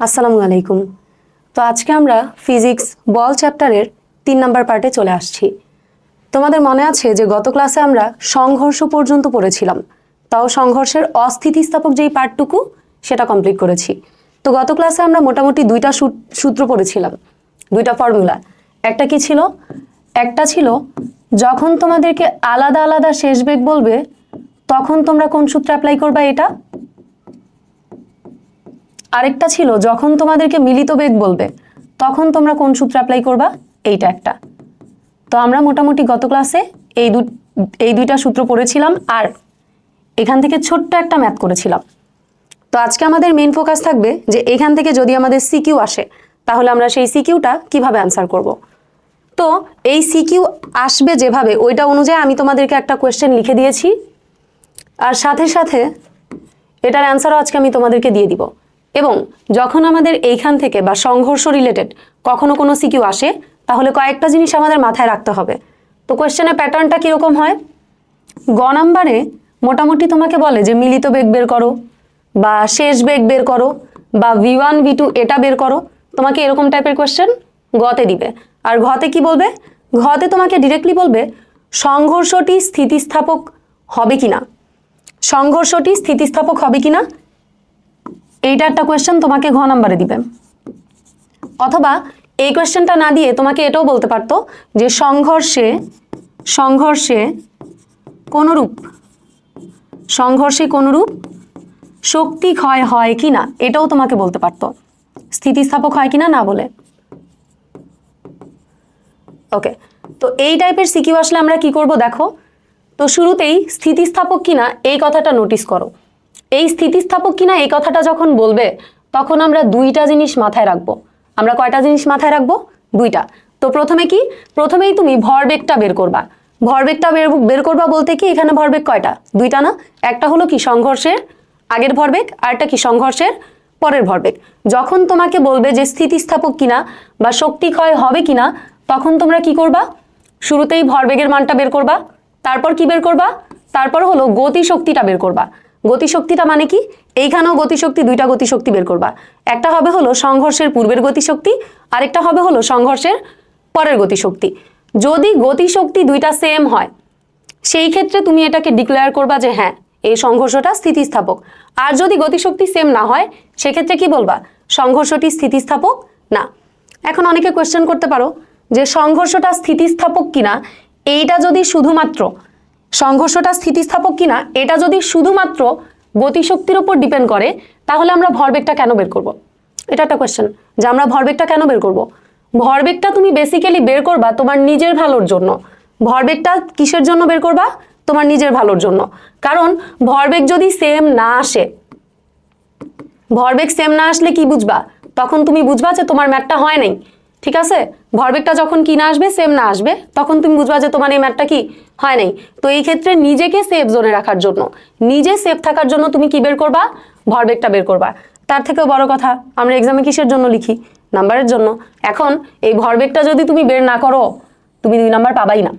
আসসালামু আলাইকুম। তো আজকে আমরা ফিজিক্স বল চ্যাপ্টারের 3 নাম্বার পার্টে চলে আসছি। তোমাদের মনে আছে যে গত ক্লাসে আমরা সংঘর্ষ পর্যন্ত পড়েছিলাম, তাও সংঘর্ষের অস্থিতিস্থাপক যেই পার্টটুকু সেটা কমপ্লিট করেছি। তো গত ক্লাসে আমরা মোটামুটি দুইটা সূত্র পড়েছিলাম, দুইটা ফর্মুলা। একটা কি ছিল? একটা ছিল যখন তোমাদেরকে আলাদা আলাদা শেষ বেগ বলবে তখন তোমরা কোন সূত্র অ্যাপ্লাই করবা, এটা। আরেকটা ছিল যখন তোমাদেরকে মিলিত বেগ বলবে তখন তোমরা কোন সূত্র অ্যাপ্লাই করবা, এইটা একটা। তো আমরা মোটামুটি গত ক্লাসে এই দুইটা সূত্র পড়েছিলাম আর এখান থেকে ছোট্ট একটা ম্যাথ করেছিলাম। তো আজকে আমাদের মেইন ফোকাস থাকবে যে এখান থেকে যদি আমাদের সিকিউ আসে তাহলে আমরা সেই সিকিউটা কিভাবে অ্যান্সার করব। তো এই সিকিউ আসবে যেভাবে ওইটা অনুযায়ী আমি তোমাদেরকে একটা কোয়েশ্চেন লিখে দিয়েছি, আর সাথে সাথে এটার অ্যান্সারও আজকে আমি তোমাদেরকে দিয়ে দিব। এবং যখন আমাদের এইখান থেকে বা সংঘর্ষ রিলেটেড কখনো কোনো সিকিউ আসে তাহলে কয়েকটা জিনিস আমাদের মাথায় রাখতে হবে। তো কোয়েশ্চেনের প্যাটার্নটা কীরকম হয়? গ নাম্বারে মোটামুটি তোমাকে বলে যে মিলিত বেগ বের করো বা শেষ বেগ বের করো বা V1 V2 এটা বের করো। তোমাকে এরকম টাইপের কোয়েশ্চেন গতে দিবে। আর ঘতে কি বলবে? ঘতে তোমাকে ডিরেক্টলি বলবে সংঘর্ষটি স্থিতিস্থাপক হবে কিনা, সংঘর্ষটি স্থিতিস্থাপক হবে কিনা, এইটা একটা কোয়েশ্চেন তোমাকে ঘ নাম্বারে দিবে। অথবা এই কোয়েশ্চেনটা না দিয়ে তোমাকে এটাও বলতে পারতো যে সংঘর্ষে কোনরূপ শক্তি ক্ষয় হয় কিনা, এটাও তোমাকে বলতে পারতো, স্থিতিস্থাপক হয় কিনা না বলে। ওকে, তো এই টাইপের সিকিউ আসলে আমরা কি করব দেখো। তো শুরুতেই স্থিতিস্থাপক কিনা এই কথাটা নোটিস করো। এই স্থিতিস্থাপক কিনা এই কথাটা যখন বলবে তখন আমরা দুইটা জিনিস মাথায় রাখবো। আমরা কয়টা জিনিস মাথায় রাখবো? দুইটা। তো প্রথমেই তুমি ভরবেগটা বের করবা। ভরবেগটা বের করবা বলতে কি এখানে ভরবেগ কয়টা? দুইটা না? একটা হলো কি সংঘর্ষের আগের ভরবেগ, আর একটা কি সংঘর্ষের পরের ভরবেগ। যখন তোমাকে বলবে যে স্থিতিস্থাপক কিনা বা শক্তি ক্ষয় হবে কিনা তখন তোমরা কি করবা? শুরুতেই ভরবেগের মানটা বের করবা। তারপর কি বের করবা? তারপর হলো গতিশক্তিটা বের করবা। গতিশক্তিটা মানে কি? এইখানেও গতিশক্তি, দুইটা গতিশক্তি বের করবা। একটা হবে হলো সংঘর্ষের পূর্বের গতিশক্তি, আরেকটা হবে হলো সংঘর্ষের পরের গতিশক্তি। যদি গতিশক্তি দুইটা সেম হয় সেই ক্ষেত্রে তুমি এটাকে ডিক্লেয়ার করবা যে হ্যাঁ এই সংঘর্ষটা স্থিতিস্থাপক। আর যদি গতিশক্তি সেম না হয় সেক্ষেত্রে কি বলবা? সংঘর্ষটি স্থিতিস্থাপক না। এখন অনেকে কোয়েশ্চেন করতে পারো যে সংঘর্ষটা স্থিতিস্থাপক কিনা এইটা যদি শুধুমাত্র সংঘর্ষটা স্থিতিস্থাপক কিনা এটা যদি শুধুমাত্র গতিশক্তির উপর ডিপেন্ড করে তাহলে আমরা ভরবেগটা কেন বের করব? এটা একটা কোয়েশ্চেন যে আমরা ভরবেগটা কেন বের করব। ভরবেগটা তুমি বেসিক্যালি বের করবা তোমার নিজের ভালোর জন্য। ভরবেগটা কিসের জন্য বের করবা? তোমার নিজের ভালোর জন্য। কারণ ভরবেগ যদি সেম না আসে, ভরবেগ সেম না আসলে কি বুঝবা? তখন তুমি বুঝবা যে তোমার ম্যাথটা হয় নাই। ঠিক আছে, ভরবেগটা যখন কি না আসবে, সেম না আসবে, তখন তুমি বুঝবা যে তোমার এই ম্যাথটা কি হয় নাই। তো এই ক্ষেত্রে নিজেকে সেফ জোনে রাখার জন্য, নিজে সেফ থাকার জন্য তুমি কি বের করবা? ভরবেগটা বের করবা। তার থেকেও বড় কথা, আমরা এক্সামে কিসের জন্য লিখি? নাম্বারের জন্য। এখন এই ভরবেগটা যদি তুমি বের না করো তুমি 2 নাম্বার পাবাই না।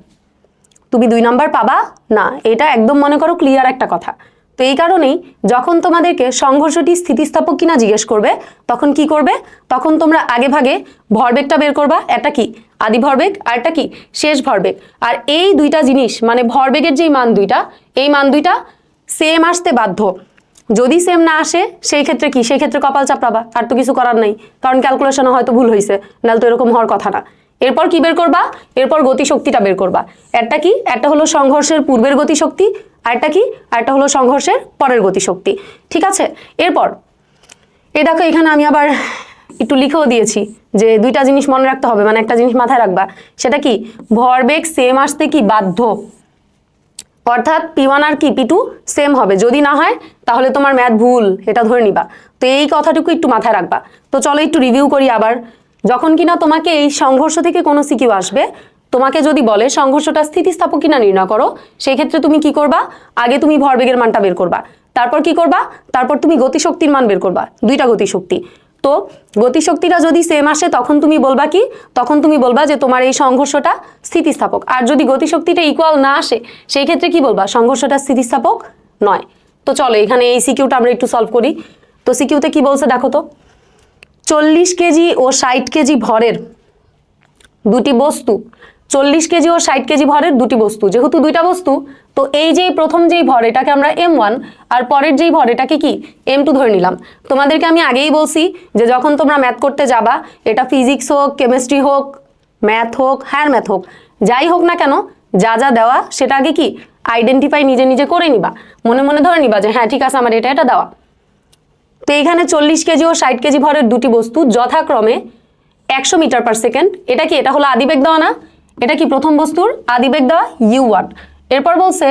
তুমি 2 নাম্বার পাবা না, এটা একদম মনে করো ক্লিয়ার একটা কথা। তো এই কারণেই যখন তোমাদেরকে সংঘর্ষটি স্থিতিস্থাপক কিনা জিজ্ঞেস করবে তখন কি করবে? তখন তোমরা আগে ভাগে ভরবেগটা বের করবা। একটা কি আদি ভরবেগ আর একটা কি শেষ ভরবেগ। আর এই দুইটা জিনিস মানে ভরবেগের যেই মান দুইটা, এই মান দুইটা সেম আসতে বাধ্য। যদি সেম না আসে সেই ক্ষেত্রে কি? সেই ক্ষেত্রে কপাল চাপড়াবা, আর তো কিছু করার নাই, কারণ ক্যালকুলেশনে হয়তো ভুল হয়েছে, নাহলে তো এরকম হওয়ার কথা না। এরপর কি বের করবা? এরপর গতিশক্তিটা বের করবা। একটা কি? একটা হলো সংঘর্ষের পূর্বের গতিশক্তি, আরেকটা কি? আরেকটা হলো সংঘর্ষের পরের গতিশক্তি। ঠিক আছে, এরপর এই দেখো এখানে আমি আবার একটু লিখেও দিয়েছি যে দুইটা জিনিস মনে রাখতে হবে, মানে একটা জিনিস মাথায় রাখবা। সেটা কি? ভরবেগ সেম আসতে কি বাধ্য, অর্থাৎ P1 আর কি P2 সেম হবে। যদি না হয় তাহলে তোমার ম্যাথ ভুল, এটা ধরে নিবা। তো এই কথাটুকু একটু মাথায় রাখবা। তো চলো একটু রিভিউ করি আবার। যখন কিনা তোমাকে এই সংঘর্ষ থেকে কোনো সিকিউ আসবে, তোমাকে যদি বলে সংঘর্ষটা স্থিতিস্থাপক কিনা নির্ণয় করো, সেই ক্ষেত্রে তুমি কি করবা? আগে তুমি ভরবেগের মানটা বের করবা। তারপর কি করবা? তারপর তুমি গতিশক্তির মান বের করবা, দুইটা গতিশক্তি। তো গতিশক্তিটা যদি সেম আসে তখন তুমি বলবা কি? তখন তুমি বলবা যে তোমার এই সংঘর্ষটা স্থিতিস্থাপক। আর যদি গতিশক্তিটা ইকুয়াল না আসে সেই ক্ষেত্রে কি বলবা? সংঘর্ষটা স্থিতিস্থাপক নয়। তো চলো এখানে এই সিকিউটা আমরা একটু সলভ করি। তো সিকিউতে কি বলছে দেখো তো। 40 কেজি ও 60 কেজি ভরের দুটি বস্তু, 40 কেজি ও 60 কেজি ভরের দুটি বস্তু, যেহেতু দুইটা বস্তু তো এই যে প্রথম যেই ভর এটাকে আমরা m1 আর পরের যেই ভর এটাকে কি m2 ধরে নিলাম। তোমাদেরকে আমি আগেই বলছি যে যখন তোমরা ম্যাথ করতে যাবা, এটা ফিজিক্স হোক, কেমিস্ট্রি হোক, ম্যাথ হোক, হায়ার ম্যাথ হোক, যাই হোক না কেন, যা যা দেওয়া সেটা আগে কি আইডেন্টিফাই নিজে নিজে করে নিবা, মনে মনে ধরে নিবা যে হ্যাঁ ঠিক আছে আমার এটা এটা দেওয়া। তো এইখানে 40 কেজি ও 60 কেজি ভরের দুটি বস্তু যথাক্রমে 100 মিটার পার সেকেন্ড, এটা কি এটা হলো আদিবেগ দেওয়া না, এটা কি প্রথম বস্তুর আদিবেগ দেওয়া u1। এরপর বলছে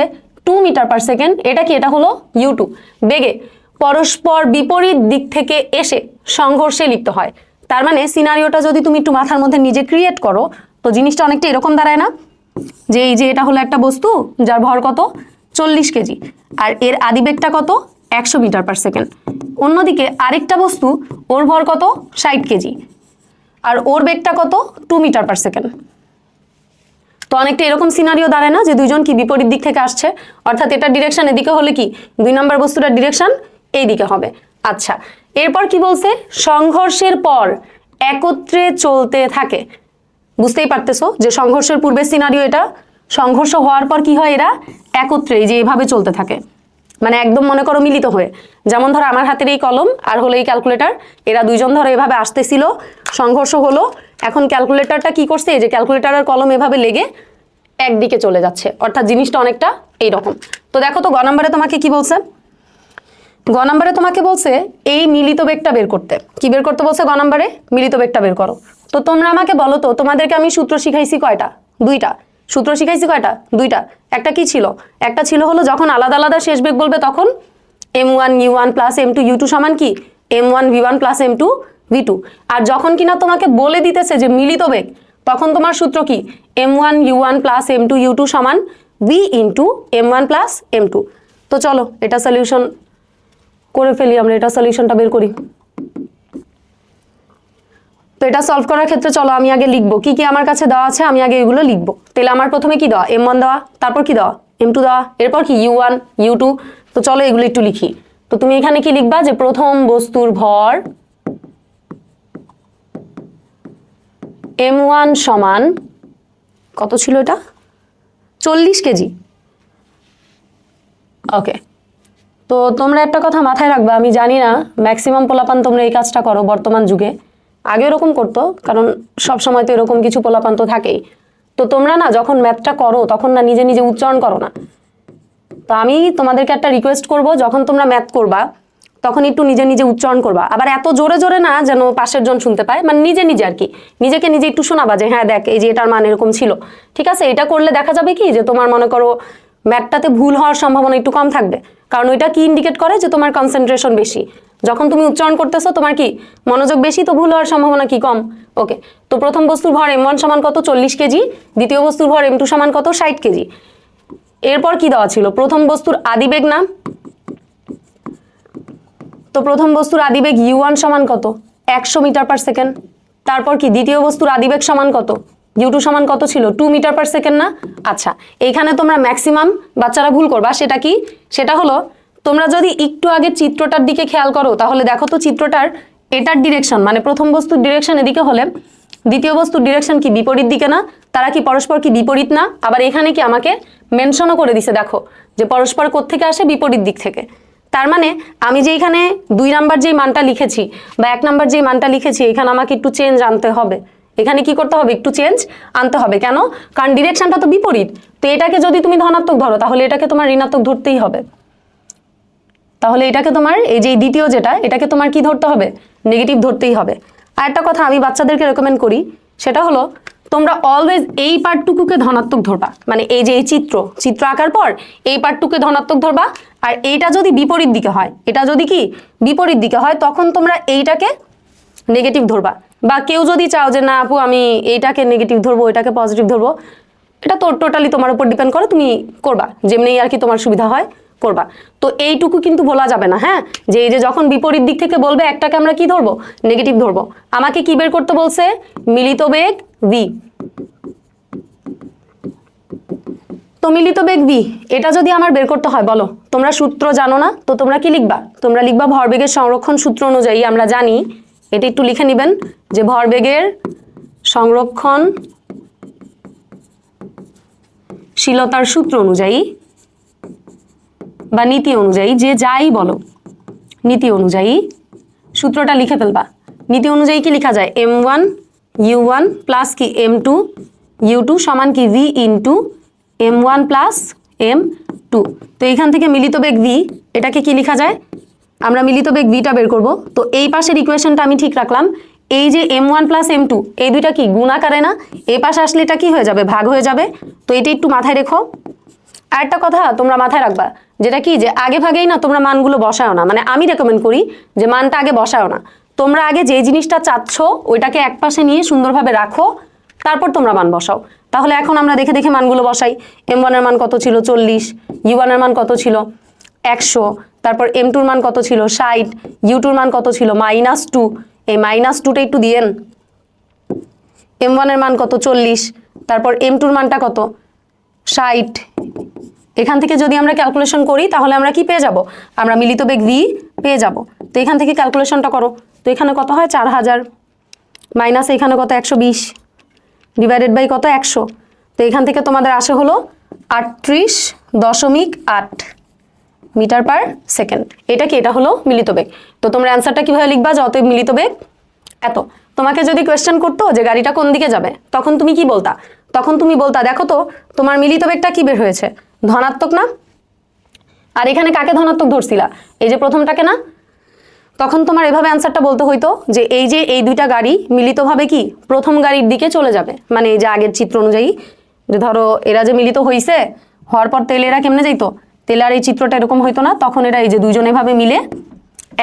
2 মিটার পার সেকেন্ড, এটা কি এটা হলো u2 বেগে পরস্পর বিপরীত দিক থেকে এসে সংঘর্ষে লিপ্ত হয়। তার মানে সিনারিওটা যদি তুমি একটু মাথার মধ্যে নিজে ক্রিয়েট করো তো জিনিসটা অনেকটা এরকম দাঁড়ায় না, যে এই যে এটা হলো একটা বস্তু যার ভর কত 40 কেজি আর এর আদিবেগটা কত 100 মিটার পার সেকেন্ড, অন্যদিকে আরেকটা বস্তু ওর ভর কত 60 কেজি আর ওর বেগটা কত 2 মিটার পার সেকেন্ড। তো অনেকটা এরকম সিনারিও দাঁড়ায় না যে দুইজন কি বিপরীত দিক থেকে আসছে, অর্থাৎ এটার ডিরেকশন এদিকে হলে কি 2 নম্বর বস্তুটার ডিরেকশন এই দিকে হবে। আচ্ছা, এরপর কি বলছে সংঘর্ষের পর একত্রে চলতে থাকে। বুঝতেই পারতেছো যে সংঘর্ষের পূর্বের সিনারিও এটা, সংঘর্ষ হওয়ার পর কি হয় এরা একত্রে এই যে এভাবে চলতে থাকে, মানে একদম মনে করো মিলিত হয়ে। যেমন ধরো আমার হাতের এই কলম আর হলো এই ক্যালকুলেটর, এরা দুইজন ধরো এভাবে আসতেছিল, সংঘর্ষ হলো, এখন ক্যালকুলেটরটা কি করছে এই যে ক্যালকুলেটর আর কলম এভাবে লেগে একদিকে চলে যাচ্ছে, অর্থাৎ জিনিসটা অনেকটা এইরকম। তো দেখো তো গ নম্বরে তোমাকে কি বলছে, গ নম্বরে তোমাকে বলছে এই মিলিত বেগটা বের করতে। কি বের করতে বলছে গ নম্বরে? মিলিত বেগটা বের করো। তো তোমরা আমাকে বলো তো, তোমাদেরকে আমি সূত্র শিখাইছি কয়টা? দুইটা। সূত্র শিখাইছি কয়টা? দুইটা। একটা কি ছিল? একটা ছিল হলো যখন আলাদা আলাদা শেষ বেগ বলবে তখন m1 u1 plus m2 u2 সমান কি m1 v1 plus m2 v2। আর যখন কিনা তোমাকে বলে দিতেছে যে মিলিত বেগ, তখন তোমার সূত্র কি m1 u1 plus m2 u2 সমান v into m1 plus m2। তো চলো এটা সলিউশন করে ফেলি, আমরা এটা সলিউশনটা বের করি। তো এটা সলভ করার ক্ষেত্রে চলো আমি আগে লিখবো কি কি আমার কাছে দেওয়া আছে, আমি আগে এগুলো লিখবো। তাহলে আমার প্রথমে কি দেওয়া m1 দেওয়া, তারপর কি দেওয়া m2 দেওয়া, এরপর কি u1 u2। তো চলো এগুলো একটু লিখি। তো তুমি এখানে কি লিখবা যে প্রথম বস্তুর ভর m1 সমান কত ছিল এটা 40 কেজি। ওকে, তো তোমরা একটা কথা মাথায় রাখবে, আমি জানি না ম্যাক্সিমাম পোলাপান তোমরা এই কাজটা করো বর্তমান যুগে, আগে এরকম করতো কারণ সব সময় তো এরকম কিছু পোলাপান তো থাকেই। তো তোমরা না যখন ম্যাথটা করো তখন না নিজে নিজে উচ্চারণ করো না। তো আমি তোমাদেরকে একটা রিকোয়েস্ট করব, যখন তোমরা ম্যাথ করবা তখন একটু নিজে নিজে উচ্চারণ করবা, আবার এত জোরে জোরে না যেন পাশের জন শুনতে পায়, মানে নিজে নিজে আর কি, নিজেকে নিজে একটু শোনাবা যে হ্যাঁ দেখ এই যে এটার মান এরকম ছিল। ঠিক আছে, এটা করলে দেখা যাবে কি যে তোমার মনে করো ম্যাথটাতে ভুল হওয়ার সম্ভাবনা একটু কম থাকবে, কারণ ওইটা কি ইন্ডিকেট করে যে তোমার কনসেন্ট্রেশন বেশি। যখন তুমি উচ্চারণ করতেছো তোমার কি মনোযোগ বেশি, তো ভুল হওয়ার সম্ভাবনা কি কম। ওকে, তো প্রথম বস্তুর ভর m1 সমান কত 40 কেজি, দ্বিতীয় বস্তুর ভর m2 সমান কত 60 কেজি। এরপর কি দেওয়া ছিল প্রথম বস্তুর আদিবেগ না, তো প্রথম বস্তুর আদিবেগ u1 সমান কত 100 মিটার পার সেকেন্ড। তারপর কি দ্বিতীয় বস্তুর আদিবেগ সমান কত u2 সমান কত ছিল 2 মিটার পার সেকেন্ড না। আচ্ছা, এইখানে তোমরা ম্যাক্সিমাম বাচ্চারা ভুল করবা, সেটা কি, সেটা হলো তোমরা যদি একটু আগে চিত্রটার দিকে খেয়াল করো তাহলে দেখো তো চিত্রটার এটার ডিরেকশন মানে প্রথম বস্তুর ডিরেকশন এদিকে হলে দ্বিতীয় বস্তুর ডিরেকশন কি বিপরীত দিকে না, তারা কি পরস্পর কি বিপরীত না। আবার এখানে কি আমাকে মেনশনও করে দিছে দেখো যে পরস্পর কোত্থেকে আসে বিপরীত দিক থেকে। তার মানে আমি যে এখানে 2 নাম্বার যে মানটা লিখেছি বা 1 নাম্বার যে মানটা লিখেছি এখানে আমাকে একটু চেঞ্জ আনতে হবে, এখানে কি করতে হবে একটু চেঞ্জ আনতে হবে। কেন? কারণ ডিরেকশনটা তো বিপরীত, তো এটাকে যদি তুমি ধনাত্মক ধরো তাহলে এটাকে তোমার ঋণাত্মক ধরতেই হবে, তাহলে এটাকে তোমার এই যে দ্বিতীয় যেটা এটাকে তোমার কি ধরতে হবে নেগেটিভ ধরতেই হবে। আর একটা কথা আমি বাচ্চাদেরকে রেকমেন্ড করি, সেটা হলো তোমরা অলওয়েজ এই পার্টটুকুকে ধনাত্মক ধরবা, মানে এই যে এই চিত্র আঁকার পর এই পার্টটুকুকে ধনাত্মক ধরবা, আর এইটা যদি বিপরীত দিকে হয়, এটা যদি কি বিপরীত দিকে হয় তখন তোমরা এইটাকে নেগেটিভ ধরবা। বা কেউ যদি চাও যে না আপু আমি এইটাকে নেগেটিভ ধরবো এটাকে পজিটিভ ধরবো, এটা তো টোটালি তোমার উপর ডিপেন্ড করে, তুমি করবা যেমনি আর কি তোমার সুবিধা হয় করবা। তো এইটুকু কিন্তু বলা যাবে না, হ্যাঁ, যে এই যে যখন বিপরীত দিক থেকে বলবে একটাকে আমরা কি ধরবো নেগেটিভ ধরবো। আমাকে কি বের করতে বলছে মিলিত বেগ v। তো মিলিত বেগ v এটা যদি আমার বের করতে হয় বলো, তোমরা সূত্র জানো না তো তোমরা কি লিখবা, তোমরা লিখবা ভরবেগের সংরক্ষণ সূত্র অনুযায়ী আমরা জানি এটা একটু লিখে নেবেন যে ভরবেগের সংরক্ষণশীলতার সূত্র অনুযায়ী বা নীতি অনুযায়ী, যে যাই বলো, নীতি অনুযায়ী সূত্রটা লিখে ফেলবা। নীতি অনুযায়ী কি লেখা যায়? m1 u1 প্লাস কি m2 u2 সমান কি v into m1 plus m2। তো এখান থেকে মিলিত বেগ v, এটাকে কি লেখা যায়? আমরা মিলিত বেগ vটা বের করব। তো এই পাশের ইকুয়েশনটা আমি ঠিক রাখলাম। এই যে m1 প্লাস m2 এই দুইটা কি গুণাকারে না? এই পাশে আসলে এটা কি হয়ে যাবে? ভাগ হয়ে যাবে। তো এটা একটু মাথায় রেখো। আর একটা কথা তোমরা মাথায় রাখবা, যেটা কি যে আগে ভাগেই না তোমরা মানগুলো বসাও না, মানে আমি রেকমেন্ড করি যে মানটা আগে বসাও না। তোমরা আগে যে জিনিসটা চাচ্ছ ওইটাকে এক পাশে নিয়ে সুন্দরভাবে রাখো, তারপর তোমরা মান বসাও। তাহলে এখন আমরা দেখে দেখে মানগুলো বসাই। m1 এর মান কত ছিল? 40। u1 এর মান কত ছিল? 100। তারপর m2 এর মান কত ছিল? 60। u2 এর মান কত ছিল? -2। এই -2টা একটু দিয়েন। m1 এর মান কত? 40। তারপর m2 এর মানটা কত? 60। এখান থেকে যদি আমরা ক্যালকুলেশন করি তাহলে আমরা কি পেয়ে যাব? আমরা মিলিত বেগ v পেয়ে যাব। তো এখান থেকে ক্যালকুলেশনটা করো। তো এখানে কত হয়? 4000 মাইনাস এখানে কত? 120 ডিভাইডেড বাই কত? 100। তো এখান থেকে তোমাদের আসে হলো 38.8 মিটার পার সেকেন্ড। এটা কি? এটা হলো মিলিত বেগ। তো তোমরা অ্যান্সারটা কিভাবে লিখবা? যে অতএব মিলিত বেগ এত। তোমাকে যদি কোয়েশ্চেন করতো যে গাড়িটা কোন দিকে যাবে, তখন তুমি কি বলতা? তখন তুমি বলতা দেখো তো তোমার মিলিত বেগটা কি বের হয়েছে? ধনাত্মক না? আর এখানে কাকে ধনাত্মক ধরছিলা? এই যে প্রথমটাকে না? তখন তোমার এভাবে অ্যান্সারটা বলতে হইতো যে এই দুইটা গাড়ি মিলিতভাবে কি প্রথম গাড়ির দিকে চলে যাবে। মানে এই যে আগের চিত্র অনুযায়ী, যে ধরো এরা যে মিলিত হইছে, হওয়ার পর তেলে এরা কেমনে যাইতো? তেলে আর এই চিত্রটা এরকম হইতো না, তখন এরা এই যে দুইজন এভাবে মিলে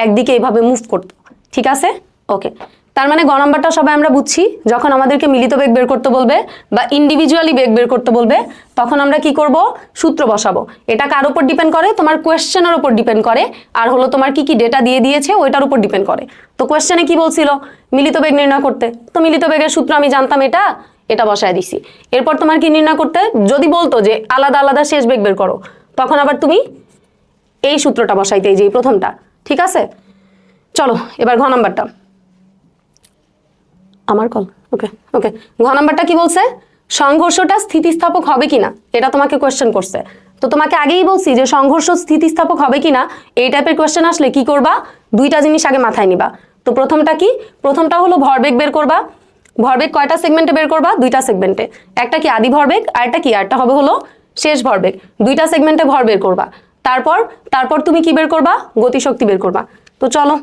একদিকে এইভাবে মুভ করতো। ঠিক আছে? ওকে। তার মানে গ নাম্বারটা সবাই আমরা বুঝছি, যখন আমাদেরকে মিলিত বেগ বের করতে বলবে বা ইন্ডিভিজুয়ালি বেগ বের করতে বলবে, তখন আমরা কি করব? সূত্র বসাবো। এটা কার উপর ডিপেন্ড করে? তোমার কোয়েশ্চেনের উপর ডিপেন্ড করে, আর হলো তোমার কি কি ডেটা দিয়ে দিয়েছে ওইটার উপর ডিপেন্ড করে। তো কোয়েশ্চেনে কি বলছিল? মিলিত বেগ নির্ণয় করতে। তো মিলিত বেগের সূত্র আমি জানতাম, এটা বসায় দিছি। এরপর তোমার কি নির্ণয় করতে? যদি বলতো যে আলাদা আলাদা শেষ বেগ বের করো, তখন আবার তুমি এই সূত্রটা বসাইতে, এই যে প্রথমটা। ঠিক আছে? চলো এবার ঘ নাম্বারটা। আমার কল। ওকে ওকে। ঘ নাম্বারটা কি বলছে? সংঘর্ষটা স্থিতিস্থাপক হবে কিনা, এটা তোমাকে কোয়েশ্চেন করছে। তো তোমাকে আগেই বলছি যে সংঘর্ষ স্থিতিস্থাপক হবে কিনা এই টাইপের কোয়েশ্চেন আসলে কি করবা? দুইটা জিনিস আগে মাথায় নিবা। তো প্রথমটা কি? প্রথমটা হলো ভরবেগ বের করবা। ভরবেগ কয়টা সেগমেন্টে বের করবা? দুইটা সেগমেন্টে। একটা কি আদি ভরবেগ, আরটা কি? আরটা হবে হলো শেষ ভরবেগ। দুইটা সেগমেন্টে ভর বের করবা। তারপর তুমি কি বের করবা? গতিশক্তি বের করবা। তো চলো।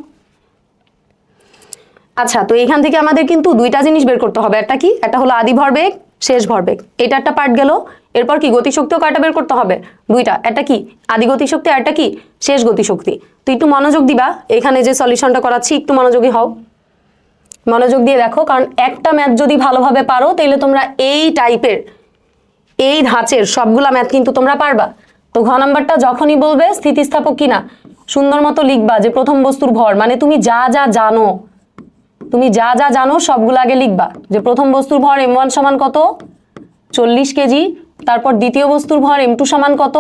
আচ্ছা, তো এখান থেকে আমাদের কিন্তু দুইটা জিনিস বের করতে হবে। একটা কি? একটা হলো আদি ভরবেগ, শেষ ভরবেগ। এটা একটা পার্ট গেল। এরপর কি? গতিশক্তিও কয়টা বের করতে হবে? দুইটা। একটা কি? আদি গতিশক্তি, আর একটা কি? শেষ গতিশক্তি। তো একটু মনোযোগ দিবা, এখানে যে সলিউশনটা করাচ্ছি একটু মনোযোগী হও। মনোযোগ দিয়ে দেখো, কারণ একটা ম্যাথ যদি ভালোভাবে পারো তাহলে তোমরা এই টাইপের, এই ধাঁচের সবগুলা ম্যাথ কিন্তু তোমরা পারবা। তো ঘ নাম্বারটা যখনই বলবে স্থিতিস্থাপক কিনা, সুন্দর মতো লিখবা যে প্রথম বস্তুর ভর, মানে তুমি যা যা জানো সবগুলো আগে লিখবা। যে প্রথম বস্তুর ভর m1 সমান কত? 40 কেজি। তারপর দ্বিতীয় বস্তুর ভর m2 সমান কত?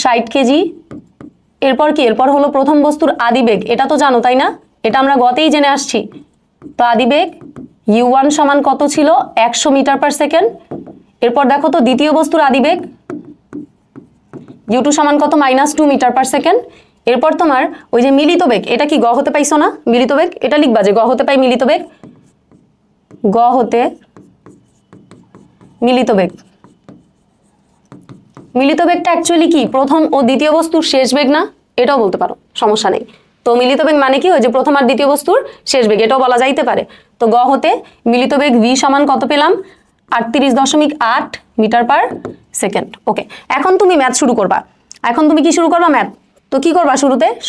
60 কেজি। এরপর কি? এরপর হলো প্রথম বস্তুর আদিবেগ, এটা তো জানো তাই না? এটা আমরা গতেই জেনে আসছি। তো আদিবেগ u1 সমান কত ছিল? 100 মিটার পার সেকেন্ড। এরপর দেখো তো দ্বিতীয় বস্তুর আদিবেগ u2 সমান কত? -2 মিটার পার সেকেন্ড। এরপর তোমার ওই যে মিলিত বেগ, এটা কি গ হতে পাইছো না? মিলিত বেগ এটা লিখবা যে গ হতে পাই মিলিত বেগ। গ হতে মিলিত বেগ। মিলিত বেগটা অ্যাকচুয়ালি কি? প্রথম ও দ্বিতীয় বস্তুর শেষ বেগ না? এটাও বলতে পারো, সমস্যা নেই। তো মিলিত বেগ মানে কি? ওই যে প্রথম আর দ্বিতীয় বস্তুর শেষ বেগ, এটাও বলা যাইতে পারে। তো গ হতে মিলিত বেগ v সমান কত পেলাম? 38.8 মিটার পার সেকেন্ড। ওকে, এখন তুমি ম্যাথ শুরু করবা। এখন তুমি কি শুরু করবা? ম্যাথ। তো কি করবা?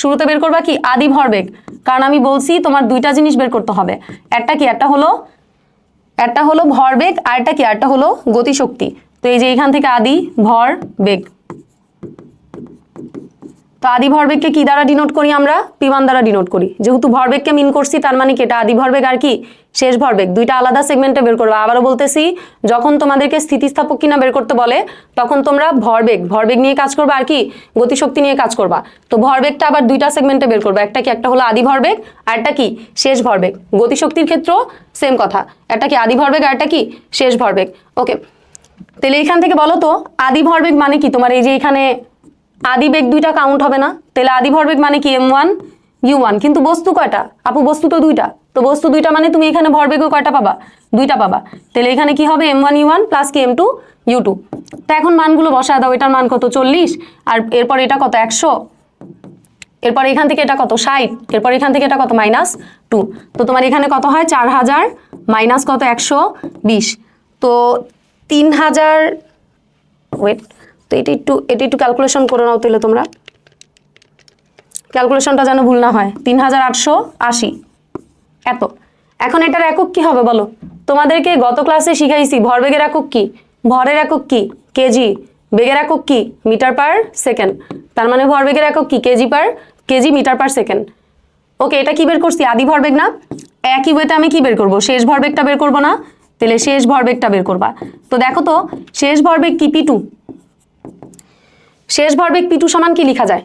শুরুতে বের করবা কি? আদি ভরবেগ। কারণ আমি বলছি তোমার দুইটা জিনিস বের করতে হবে। একটা কি? একটা হলো ভরবেগ, আরটা কি? আরটা হলো গতিশক্তি। তো এই যে এখান থেকে আদি ভর বেগ। তো আদি ভরবেগকে কি দ্বারা ডিনোট করি আমরা? P1 দ্বারা ডিনোট করি। যেহেতু ভরবেগকে মিন করছি তার মানে কি এটা আদি ভরবেগ আর কি শেষ ভরবেগ, দুইটা আলাদা সেগমেন্টে বের করবে। আবারও বলতেছি, যখন তোমাদেরকে স্থিতিস্থাপক কিনা বের করতে বলে তখন তোমরা ভরবেগ নিয়ে কাজ করবা আর কি গতিশক্তি নিয়ে কাজ করবা। তো ভরবেগটা আবার দুইটা সেগমেন্টে বের করবা, একটা কি, একটা হলো আদি ভরবেগ আর একটা কি শেষ ভরবেগ। গতিশক্তির ক্ষেত্রেও সেম কথা, একটা কি আদি ভরবেগ আর একটা কি শেষ ভরবেগ। ওকে, তাহলে এখান থেকে বলো তো আদি ভরবেগ মানে কি? তোমার এই যে এখানে আদি বেগ দুইটা কাউন্ট হবে না, তাহলে আদি ভরবেগ মানে কি m1 u1, কিন্তু বস্তু কয়টা আপু? বস্তু তো দুইটা, তো বস্তু দুইটা মানে তুমি এখানে ভরবেগও কয়টা পাবা? দুইটা পাবা। তাহলে এখানে কি হবে m1 u1 প্লাস কি m2 u2। তো এখন মানগুলো বসায় দাও, এটার মান কত 40, আর এরপর এটা কত 100, এরপর এখান থেকে এটা কত 60, এরপর এখান থেকে এটা কত -2। তো তোমার এখানে কত হয় 4000 মাইনাস কত 120, তো 3000। ওয়েট, তো এটা একটু ক্যালকুলেশন করে নাও তাহলে তোমরা, ক্যালকুলেশনটা যেন ভুল না হয়। 3880 এত। এখন এটার একক কি হবে বলো? তোমাদেরকে গত ক্লাসে শিখাইছি ভরবেগের একক কি, ভরের একক কি কেজি, বেগের একক কি মিটার পার সেকেন্ড, তার মানে ভরবেগের একক কি কেজি মিটার পার সেকেন্ড। ওকে, এটা কি বের করছি? আদি ভরবেগ না? একই ওয়েতে আমি কি বের করব? শেষ ভরবেগটা বের করব না? তাহলে শেষ ভরবেগটা বের করবা। তো দেখো তো শেষ ভরবেগ কি P2, শেষ ভরবেগ P2 সমান কি লেখা যায়?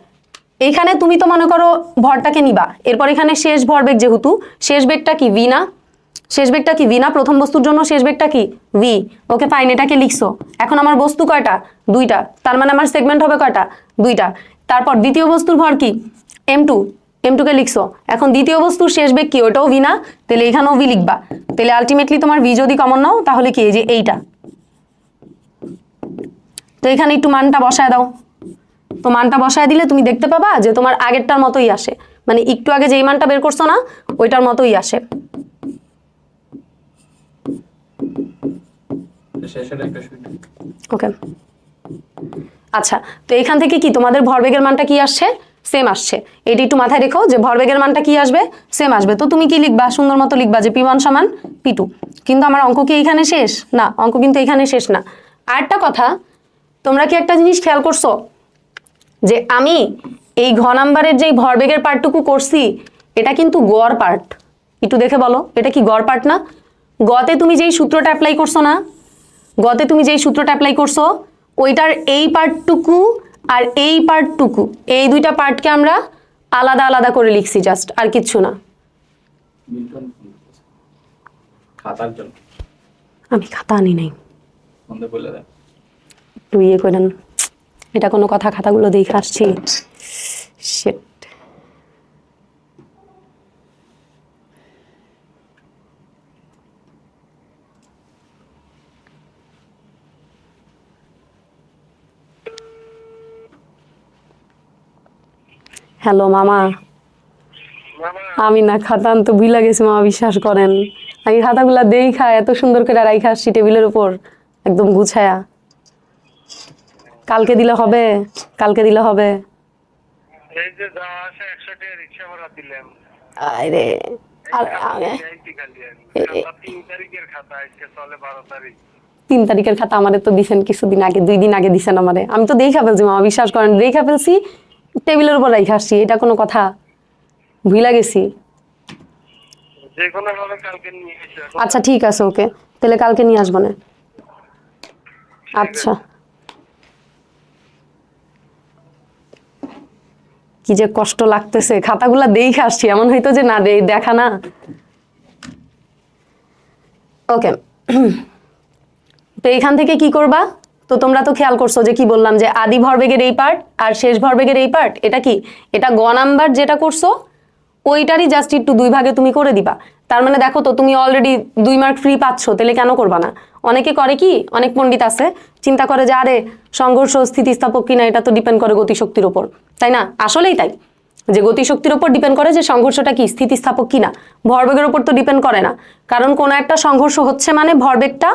এইখানে তুমি তো মনে করো ভরটাকে নিবা, এরপর এখানে শেষ ভরবেগ, যেহেতু শেষ বেগটা কি ভি না, শেষ বেগটা কি ভি না? প্রথম বস্তুর জন্য শেষ বেগটা কি ভি। ওকে ফাইন, এটাকে লিখছো। এখন আমার বস্তু কয়টা? দুইটা, তার মানে আমার সেগমেন্ট হবে কয়টা? দুইটা। তারপর দ্বিতীয় বস্তুর ভর কি m2 কে লিখছো। এখন দ্বিতীয় বস্তুর শেষ বেগ কি? ওটাও ভি না, তাহলে এখানেও ভি লিখবা। তাহলে আলটিমেটলি তোমার ভি যদি কমন নাও তাহলে কি এই যে এইটা। তো এখানে একটু মানটা বসায় দাও, তো মানটা বসায় দিলে তুমি দেখতে পাবা যে তোমার আগেরটার মতোই আসে, মানে একটু আগে যেই মানটা বের করছো না ওইটার মতোই আসে। ওকে আচ্ছা, তো এখান থেকে কি তোমাদের ভরবেগের মানটা কি আসছে? সেম আসছে। এটি একটু মাথায় রেখো যে ভরবেগের মানটা কি আসবে? সেম আসবে। তো তুমি কি লিখবা? সুন্দর মতো লিখবা যে P1 সমান P2। কিন্তু আমার অঙ্ক কি এইখানে শেষ না? অঙ্ক কিন্তু এখানে শেষ না। আরেকটা কথা, তোমরা কি একটা জিনিস খেয়াল করছো যে আমি এই ঘ নাম্বারের যেই ভরবেগের পার্টটুকু করছি এটা কিন্তু গড় পার্ট। একটু দেখে বলো, এটা কি গড় পার্ট না? গতে তুমি যেই সূত্রটা অ্যাপ্লাই করছো না, গতে তুমি যেই সূত্রটা অ্যাপ্লাই করছো ওইটার এই পার্টটুকু আর এই পার্টটুকু, এই দুইটা পার্টকে আমরা আলাদা আলাদা করে লিখছি জাস্ট, আর কিচ্ছু না। আমি খাতা আনি নাই, একটু ইয়ে করেন, এটা কোনো কথা? খাতাগুলো দেখে আসছি। শিট। হ্যালো মামা, আমি না খাতা আনতে ভুলে গেছি মামা, বিশ্বাস করেন। আমি খাতাগুলা দেখা এত সুন্দর করে রাইখা আসছি টেবিলের উপর একদম গুছায়া। কালকে দিলে হবে? কালকে দিলে হবে? এই যে যা আসে 100 টাকা রিকশা ভাড়া দিলাম। আরে আর খাতা 3 তারিখের খাতা, আজকে চলে 12 তারিখ। 3 তারিখের খাতা আমাদের তো দিছেন কিছুদিন আগে, 2 দিন আগে দিছেন আমারে। আমি তো দেখা ফেলছি মামা, বিশ্বাস করেন, দেখা ফেলছি, টেবিলের উপর রাইখা আসছি। এটা কোনো কথা? ভুলে গেছি। যে কোনো ভাবে কালকে নিয়ে এসো। আচ্ছা ঠিক আছে, ওকে, তাহলে কালকে নিয়ে আসবো না। আচ্ছা, কি যে কষ্ট লাগতেছে, খাতাগুলা দেখে আসছি, এমন হয়তো যে না দেখা না। ওকে, তো এখান থেকে কি করবা? তো তোমরা তো খেয়াল করছো যে কি বললাম, যে আদি ভরবেগের এই পার্ট আর শেষ ভরবেগের এই পার্ট, এটা কি, এটা গ নাম্বার যেটা করছো ওইটারই জাস্ট একটু 2 ভাগে তুমি করে দিবা। তার মানে দেখো তো তুমি অলরেডি 2 মার্ক ফ্রি পাচ্ছ, তাহলে কেন করবা না? অনেকে করে কি, অনেক পণ্ডিত আছে চিন্তা করে যে আরে সংঘর্ষ স্থিতিস্থাপক কিনা এটা তো ডিপেন্ড করে গতিশক্তির উপর, তাই না? আসলেই তাই, যে গতিশক্তির উপর ডিপেন্ড করে যে সংঘর্ষটা কি স্থিতিস্থাপক কিনা, ভরবেগের উপর তো ডিপেন্ড করে না। কারণ কোনো একটা সংঘর্ষ হচ্ছে মানে ভরবেগটা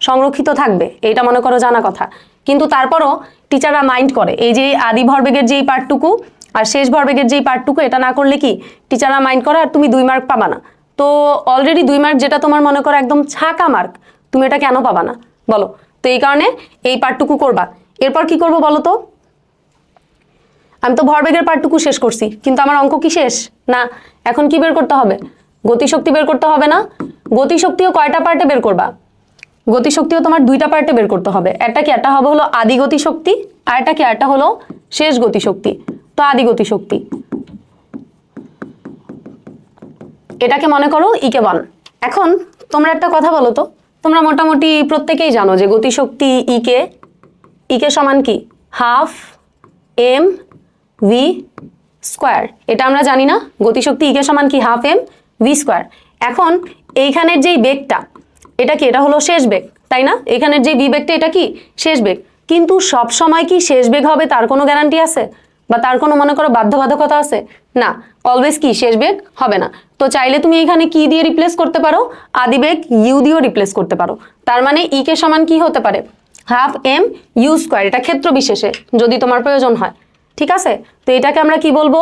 সংরক্ষিত থাকবে, এইটা মনে করো জানা কথা। কিন্তু তারপরও টিচাররা মাইন্ড করে এই যে আদি ভরবেগের যেই পার্টটুকু আর শেষ ভরবেগের যেই পার্টটুকু, এটা না করলে কি টিচাররা মাইন্ড করে আর তুমি 2 মার্ক পাবা না। তো অলরেডি 2 মার্ক যেটা তোমার মনে করো একদম ছাকা মার্ক, তুমি এটা কেন পাবা না বলো? তো এই কারণে এই পার্টটুকু করবা। এরপর কি করবো বলো তো? আমি তো ভরবেগের পার্টটুকু শেষ করছি, কিন্তু আমার অঙ্ক কি শেষ না। এখন কি বের করতে হবে? গতিশক্তি বের করতে হবে না? গতিশক্তিও কয়টা পার্টে বের করবা? গতিশক্তিও তোমার দুইটা পার্টে বের করতে হবে। একটা কি, একটা হবে হলো আদি গতিশক্তি, আর একটা কি, একটা হলো শেষ গতিশক্তি। তো আদি গতিশক্তি, এটাকে মনে করো ইকে 1। এখন তোমরা একটা কথা বলো তো, তোমরা মোটামুটি প্রত্যেকেই জানো যে গতিশক্তি ইকে সমান কি, হাফ এম ভি স্কোয়ার। এটা আমরা জানি না, গতিশক্তি ইকে সমান কি, হাফ এম ভি স্কোয়ার। এখন এইখানের যেই বেগটা, এটা কি, এটা হলো শেষ বেগ, তাই না? এখানের যে ভি বেগটা, এটা কি শেষ বেগ। কিন্তু সব সময় কি শেষ বেগ হবে তার কোনো গ্যারান্টি আছে, বা তার কোনো মনে করো বাধ্যবাধকতা আছে? না, অলওয়েজ কি শেষ বেগ হবে না। তো চাইলে তুমি এখানে কি দিয়ে রিপ্লেস করতে পারো, আদিবেগ ইউ দিয়েও রিপ্লেস করতে পারো। তার মানে ই কে সমান কি হতে পারে, হাফ এম ইউ স্কোয়ার। এটা ক্ষেত্র বিশেষে যদি তোমার প্রয়োজন হয়, ঠিক আছে? তো এটাকে আমরা কি বলবো,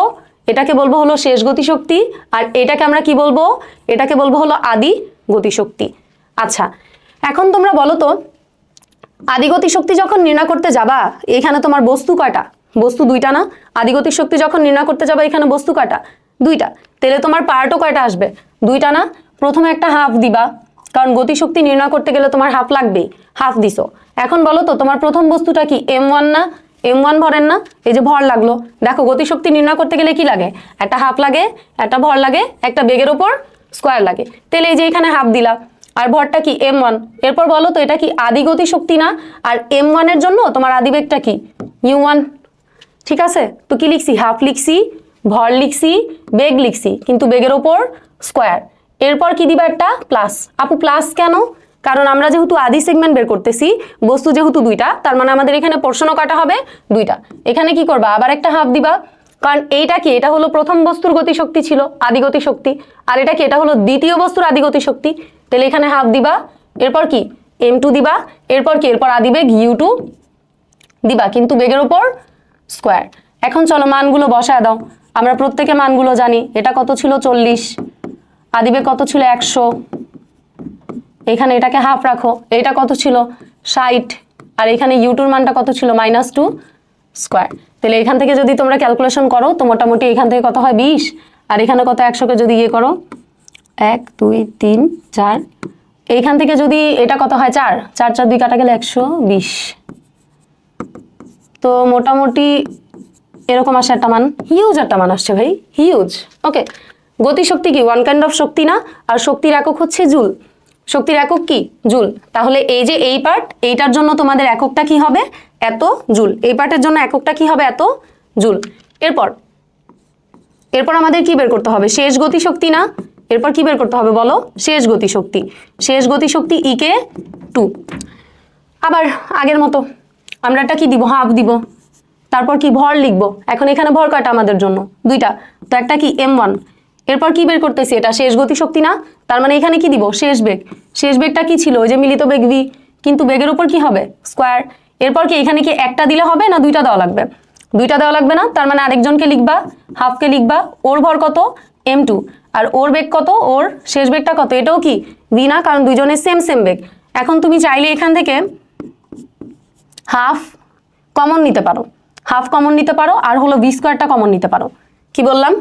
এটাকে বলবো হলো শেষ গতিশক্তি, আর এটাকে আমরা কি বলবো, এটাকে বলবো হলো আদি গতিশক্তি। আচ্ছা, এখন তোমরা বলো তো, আদি গতিশক্তি যখন নির্ণয় করতে যাবা, এখানে তোমার বস্তু কয়টা? বস্তু দুইটা না? আদি গতিশক্তি যখন নির্ণয় করতে যাবা, এখানে বস্তু কয়টা? দুইটা। তাহলে তোমার পার্টও কয়টা আসবে? দুইটা না? প্রথমে একটা হাফ দিবা, কারণ গতিশক্তি নির্ণয় করতে গেলে তোমার হাফ লাগবেই, হাফ দিছো। এখন বলো তো, তোমার প্রথম বস্তুটা কি, M1 না? M1 ভরের না? এই যে ভর লাগলো, দেখো গতিশক্তি নির্ণয় করতে গেলে কি লাগে, একটা হাফ লাগে, একটা ভর লাগে, একটা বেগের ওপর স্কোয়ার লাগে। তাহলে এই যে এখানে হাফ দিলা, আর ভরটা কি M1। এরপর বলো তো, এটা কি আদি গতিশক্তি না? আর M1 এর জন্য তোমার আদিবেগটা কি, U1। ঠিক আছে, তো কি লিখছি, হাফ লিখছি, ভর লিখছি, বেগ লিখছি, কিন্তু বেগের ওপর স্কোয়ার। এরপর কি দিবা, একটা প্লাস। আপু প্লাস কেন? কারণ আমরা যেহেতু আদি সেগমেন্ট বের করতেছি, বস্তু যেহেতু দুইটা, তার মানে আমাদের এখানে পোর্শনও কাটা হবে দুইটা। এখানে কি করবা, আবার একটা হাফ দিবা, কারণ এইটা কি, এটা হলো প্রথম বস্তুর গতিশক্তি ছিল, আদি গতিশক্তি, আর এটা কি, এটা হলো দ্বিতীয় বস্তুর আদি গতিশক্তি। তাহলে এখানে হাফ দিবা, এরপর কি M2 দিবা, এরপর কি, এরপর আদিবেগ U2 দিবা, কিন্তু বেগের ওপর স্কোয়ার। এখন চলো মানগুলো বসায় দাও, আমরা প্রত্যেকে মানগুলো জানি। এটা কত ছিল, 40, আদিবেগ কত ছিল, 100, এখানে এটাকে হাফ রাখো, এটা কত ছিল, 60, আর এখানে U2 মানটা কত ছিল, -2 স্কোয়ার। তাহলে এখান থেকে যদি তোমরা ক্যালকুলেশন করো, তো মোটামুটি এখান থেকে কত হয়, 20, আর এখানে কত, 100কে যদি ইয়ে করো, 1 2 3 4, এইখান থেকে যদি এটা কত হয়, 4 4 4 2 কাটা গেলে 120। তো মোটামুটি এরকম আসে একটা মান, হিউজ একটা মান আসছে ভাই, হিউজ। ওকে, গতিশক্তি কি ওয়ান কাইন্ড অফ শক্তি না? আর শক্তির একক হচ্ছে জুল। শক্তির একক কি, জুল। তাহলে এই যে এই পার্ট, এইটার জন্য তোমাদের এককটা কি হবে, এত জুল। এই পার্টের জন্য এককটা কি হবে, এত জুল। এরপর এরপর আমাদের কি বের করতে হবে, শেষ গতিশক্তি না? এরপর কি বের করতে হবে বলো, শেষ গতিশক্তি। শেষ গতিশক্তি ইকে 2। আবার আগের মতো আমরা একটা কি দিব, হাফ দিব, তারপর কি ভর লিখবো। এখন এখানে ভর কয়টা আমাদের জন্য, দুইটা, তো একটা কি M1। এরপর কি বের করতেছি, এটা শেষ গতিশক্তি না? তার মানে এখানে কি দিব, শেষ বেগ। শেষ বেগটা কি ছিল, ওই যে মিলিত বেগ V, কিন্তু বেগের উপর কি হবে, স্কোয়ার। এরপর কি এখানে কি একটা দিলে হবে না দুইটা দেওয়া লাগবে? দুইটা দেওয়া লাগবে না, তার মানে আরেকজনকে লিখবা, হাফকে লিখবা। ওর ভর কত, M2, আর ওর বেগ কত, ওর শেষ বেগটা কত, এটাও কি V না? কারণ দুইজনের সেম সেম বেগ। এখন তুমি চাইলে এখান থেকে হাফ কমন নিতে পারো, হাফ কমন নিতে পারো, আর হলো ভি স্কোয়ারটা কমন নিতে পারো। কি বললাম,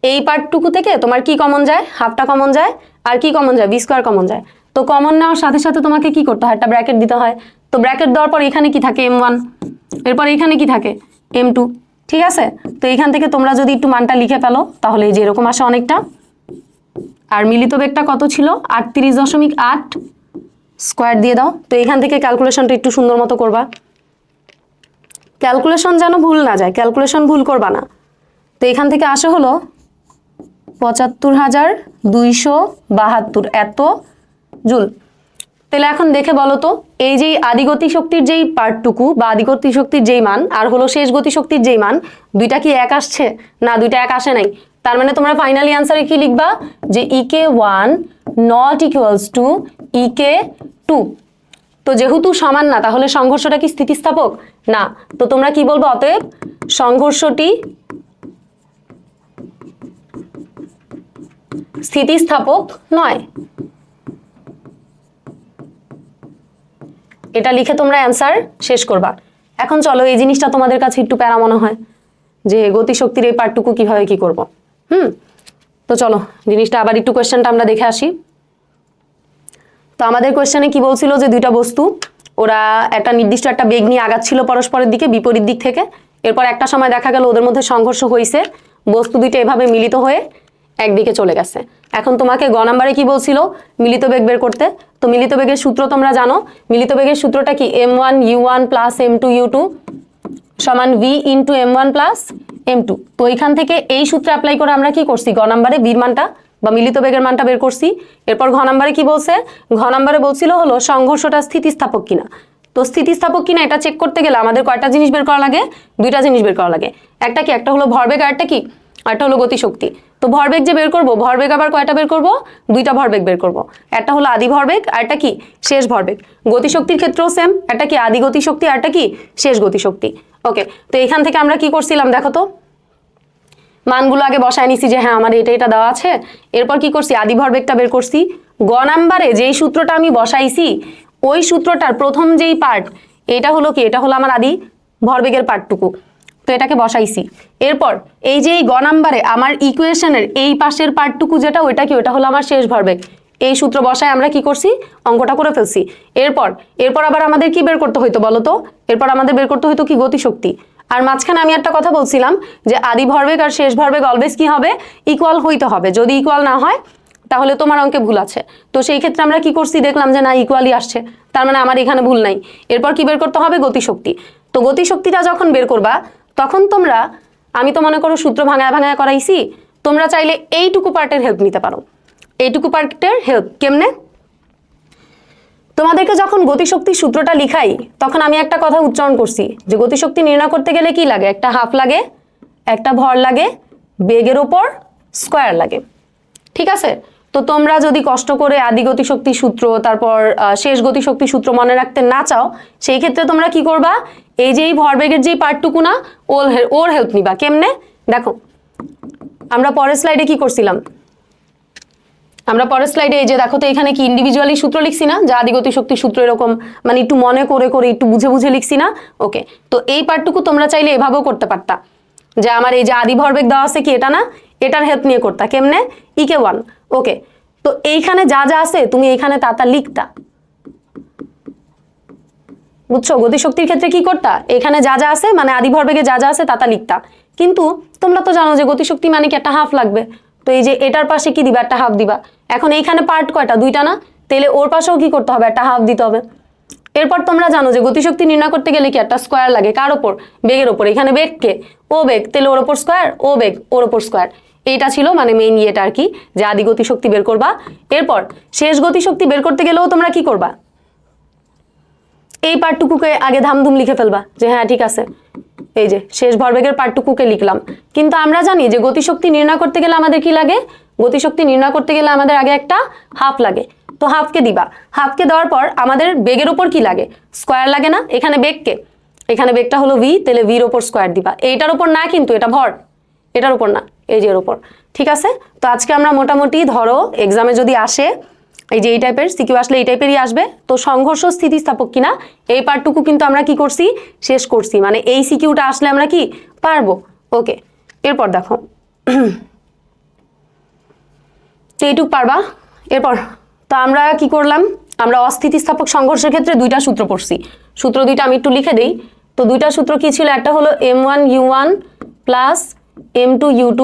এই পার্টটুকু থেকে তোমার কি কমন যায়, হাফটা কমন যায়, আর কি কমন যায়, ভি স্কোয়ার কমন যায়। তো কমন নেওয়ার সাথে সাথে তোমাকে কি করতে হয়, একটা ব্র্যাকেট দিতে হয়। তো ব্র্যাকেট দেওয়ার পর এখানে কি থাকে, M1, এরপর এখানে কি থাকে, M2। ঠিক আছে, তো এখান থেকে তোমরা যদি একটু মানটা লিখে ফেলো, তাহলে এই যে এরকম আসে অনেকটা। আর মিলিত বেগটা কত ছিল, 38.8 স্কোয়ার দিয়ে দাও। তো এখান থেকে ক্যালকুলেশনটা একটু সুন্দর মতো করবা, ক্যালকুলেশন যেন ভুল না যায়, ক্যালকুলেশন ভুল করবা না। তো এখান থেকে আসে হলো 75,272 এত জুল। তাহলে এখন দেখে বলো তো, এই যে আদিগতি শক্তির যেই পার্টটুকু বা আদিগতি শক্তির যেই মান, আর হলো শেষ গতি শক্তির যেই মান, দুইটা কি এক আসছে না? দুইটা এক আসে নাই। তার মানে তোমরা ফাইনালি আনসারে কি লিখবা, যে EK1 not equals to EK2। তো যেহেতু সমান না, তাহলে সংঘর্ষটা কি স্থিতিস্থাপক না? তো তোমরা কি বলবো, অতএব সংঘর্ষটি স্থিতিস্থাপক নয়। এটা লিখে তোমরা অ্যান্সার শেষ করবা। এখন চলো, এই জিনিসটা তোমাদের কাছে একটু প্যারা মনে হয়, যে গতিশক্তির এই পার্টটুকু কিভাবে কি করব। তো চলো জিনিসটা আবার একটু কোয়েশ্চেনটা আমরা দেখে আসি। তো আমাদের কোয়েশ্চেনে কি বলছিল যে দুইটা বস্তু ওরা একটা নির্দিষ্ট একটা বেগ নিয়ে আগাচ্ছিল পরস্পরের দিকে বিপরীত দিক থেকে, এরপর একটা সময় দেখা গেল ওদের মধ্যে সংঘর্ষ হয়েছে, বস্তু দুইটা এভাবে মিলিত হয়ে একদিকে চলে গেছে। এখন তোমাকে গ নাম্বারে কি বলছিল, মিলিত বেগ বের করতে। তো মিলিত বেগের সূত্র তোমরা জানো, মিলিত বেগের সূত্রটা কি m1u1 প্লাস m2u2 সমান v into m1 plus m2। তো এখান থেকে এই সূত্রে অ্যাপ্লাই করে আমরা কি করছি, গ নাম্বারে বির মানটা বা মিলিত বেগের মানটা বের করছি। এরপর ঘ নাম্বারে কি বলছে, ঘ নাম্বারে বলছিল হলো সংঘর্ষটা স্থিতিস্থাপক কিনা। তো স্থিতিস্থাপক কিনা এটা চেক করতে গেলে আমাদের কয়টা জিনিস বের করা লাগে, দুইটা জিনিস বের করা লাগে। একটা কি, একটা হলো ভরবেগ, আর একটা কি, একটা হলো গতিশক্তি। তো ভরবেগ যে বের করব, ভরবেগ আবার কয়টা বের করব, দুইটা ভরবেগ বের করব। একটা হলো আদি ভরবেগ আর একটা কি শেষ ভরবেগ। গতিশক্তির ক্ষেত্রেও সেম, একটা কি আদি গতিশক্তি আর একটা কি শেষ গতিশক্তি। ওকে, তো এখান থেকে আমরা কি করছিলাম দেখো তো, মানগুলো আগে বসায় নিছি যে হ্যাঁ আমার এটা দেওয়া আছে। এরপর কি করছি, আদি ভরবেগটা বের করছি। গ নাম্বারে যেই সূত্রটা আমি বসাইছি ওই সূত্রটার প্রথম যেই পার্ট, এটা হলো কি, এটা হলো আমার আদি ভরবেগের পার্টটুকু। তো এটাকে বসাইছি। এরপর এই যে এই গ নাম্বারে আমার ইকুয়েশনের এই পাশের পার্টটুকু যেটা, ওইটা কি, ওটা হলো আমার শেষ ভরবেগ। এই সূত্র বসায় আমরা কি করছি, অঙ্কটা করে ফেলছি। এরপর আবার আমাদের কি বের করতে হইতো বলো তো, এরপর আমাদের বের করতে হইতো কি গতিশক্তি। আর মাঝখানে আমি একটা কথা বলছিলাম যে আদি ভরবেগ আর শেষ ভরবেগ অলওয়েজ কি হবে, ইকুয়াল হইতে হবে। যদি ইকুয়াল না হয় তাহলে তোমার অঙ্কে ভুল আছে। তো সেই ক্ষেত্রে আমরা কি করছি, দেখলাম যে না ইকুয়ালই আসছে, তার মানে আমার এখানে ভুল নাই। এরপর কি বের করতে হবে, গতিশক্তি। তো গতিশক্তিটা যখন বের করবা তখন তোমরা, আমি তো মনে করো সূত্র ভাঙায় ভাঙায় করাইছি, তোমরা চাইলে এইটুকু পার্টের হেল্প নিতে পারো। এইটুকু পার্টের হেল্প কেমনে, তোমাদেরকে যখন গতিশক্তির সূত্রটা লিখাই তখন আমি একটা কথা উচ্চারণ করছি যে গতিশক্তি নির্ণয় করতে গেলে কি লাগে, একটা হাফ লাগে, একটা ভর লাগে, বেগের ওপর স্কোয়ার লাগে। ঠিক আছে, তো তোমরা যদি কষ্ট করে আদি গতিশক্তি সূত্র তারপর শেষ গতিশক্তি সূত্র মনে রাখতে না চাও, সেই ক্ষেত্রে তোমরা কি করবা, এই যে এই ভরবেগের যেই পার্টটুকু না, ওর হেল্প নিবা। কেমনে দেখো, আমরা পরের স্লাইডে কি করছিলাম, আমরা পরের স্লাইডে এই যে দেখো তো এখানে কি ইন্ডিভিজুয়ালি সূত্র লিখছি না, যে আদি গতিশক্তি সূত্র এরকম মানে একটু মনে করে করে একটু বুঝে বুঝে লিখছি না। ওকে, তো এই পার্টটুকু তোমরা চাইলে এভাবেও করতে পারতা, যে আমার এই যে আদি ভরবেগ দেওয়া আছে কি, এটা না, এটার হেল্প নিয়ে করতা। কেমনে, ইকে 1। ওকে, তো এইখানে যা যা আছে তুমি এইখানে তা লিখতা, বুঝছো। গতিশক্তির ক্ষেত্রে কি করতা, এখানে যা যা আছে মানে আদি ভরবেগে যা যা আছে তা লিখতা। কিন্তু তোমরা তো জানো যে গতিশক্তি মানে কি একটা হাফ লাগবে, তো এই যে এটার পাশে কি দিবা, একটা হাফ দিবা। এখন এইখানে পার্ট কয়টা, দুইটা না, তাহলে ওর পাশেও কি করতে হবে, একটা হাফ দিতে হবে। এরপর তোমরা জানো যে গতিশক্তি নির্ণয় করতে গেলে কি একটা স্কোয়ার লাগে, কার ওপর, বেগের ওপর। এখানে বেগকে, ও বেগ, তাহলে ওর ওপর স্কোয়ার, ও বেগ ওর ওপর স্কোয়ার। এইটা ছিল মানে মেইন ইয়েটা আর কি, যে আদি গতিশক্তি বের করবা। এরপর শেষ গতিশক্তি বের করতে গেলেও তোমরা কি করবা, এই পার্টটুকুকে আগে ধামধুম লিখে ফেলবা যে হ্যাঁ ঠিক আছে, এই যে শেষ ভরবেগের পার্টটুকুকে লিখলাম। কিন্তু আমরা জানি যে গতিশক্তি নির্ণয় করতে গেলে আমাদের কি লাগে, গতিশক্তি নির্ণয় করতে গেলে আমাদের আগে একটা হাফ লাগে। তো হাফকে দিবা, হাফকে দেওয়ার পর আমাদের বেগের ওপর কি লাগে, স্কোয়ার লাগে না। এখানে বেগকে, এখানে বেগটা হলো ভি, তাহলে ভির ওপর স্কোয়ার দিবা। এইটার ওপর না কিন্তু, এটা ভর, এটার উপর না, এই যে এর ওপর। ঠিক আছে, তো আজকে আমরা মোটামুটি ধরো এক্সামে যদি আসে এই যে এই টাইপের সিকিউ আসলে এই টাইপেরই আসবে, তো সংঘর্ষ স্থিতিস্থাপক কিনা এই পার্টটুকু কিন্তু আমরা কি করছি, শেষ করছি। মানে এই সিকিউটা আসলে আমরা কি পারবো। ওকে, এরপর দেখো তো এইটুক পারবা। এরপর তো আমরা কি করলাম, আমরা অস্থিতিস্থাপক সংঘর্ষের ক্ষেত্রে দুইটা সূত্র পড়ছি। সূত্র দুইটা আমি একটু লিখে দেই। তো দুইটা সূত্র কি ছিল, একটা হলো m1u1 প্লাস m2u2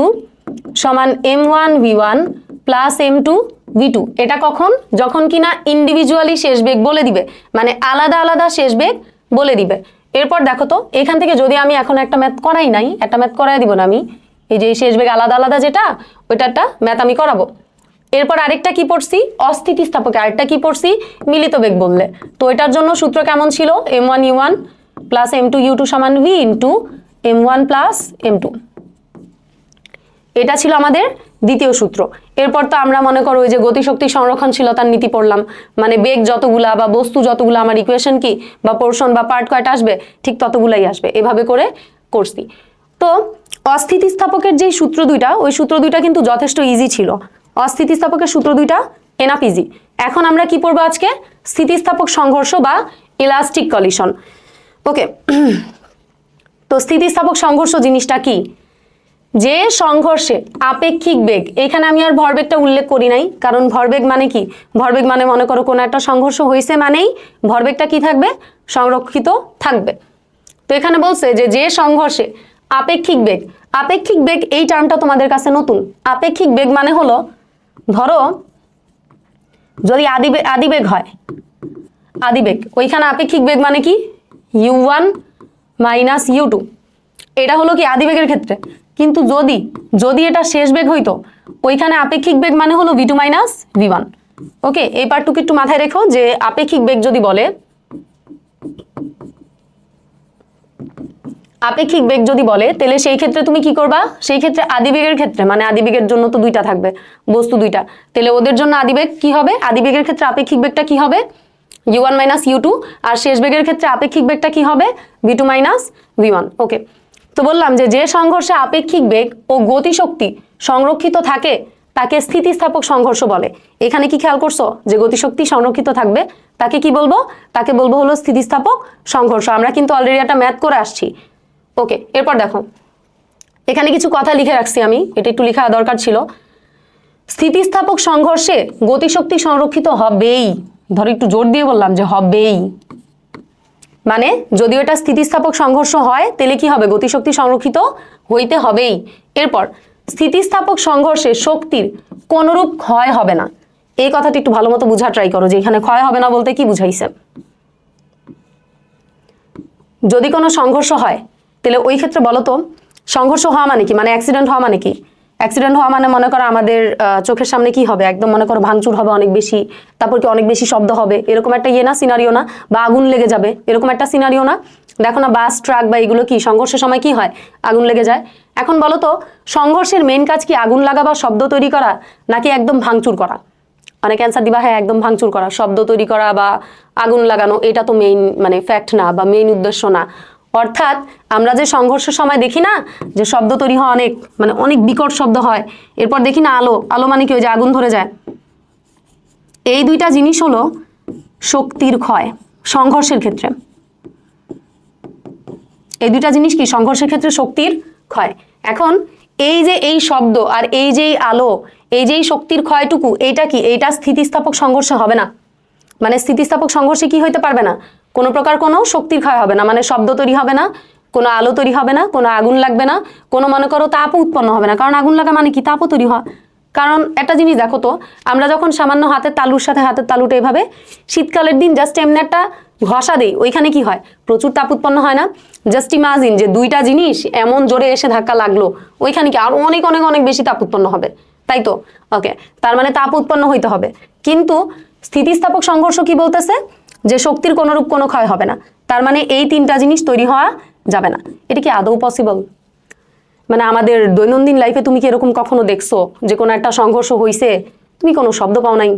সমান m1v1 প্লাস m2v2। এটা কখন, যখন কিনা ইন্ডিভিজুয়ালি শেষ বেগ বলে দিবে, মানে আলাদা আলাদা শেষ বেগ বলে দিবে। এরপর দেখো তো এখান থেকে যদি আমি এখন একটা ম্যাথ করাই নাই, একটা ম্যাথ করাই দিব না আমি, এই যে শেষ বেগ আলাদা আলাদা যেটা, ওইটা একটা ম্যাথ আমি করাবো। এরপর আরেকটা কি পড়ছি, অস্থিতিস্থাপকে আরেকটা কি পড়ছি, মিলিত বেগ বললে। তো এটার জন্য সূত্র কেমন ছিল, m1u1 প্লাস m2u2 সমান v into m1 plus m2। এটা ছিল আমাদের দ্বিতীয় সূত্র। এরপর তো আমরা মনে করো ওই যে গতিশক্তি সংরক্ষণশীলতার নীতি পড়লাম, মানে বেগ যতগুলা বা বস্তু যতগুলা আমার ইকুয়েশন কি বা পোর্শন বা পার্ট কয়টা আসবে, ঠিক ততগুলাই আসবে, এভাবে করে করছি। তো অস্থিতিস্থাপকের যেই সূত্র দুইটা, ওই সূত্র দুইটা কিন্তু যথেষ্ট ইজি ছিল। অস্থিতিস্থাপকের সূত্র দুইটা এনাফ ইজি। এখন আমরা কি পড়বো আজকে, স্থিতিস্থাপক সংঘর্ষ বা ইলাস্টিক কলিশন। ওকে, তো স্থিতিস্থাপক সংঘর্ষ জিনিসটা কি? যে সংঘর্ষে আপেক্ষিক বেগ, এখানে আমি আর ভরবেগটা উল্লেখ করি নাই, কারণ ভরবেগ মানে কি, ভরবেগ মানে মনে করো কোনো একটা সংঘর্ষ হয়েছে মানেই ভরবেগটা কি থাকবে, সংরক্ষিত থাকবে। তো এখানে বলছে যে যে সংঘর্ষে আপেক্ষিক বেগ, আপেক্ষিক বেগ এই টার্মটা তোমাদের কাছে নতুন। আপেক্ষিক বেগ মানে হলো, ধরো যদি আদিবেগ হয়, আদিবেগ, ওইখানে আপেক্ষিক বেগ মানে কি u1 মাইনাস u2, এটা হলো কি আদিবেগের ক্ষেত্রে। কিন্তু যদি এটা শেষ বেগ হইতো, ওইখানে আপেক্ষিক বেগ মানে হলো v2 মাইনাস v1। ওকে, এই পার্টটুকু একটু মাথায় রেখো যে আপেক্ষিক বেগ যদি বলে, আপেক্ষিক বেগ যদি বলে তাহলে সেই ক্ষেত্রে তুমি কি করবা, সেই ক্ষেত্রে আদিবেগের ক্ষেত্রে, মানে আদিবেগের জন্য তো দুইটা থাকবে, বস্তু দুইটা, তাহলে ওদের জন্য আদিবেগ কি হবে, আদিবেগের ক্ষেত্রে আপেক্ষিক বেগটা কি হবে u1 মাইনাস u2, আর শেষ বেগের ক্ষেত্রে আপেক্ষিক বেগটা কি হবে v2 মাইনাস v1। ওকে, তো বললাম যে যে সংঘর্ষে আপেক্ষিক বেগ ও গতিশক্তি সংরক্ষিত থাকে তাকে স্থিতিস্থাপক সংঘর্ষ বলে। এখানে কি খেয়াল করছো যে গতিশক্তি সংরক্ষিত থাকবে, তাকে কি বলবো, তাকে বলবো হলো স্থিতিস্থাপক সংঘর্ষ। আমরা কিন্তু অলরেডি একটা ম্যাথ করে আসছি। ওকে, এরপর দেখো এখানে কিছু কথা লিখে রাখছি আমি, এটা একটু লেখা দরকার ছিল। স্থিতিস্থাপক সংঘর্ষে গতিশক্তি সংরক্ষিত হবেই, ধরো একটু জোর দিয়ে বললাম যে হবেই, মানে যদিও এটা স্থিতিস্থাপক সংঘর্ষ হয় তাহলে কি হবে, গতিশক্তি সংরক্ষিত হইতে হবেই। এরপর স্থিতিস্থাপক সংঘর্ষে শক্তির কোনরূপ ক্ষয় হবে না, এই কথাটি একটু ভালো মতো বোঝা ট্রাই করো যে এখানে ক্ষয় হবে না বলতে কি বুঝাইছে। যদি কোনো সংঘর্ষ হয় তাহলে ওই ক্ষেত্রে বলো তো, সংঘর্ষ হওয়া মানে কি, মানে অ্যাক্সিডেন্ট হওয়া মানে কি, অ্যাক্সিডেন্ট হওয়া মানে মনে করো আমাদের চোখের সামনে কি হবে, একদম মনে করো ভাঙচুর হবে অনেক বেশি, তারপর কি অনেক বেশি শব্দ হবে, এরকম একটা ইয়ে না, সিনারিও না, বা আগুন লেগে যাবে এরকম একটা সিনারিও না। দেখো না বাস ট্রাক বা এগুলো কি সংঘর্ষের সময় কি হয়, আগুন লেগে যায়। এখন বলো তো সংঘর্ষের মেইন কাজ কি আগুন লাগা বা শব্দ তৈরি করা, নাকি একদম ভাঙচুর করা? অনেক অ্যান্সার দিবা হ্যাঁ একদম ভাঙচুর করা, শব্দ তৈরি করা বা আগুন লাগানো এটা তো মেইন মানে ফ্যাক্ট না বা মেইন উদ্দেশ্য না। অর্থাৎ আমরা যে সংঘর্ষের সময় দেখি না যে শব্দ তৈরি হয় অনেক, মানে অনেক বিকট শব্দ হয়, এরপর দেখি না আলো, আলো মানে কি ওই যে আগুন ধরে যায়, এই দুইটা জিনিস হলো শক্তির ক্ষয় সংঘর্ষের ক্ষেত্রে। এই দুইটা জিনিস কি সংঘর্ষের ক্ষেত্রে শক্তির ক্ষয়। এখন এই যে এই শব্দ আর এই যে আলো, এই যে শক্তির ক্ষয়টুকু, এইটা কি, এইটা স্থিতিস্থাপক সংঘর্ষে হবে না, মানে স্থিতিস্থাপক সংঘর্ষে কি হইতে পারবে না, কোনো প্রকার কোনো শক্তির ক্ষয় হবে না, মানে শব্দ তৈরি হবে না, কোনো আলো তৈরি হবে না, কোনো আগুন লাগবে না, কোনো মনে করো তাপও উৎপন্ন হবে না, কারণ আগুন লাগা মানে কি তাপও তৈরি হয়। কারণ একটা জিনিস দেখো তো, আমরা যখন সামান্য হাতের তালুর সাথে হাতের তালুটা এভাবে শীতকালের দিন জাস্ট এমনি একটা ঘষা দেই, ওইখানে কি হয় প্রচুর তাপ উৎপন্ন হয় না? জাস্ট ইমাজিন যে দুইটা জিনিস এমন জোরে এসে ধাক্কা লাগলো, ওইখানে কি আর অনেক অনেক অনেক বেশি তাপ উৎপন্ন হবে, তাই তো? ওকে, তার মানে তাপ উৎপন্ন হইতে হবে। কিন্তু স্থিতিস্থাপক সংঘর্ষ কি বলতেছে যে শক্তির কোনরূপ কোনো ক্ষয় হবে না, তার মানে এই তিনটা জিনিস তৈরি হওয়া যাবে না। এটা কি আদৌ পসিবল? মানে আমাদের দৈনন্দিন লাইফে তুমি কি এরকম কখনো দেখছো যে কোনো একটা সংঘর্ষ হইছে, তুমি কোনো শব্দ পাও নাই,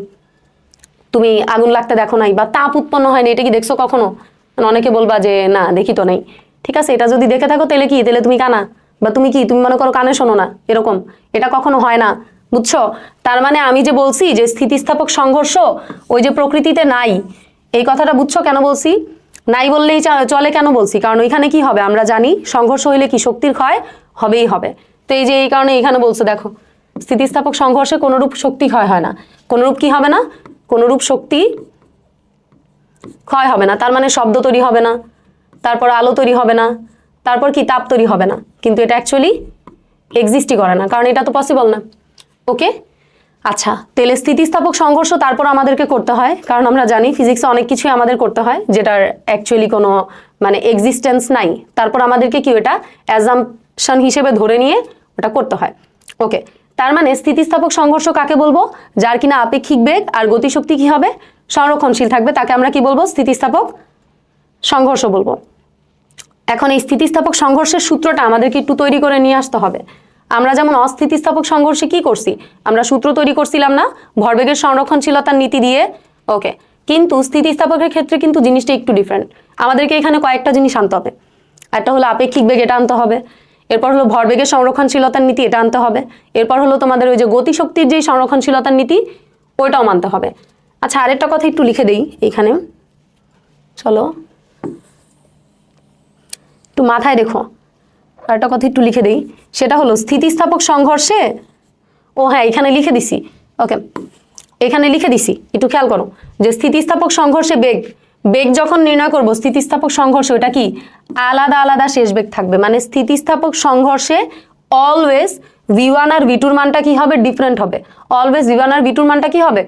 তুমি আগুন লাগতে দেখো নাই, বা তাপ উৎপন্ন হয় না, এটা কি দেখছো কখনো? মানে অনেকে বলবা যে না দেখি তো নাই, ঠিক আছে, এটা যদি দেখে থাকো তাহলে কি, তাহলে তুমি কানা, বা তুমি কি তুমি মনে করো কানে শোনো না, এরকম এটা কখনো হয় না, বুঝছো? তার মানে আমি যে বলছি যে স্থিতিস্থাপক সংঘর্ষ ওই যে প্রকৃতিতে নাই, এই কথাটা বুঝছো কেন বলছি? নাই বললেই চলে কেন বলছি, কারণ ওইখানে কি হবে আমরা জানি সংঘর্ষ হইলে কি শক্তির ক্ষয় হবেই হবে। তো এই যে এই কারণে এখানে বলছো দেখো স্থিতিস্থাপক সংঘর্ষে কোনরূপ শক্তি ক্ষয় হয় না, কোনরূপ কি হবে না, কোনরূপ শক্তি ক্ষয় হবে না, তার মানে শব্দ তৈরি হবে না, তারপর আলো তৈরি হবে না, তারপর কি তাপ তৈরি হবে না, কিন্তু এটা অ্যাকচুয়ালি এক্সিস্টই করে না, কারণ এটা তো পসিবল না। ওকে, আচ্ছা, তাহলে স্থিতিস্থাপক সংঘর্ষ তারপর আমাদেরকে করতে হয়, কারণ আমরা জানি ফিজিক্সে অনেক কিছুই আমাদের করতে হয় যেটার অ্যাকচুয়ালি কোনো মানে এক্সিস্টেন্স নাই, তারপর আমাদেরকে কি ওটা অ্যাজাম্পশন হিসেবে ধরে নিয়ে ওটা করতে হয়। ওকে, তার মানে স্থিতিস্থাপক সংঘর্ষ কাকে বলবো, যার কিনা আপেক্ষিক বেগ আর গতিশক্তি কি হবে সংরক্ষণশীল থাকবে, তাকে আমরা কি বলবো, স্থিতিস্থাপক সংঘর্ষ বলবো। এখন এই স্থিতিস্থাপক সংঘর্ষের সূত্রটা আমাদেরকে একটু তৈরি করে নিয়ে আসতে হবে। আমরা যেমন অস্থিতিস্থাপক সংঘর্ষে কি করছি, আমরা সূত্র তৈরি করছিলাম না ভরবেগের সংরক্ষণশীলতার নীতি দিয়ে। ওকে, কিন্তু স্থিতিস্থাপকের ক্ষেত্রে কিন্তু জিনিসটা একটু ডিফারেন্ট, আমাদেরকে এখানে কয়েকটা জিনিস আনতে হবে। একটা হলো আপেক্ষিক বেগ, এটা আনতে হবে, এরপর হলো ভরবেগের সংরক্ষণশীলতার নীতি, এটা আনতে হবে, এরপর হলো তোমাদের ওই যে গতিশক্তির যেই সংরক্ষণশীলতার নীতি ওইটাও মানতে হবে। আচ্ছা, আরেকটা কথা একটু লিখে দেই এইখানে, চলো একটু মাথায় রেখো আর একটা কথা একটু লিখে দেই, সেটা হলো স্থিতিস্থাপক সংঘর্ষে, ও হ্যাঁ এখানে লিখে দিছি, ওকে এখানে লিখে দিছি, একটু খেয়াল করো যে স্থিতিস্থাপক সংঘর্ষে বেগ, বেগ যখন নির্ণয় করব স্থিতিস্থাপক সংঘর্ষ ওটা কি আলাদা আলাদা শেষ বেগ থাকবে, মানে স্থিতিস্থাপক সংঘর্ষে অলওয়েজ v1 আর v2-র মানটা কি হবে, ডিফারেন্ট হবে। অলওয়েজ v1 আর v2-র মানটা কি হবে,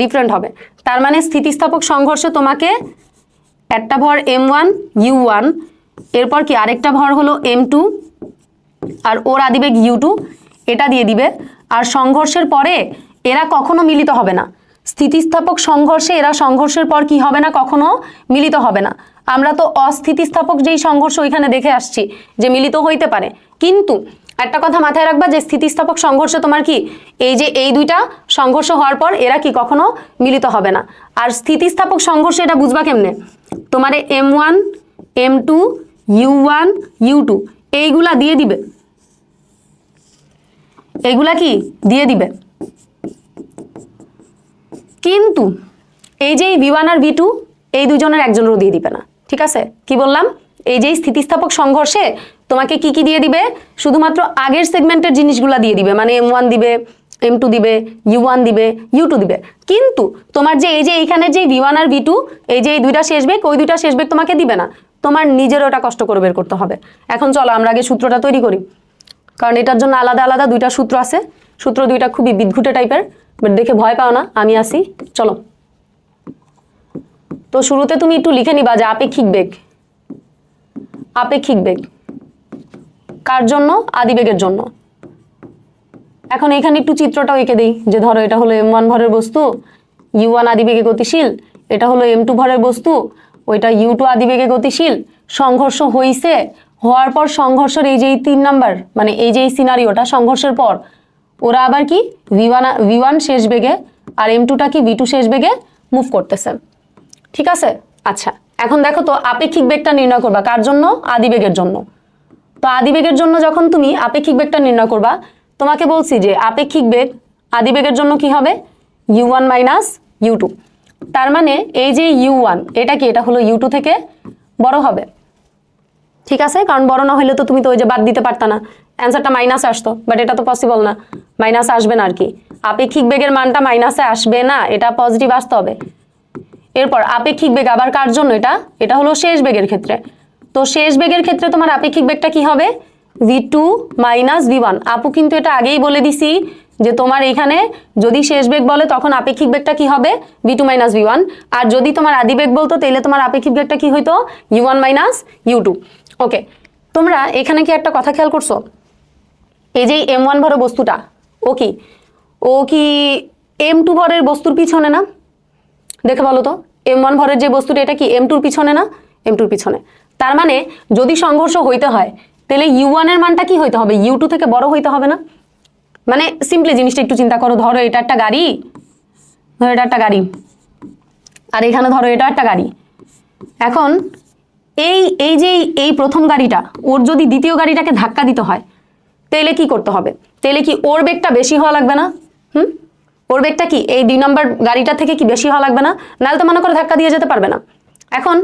ডিফারেন্ট হবে। তার মানে স্থিতিস্থাপক সংঘর্ষে তোমাকে একটা ভর m1 u1, এরপর কি আরেকটা ভর হলো m2 আর ওর আদিবেগ u2, এটা দিয়ে দিবে। আর সংঘর্ষের পরে এরা কখনো মিলিত হবে না, স্থিতিস্থাপক সংঘর্ষে এরা সংঘর্ষের পর কি হবে না, কখনো মিলিত হবে না। আমরা তো অস্থিতিস্থাপক যেই সংঘর্ষ ওইখানে দেখে আসছি যে মিলিত হইতে পারে, কিন্তু একটা কথা মাথায় রাখবা যে স্থিতিস্থাপক সংঘর্ষে তোমার কি এই যে এই দুইটা সংঘর্ষ হওয়ার পর এরা কি কখনো মিলিত হবে না। আর স্থিতিস্থাপক সংঘর্ষ এটা বুঝবা কেমনে, তোমার m1 m2 u1 u2 এইগুলা দিয়ে দিবে, এইগুলা কি দিয়ে দিবে, কিন্তু এই যে v1 আর v2 এই দুজনের একজনেরও দিয়ে দিবে না। ঠিক আছে, কি বললাম, এই যে স্থিতিস্থাপক সংঘর্ষে তোমাকে কি কি দিয়ে দিবে, শুধুমাত্র আগের সেগমেন্টের জিনিসগুলা দিয়ে দিবে, মানে m1 দিবে, m2 দিবে, u1 দিবে, u2 দিবে। কিন্তু তোমার যে এই যে এইখানে যে v1 আর v2 এই যে এই দুইটা শেষ বেগ, ওই দুইটা শেষ বেগ তোমাকে দিবে না, তোমার নিজেরও ওটা কষ্ট করে বের করতে হবে। এখন চলো আমরা আগে সূত্রটা তৈরি করি, কারণ এটার জন্য আলাদা আলাদা দুইটা সূত্র আছে। সূত্র দুইটা খুবই বিদঘুটে টাইপের, বাট দেখে ভয় পাও না, আমি আসি, চলো। তো শুরুতে তুমি একটু লিখে নিবা যে আপেক্ষিক বেগ, আপেক্ষিক বেগ কার জন্য, আদিবেগের জন্য। এখন এখানে একটু চিত্রটাও এঁকে দিই, যে ধরো এটা হলো m1 ভরের বস্তু, u1 আদিবেগে গতিশীল, এটা হলো m2 ভরের বস্তু, ওইটা u2 আদিবেগে গতিশীল। সংঘর্ষ হইছে, হওয়ার পর সংঘর্ষের এই যে 3 নাম্বার, মানে এই যে সিনারিওটা সংঘর্ষের পর ওরা আবার কি v1 শেষ বেগে আর m2টা কি v2 শেষ বেগে মুভ করতেছে। ঠিক আছে, আচ্ছা এখন দেখো তো আপেক্ষিক বেগটা নির্ণয় করবা কার জন্য, আদিবেগের জন্য। তো আদিবেগের জন্য যখন তুমি আপেক্ষিক বেগটা নির্ণয় করবা, তোমাকে বলছি যে আপেক্ষিক বেগ আদিবেগের জন্য কি হবে, u1 মাইনাস u2। তার মানে এই যে u1 এটা কি, এটা হলো u2 থেকে বড় হবে। ঠিক আছে, কারণ বড় না হলে তো তুমি তো ওই যে বাদ দিতে পারতা না, অ্যান্সারটা মাইনাসে আসতো, বাট এটা তো পসিবল না, মাইনাসে আসবে না আর কি। আপেক্ষিক বেগের মানটা মাইনাসে আসবে না, এটা পজিটিভ আসতে হবে। এরপর আপেক্ষিক বেগ আবার কার জন্য, এটা এটা হলো শেষ বেগের ক্ষেত্রে। তো শেষ বেগের ক্ষেত্রে তোমার আপেক্ষিক বেগটা কি হবে, v2 মাইনাস v1। আপু কিন্তু এটা আগেই বলে দিছি যে তোমার এখানে যদি শেষ বেগ বলে তখন আপেক্ষিক বেগটা কি হবে, v2 মাইনাস v1। আর যদি তোমার আদিবেগ বলতো তাহলে তোমার আপেক্ষিক বেগটা কি হইতো, u1 মাইনাস u2। ওকে, তোমরা এখানে কি একটা কথা খেয়াল করছো, এই যে m1 ভরের বস্তুটা ও কি m2 ভরের বস্তুর পিছনে না, দেখে বলো তো m1 ভরের যে বস্তুটা এটা কি m2-র পিছনে না, m2-র পিছনে। তার মানে যদি সংঘর্ষ হইতে হয় তাহলে u1 এর মানটা কি হইতে হবে, u2 থেকে বড় হইতে হবে না। মানে সিম্পলি জিনিসটা একটু চিন্তা করো, ধরো এটা একটা গাড়ি, ধরো এটা একটা গাড়ি, আর এখানে ধরো এটা একটা গাড়ি। এখন এই যে এই প্রথম গাড়িটা, ওর যদি দ্বিতীয় গাড়িটাকে ধাক্কা দিতে হয় তাহলে কি করতে হবে, তাহলে কি ওর বেগটা বেশি হওয়া লাগবে না, ওর বেগটা কি এই 2 নম্বর গাড়িটা থেকে কি বেশি হওয়া লাগবে না, নাহলে তো মনে করে ধাক্কা দিয়ে যেতে পারবে না। এখন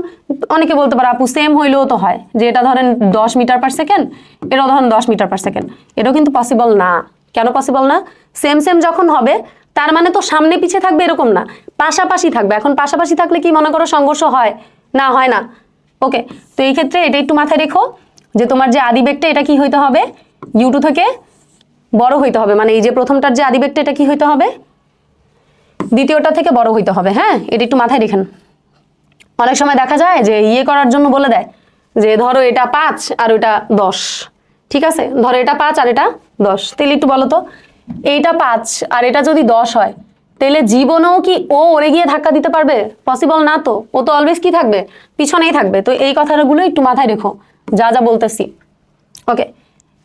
অনেকে বলতে পারে আপু সেম হইলেও তো হয়, যে এটা ধরেন 10 মিটার পার সেকেন্ড, এটাও ধরেন 10 মিটার পার সেকেন্ড, এটাও কিন্তু পসিবল না। কেন পসিবল না, সেম সেম যখন হবে তার মানে তো সামনে পিছে থাকবে এরকম না, পাশাপাশি থাকবে। এখন পাশাপাশি থাকলে কি মনে করো সংঘর্ষ হয় না, হয় না। ওকে, তো এই ক্ষেত্রে এটা একটু মাথায় রেখো যে তোমার যে আদিবেগটা এটা কি হইতে হবে, u2 থেকে বড় হইতে হবে, মানে এই যে প্রথমটার যে আদিবেগটা এটা কি হইতে হবে, দ্বিতীয়টা থেকে বড় হইতে হবে। হ্যাঁ, এটা একটু মাথায় রেখেন। অনেক সময় দেখা যায় যে করার জন্য বলে দেয় যে ধরো এটা 5 আর ওটা 10, ঠিক আছে, ধরো এটা 5 আর এটা 10, তাহলে একটু বলো তো এইটা 5 আর এটা যদি 10 হয় তাহলে জীবনেও কি ও ওরে গিয়ে ধাক্কা দিতে পারবে, পসিবল না তো। ও তো অলওয়েজ কি থাকবে, পিছনেই থাকবে। তো এই কথাগুলো একটু মাথায় রেখো যা যা বলতেছি। ওকে,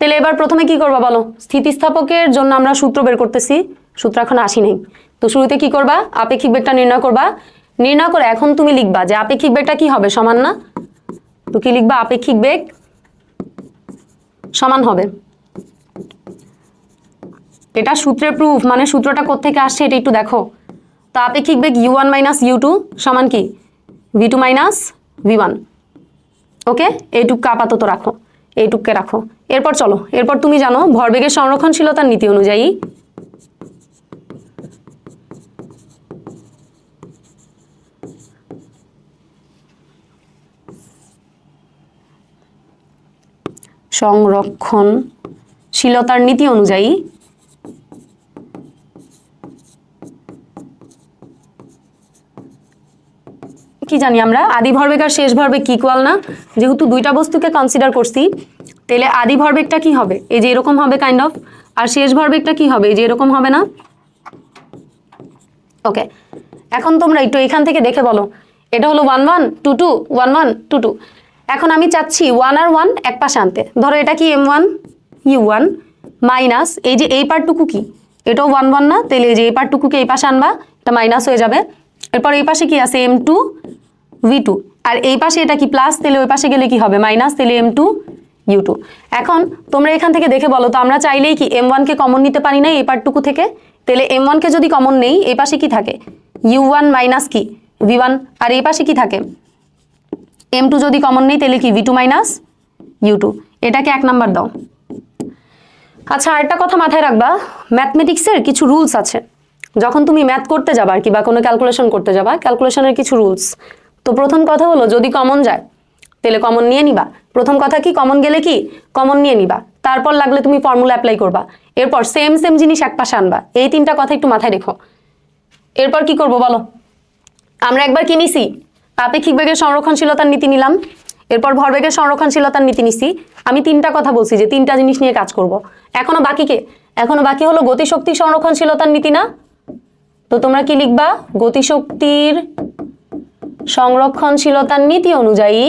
তাহলে এবার প্রথমে কি করবা বলো, স্থিতিস্থাপকের জন্য আমরা সূত্র বের করতেছি, সূত্র এখন আসি নাই। তো শুরুতে কি করবা, আপেক্ষিক বেগটা নির্ণয় করবা। নির্ণয় করে এখন তুমি লিখবা যে আপেক্ষিক বেগটা কি হবে, সমান না। তো কি লিখবা, আপেক্ষিক বেগ সমান হবে, এটা সূত্রের প্রুফ, মানে সূত্রটা কোত্থেকে আসছে এটা একটু দেখো। তো আপেক্ষিক বেগ u1 মাইনাস u2 সমান কি v2 মাইনাস v1। ওকে, এইটুককে আপাতত রাখো, এইটুককে রাখো, এরপর চলো, এরপর তুমি জানো ভরবেগের সংরক্ষণশীলতার নীতি অনুযায়ী সংরক্ষণশীলতার নীতি অনুযায়ী কি জানি আমরা, আদি ভরবেগ আর শেষ ভরবেগ কি ইকুয়াল না? যেহেতু দুইটা বস্তুকে কনসিডার করছি, তাহলে আদি ভরবেগটা কি হবে, এই যে এরকম হবে কাইন্ড অফ, আর শেষ ভরবেগটা কি হবে, এই যে এরকম হবে না? ওকে, এখন তোমরা একটু এখান থেকে দেখে বলো, এটা হলো 1 1 2 2 1 1 2 2। এখন আমি চাচ্ছি 1 আর 1 এক পাশে আনতে। ধরো এটা কি m1 u1 মাইনাস এই যে এই পার্টটুকু কি, এটাও 1 1 না, তাহলে এই যে এই পার্টটুকুকে এই পাশে আনবা, এটা মাইনাস হয়ে যাবে। এরপর এই পাশে কি আছে m2 v2, আর এই পাশে এটা কি প্লাস, তাহলে ওই পাশে গেলে কি হবে মাইনাস, তাহলে m2 u2। এখন তোমরা এখান থেকে দেখে বলো তো, আমরা চাইলেই কি m1 কে কমন নিতে পারি না এই পার্টটুকু থেকে? তাহলে m1 কে যদি কমন নেই, এই পাশে কি থাকে u1 মাইনাস কি v1, আর এই পাশে কি থাকে m2 যদি কমন নেই, তাহলে কি v2 মাইনাস u2। এটাকে 1 নাম্বার দাও। আচ্ছা, আরেকটা কথা মাথায় রাখবা, ম্যাথমেটিক্সের কিছু রুলস আছে। যখন তুমি ম্যাথ করতে যাবা আর কি, বা কোনো ক্যালকুলেশন করতে যাবা, ক্যালকুলেশনের কিছু রুলস। তো প্রথম কথা হলো, যদি কমন যায় তাহলে কমন নিয়ে নিবা। প্রথম কথা কি, কমন গেলে কি কমন নিয়ে নিবা, তারপর লাগলে তুমি ফর্মুলা অ্যাপ্লাই করবা। এরপর সেম সেম জিনিস এক পাশে আনবা। এই 3টা কথা একটু মাথায় রেখো। এরপর কি করব বলো, আমরা একবার কি নিছি, আপেক্ষিক বেগের সংরক্ষণশীলতার নীতি নিলাম, এরপর ভরবেগের সংরক্ষণশীলতার নীতি নিছি। আমি 3টা কথা বলছি যে 3টা জিনিস নিয়ে কাজ করব। এখনো বাকি হলো গতিশক্তি সংরক্ষণশীলতার নীতি না? তো তোমরা কি লিখবা, গতিশক্তির সংরক্ষণশীলতার নীতি অনুযায়ী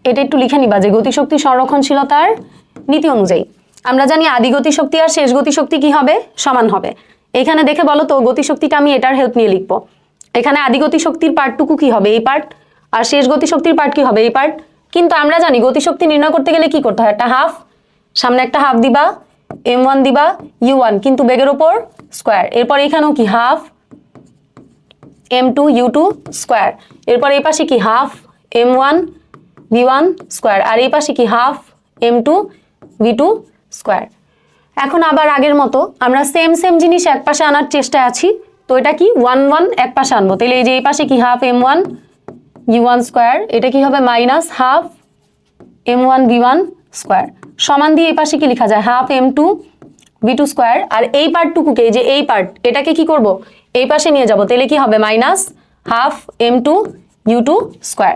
এটা একটু লিখে নিবা যে গতিশক্তি সংরক্ষণশীলতার নীতি অনুযায়ী আমরা জানি আদি গতিশক্তি আর শেষ গতিশক্তি কি হবে, সমান হবে। এখানে দেখে বলো তো, গতিশক্তিটা আমি এটার হেল্প নিয়ে লিখবো। এখানে আদি গতিশক্তির পার্টটুকু কি হবে, এই পার্ট, আর শেষ গতিশক্তির পার্ট কি হবে, এই পার্ট। কিন্তু আমরা জানি গতিশক্তি নির্ণয় করতে গেলে কি করতে হয়, একটা হাফ, সামনে একটা হাফ দিবা, m1 দিবা u1, কিন্তু বেগের ওপর স্কোয়ার। এরপর এখানেও কি হাফ m2 u2 স্কোয়ার। এরপর এই পাশে কি হাফ m1 v1 স্কোয়ার, আর এই পাশে কি হাফ m2 v2 স্কোয়ার। এখন আবার আগের মতো আমরা সেম সেম জিনিস এক পাশে আনার চেষ্টায় আছি। তো এটা কি 1 1 এক পাশে আনবো, তাহলে এই যে এই পাশে কি হাফ m1 u1 স্কোয়ার, এটা কি হবে minus half m1 v1 square, সমান দিয়ে এই পাশে কি লেখা যায় হাফ m2 v2 স্কোয়ার। আর এই পার্টটুকুকে, যে এই পার্ট, এটাকে কি করব এই পাশে নিয়ে যাব, তাহলে কি হবে minus half m2 u2 square.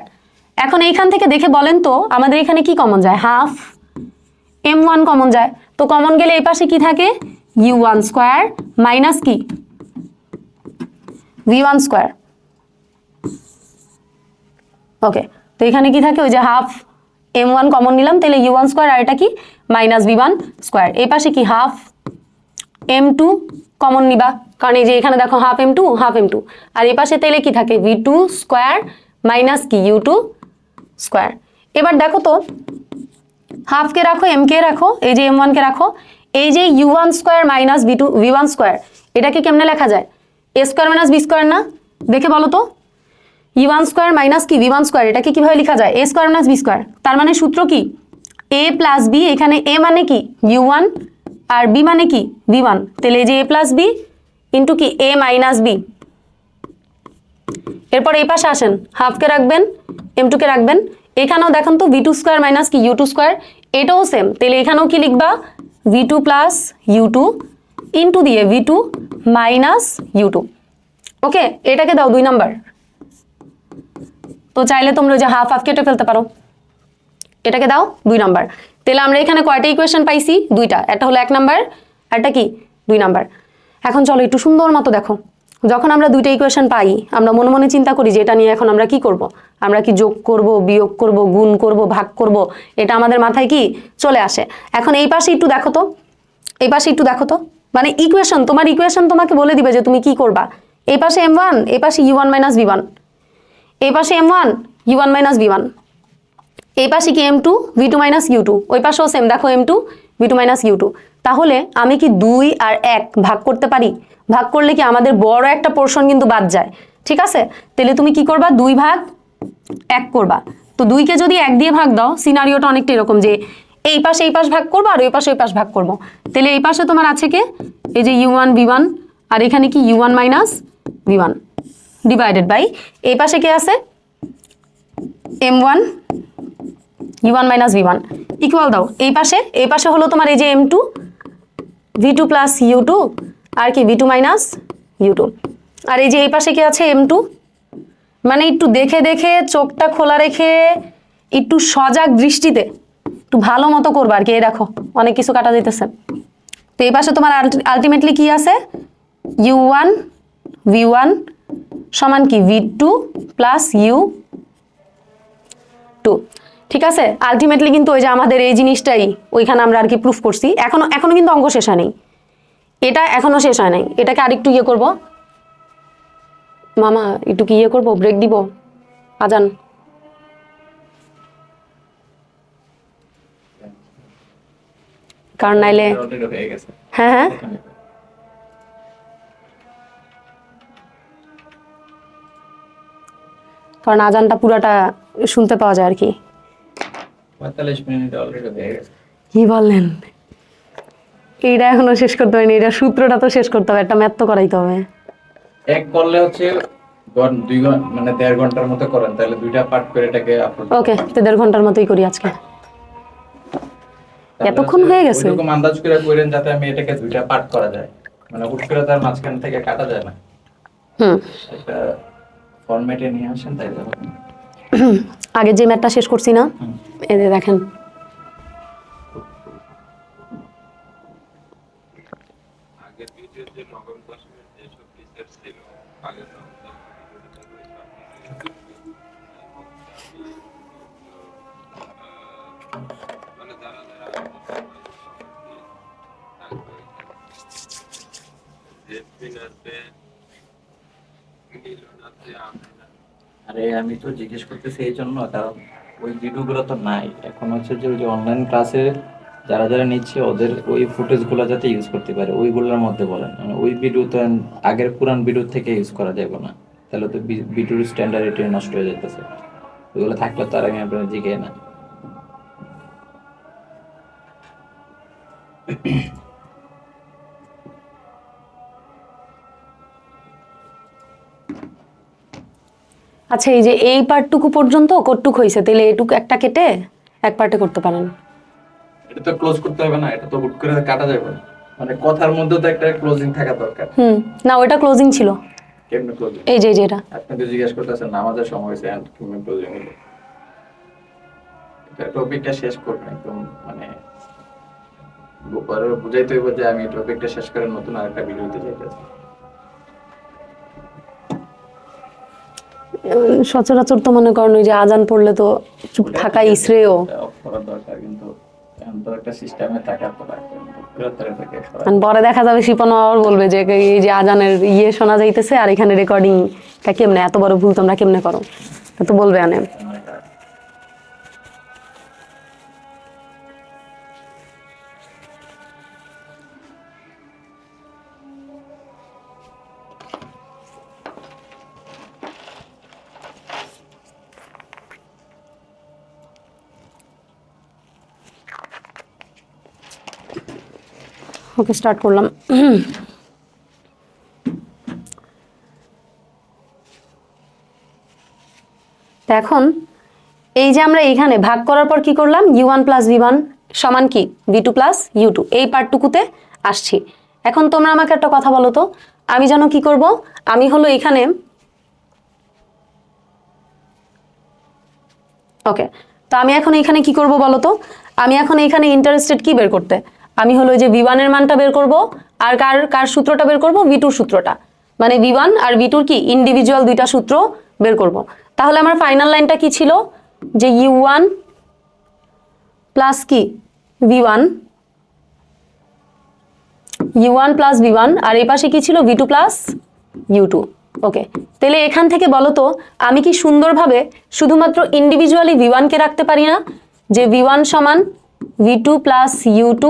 এখন এইখান থেকে দেখে বলেন তো, আমাদের এখানে কি কমন যায়, হাফ m1 কমন যায়। তো কমন গেলে এই পাশে কি থাকে u1 স্কোয়ার মাইনাস কি v1 স্কোয়ার। ওকে, তো এখানে কি থাকে, ওই যে হাফ m1 কমন নিলাম, তাহলে u1 স্কোয়ার, আর এটা কি মাইনাস v1 স্কোয়ার। এই পাশে কি হাফ m2 কমন নিবা, কারণ এই যে এখানে দেখো হাফ m2 হাফ m2, আর এই পাশে তাহলে কি থাকে v2 স্কোয়ার মাইনাস কি u2 স্কোয়ার। এবার দেখো তো, হাফ কে রাখো, m কে রাখো, এই যে m1 কে রাখো, এই যে u1 square minus v1 square, এটাকে কেমনে লেখা যায়, a square minus b square না? দেখে বলো তো, u1 স্কোয়ার মাইনাস কি v1 স্কোয়ার, এটাকে কিভাবে লেখা যায়, a square minus b square. তার মানে সূত্র কি a প্লাস b, এখানে a মানে কি u1 আর b মানে কি v1, তাহলে এই যে a প্লাস b ইন্টু কি a মাইনাস b। এরপর এই পাশে আসেন, হাফকে রাখবেন, m2 কে রাখবেন। এখানেও দেখেন তো v2 স্কোয়ার মাইনাস কি u2 স্কোয়ার, এটাও সেম, তাহলে এখানেও কি লিখবা v2 প্লাস u2 ইন্টু দিয়ে v2 মাইনাস u2। ওকে, এটাকে দাও 2 নাম্বার। তো চাইলে তোমরা যে হাফ হাফ কেটে ফেলতে পারো, এটাকে দাও 2 নাম্বার। তাহলে আমরা এখানে কয়টা ইকুয়েশন পাইছি, 2টা, একটা হলো 1 নাম্বার, একটা কি 2 নাম্বার। এখন চলো একটু সুন্দর মতো দেখো, যখন আমরা 2টা ইকুয়েশন পাই, আমরা মনে মনে চিন্তা করি যে এটা নিয়ে এখন আমরা কি করব, আমরা কি যোগ করব, বিয়োগ করব, গুণ করব, ভাগ করব, এটা আমাদের মাথায় কি চলে আসে। এখন এই পাশে একটু দেখো তো, এই পাশে একটু দেখো তো, মানে ইকুয়েশন, তোমার ইকুয়েশন তোমাকে বলে দিবে যে তুমি কি করবা। এই পাশে m1, এই পাশে u1 মাইনাস v1, এই পাশে m1 u1 মাইনাস v1, এই পাশে কি m2 v2 মাইনাস u2, ওই পাশেও সেম দেখো m2 v2 মাইনাস u2। তাহলে আমি কি 2 আর 1 ভাগ করতে পারি? ভাগ করলে কি আমাদের বড় একটা পোর্শন কিন্তু বাদ যায়, ঠিক আছে? তাহলে তুমি কি করবা, 2 ভাগ এক করবা। তো 2কে যদি 1 দিয়ে ভাগ দাও, সিনারিওটা অনেকটা এরকম যে এই পাশ ভাগ করবো আর ওই পাশ ভাগ করবো। তাহলে এই পাশে তোমার আছে কে, এই যে u1 v1, আর এখানে কি u1 minus v1 divided by এই পাশে কে আছে m1 u1 minus v1 equal দাও এই পাশে হলো তোমার এই যে m2 v2 প্লাস u2 আর কি v2 মাইনাস u2, আর এই যে এই পাশে কি আছে m2। মানে একটু দেখে দেখে চোখটা খোলা রেখে একটু সজাগ দৃষ্টিতে একটু ভালো মতো করবা আর কি। এই দেখো অনেক কিছু কাটা যেতেছে। তো এই পাশে তোমার আলটিমেটলি কি আছে u1 v1 সমান কি v2 প্লাস u2। ঠিক আছে, আলটিমেটলি কিন্তু ওই যে আমাদের এই জিনিসটাই ওইখানে আমরা আর কি প্রুফ করছি। এখনো কিন্তু অঙ্ক শেষ হয় নাই, এটা এখনো শেষ হয় নাই। এটাকে আরেকটু ইয়ে করবো মামা, একটু কি ইয়ে করবো, ব্রেক দিব, আজান। কারণ নাইলে হ্যাঁ হ্যাঁ কারণ আজানটা পুরাটা শুনতে পাওয়া যায় আর কি। 45 মিনিট অলরেডি হয়ে গেছে। কি বললেন? এইটা এখনো শেষ করতে হয়নি, এটা সূত্রটা তো শেষ করতে হবে, একটা ম্যাথ তো করাইতে হবে। এক করলে হচ্ছে 2 ঘন্টা মানে 1.5 ঘন্টার মতো করেন, তাহলে 2টা পার্ট করে এটাকে আপলোড। ওকে, তো 1.5 ঘন্টার মতোই করি আজকে। এতক্ষণ হয়ে গেছে। ওইরকম আন্দাজ করে করেন যাতে আমি এটাকে 2টা পার্ট করা যায়, মানে হুট করে তার মাঝখান থেকে কাটা যায় না। একটা ফরম্যাটে নিয়ে আসেন তাই হবে। আগে যে ম্যাথটা শেষ করছি না, এই যে দেখেন আগের ভিডিওতে নবম দশমের যেসব টিচার ছিল আগের নবম মানে যারা আরে আমি তো জিজ্ঞেস করতেছি এই জন্য, কারণ ওই ভিডিওগুলো তো নাই এখন। হচ্ছে যে ওই যে অনলাইন ক্লাসে যারা যারা নিচ্ছে ওদের ওই ফুটেজগুলো যাতে ইউজ করতে পারে ওইগুলোর মধ্যে বলেন, মানে ওই ভিডিও তো আগের পুরান ভিডিও থেকে ইউজ করা যাবে না, তাহলে তো ভিডিওর স্ট্যান্ডার্ড নষ্ট হয়ে যাইতেছে। ওইগুলো থাকলে তো আর আমি আপনার জিজ্ঞাই না। আচ্ছা, এই যে এই পার্টটুকু পর্যন্ত কতটুক হয়েছে, তাহলে এটুকু একটা কেটে এক পার্টে করতে পারেন। এটা তো ক্লোজ করতে হবে না, এটা তো হুট করে কাটা যাবে না, মানে কথার মধ্যে তো একটা ক্লোজিং থাকা দরকার। না, ওইটা ক্লোজিং ছিল। কেমনে ক্লোজিং? এই যে এটা আপনি তো জিজ্ঞেস করতেছেন নামাজের সময় হয়েছে এন্ড কেমনে ক্লোজিং হলো। এটা টপিকটা শেষ করবেন একদম, মানে বুঝাইতে হইব যে আমি টপিকটা শেষ করে নতুন আরেকটা ভিডিওতে যাইতেছি। সচরাচর তো মনে করেন ওই যে আজান পড়লে তো চুপ থাকাই শ্রেয়। অফ করার দরকার, কিন্তু এখন তো একটা সিস্টেমে থাকার তো পরে দেখা যাবে শিপন আবার বলবে যে এই যে আজানের ইয়ে শোনা যাইতেছে আর এখানে রেকর্ডিংটা কেমনে, এত বড় ভুল তোমরা কেমনে করো, তো বলবে আনে। ওকে, স্টার্ট করলাম। এখন এই যে আমরা এখানে ভাগ করার পর কি করলাম, u1 প্লাস v1 সমান কি v2 প্লাস u2, এই পার্টটুকুতে আসছি। এখন তোমরা আমাকে একটা কথা বলো তো, আমি যেন কি করব, আমি হলো এখানে ওকে, তো আমি এখন এখানে কি করব বলো তো, আমি এখন এখানে ইন্টারেস্টেড কি বের করতে, আমি হলো যে v1 এর মানটা বের করব, আর কার সূত্রটা বের করব, v2 সূত্রটা, মানে v1 আর v2 কি ইন্ডিভিজুয়াল দুইটা সূত্র বের করব। তাহলে আমার ফাইনাল লাইনটা কি ছিল, যে u1 প্লাস কি v1 প্লাস v1, আর এই পাশে কি ছিল v2 প্লাস u2। ওকে, তাহলে এখান থেকে বলো তো আমি কি সুন্দরভাবে শুধুমাত্র ইন্ডিভিজুয়ালি v1 কে রাখতে পারি না, যে v1 সমান v2 plus u2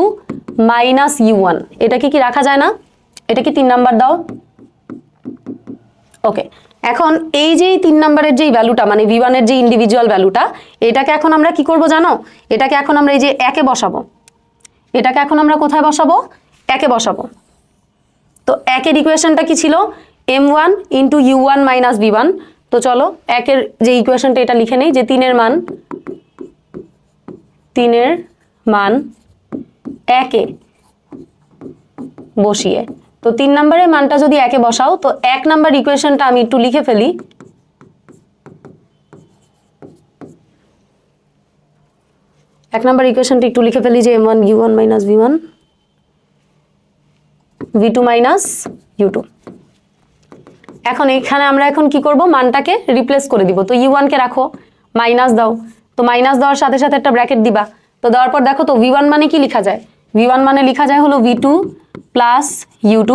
minus u1, এটাকে কি রাখা যায় না? এটা কি 3 নাম্বার দাও। ওকে, এখন এই যে 3 নম্বরের যেই ভ্যালুটা মানে v1 এর যে ইন্ডিভিজুয়াল ভ্যালুটা, এটাকে এখন আমরা কি করব জানো? এটাকে এখন আমরা এই যে একে বসাবো। এটাকে এখন আমরা কোথায় বসাবো? একে বসাবো। তো একের ইকুয়েশনটা কি ছিল? m1 into u1 minus v1। তো চলো একের যে ইকুয়েশনটা এটা লিখে নেই, যে 3 এর মান একে বসিয়ে, তো 3 নম্বরের মানটা যদি একে বসাও, তো 1 নাম্বার ইকুয়েশনটা আমি একটু লিখে ফেলি। এক নাম্বার ইকুয়েশনটা একটু লিখে ফেলি যে m1 u1 minus v1 v2 minus u2। এখন এখানে আমরা এখন কি করব? মানটাকে রিপ্লেস করে দিব। তো u1 কে রাখো, মাইনাস দাও। তো মাইনাস দেওয়ার সাথে সাথে একটা ব্র্যাকেট দিবা। তো দেওয়ার পর দেখো তো v1 মানে কি লেখা যায়? v1 মানে লেখা যায় হলো v2 plus u2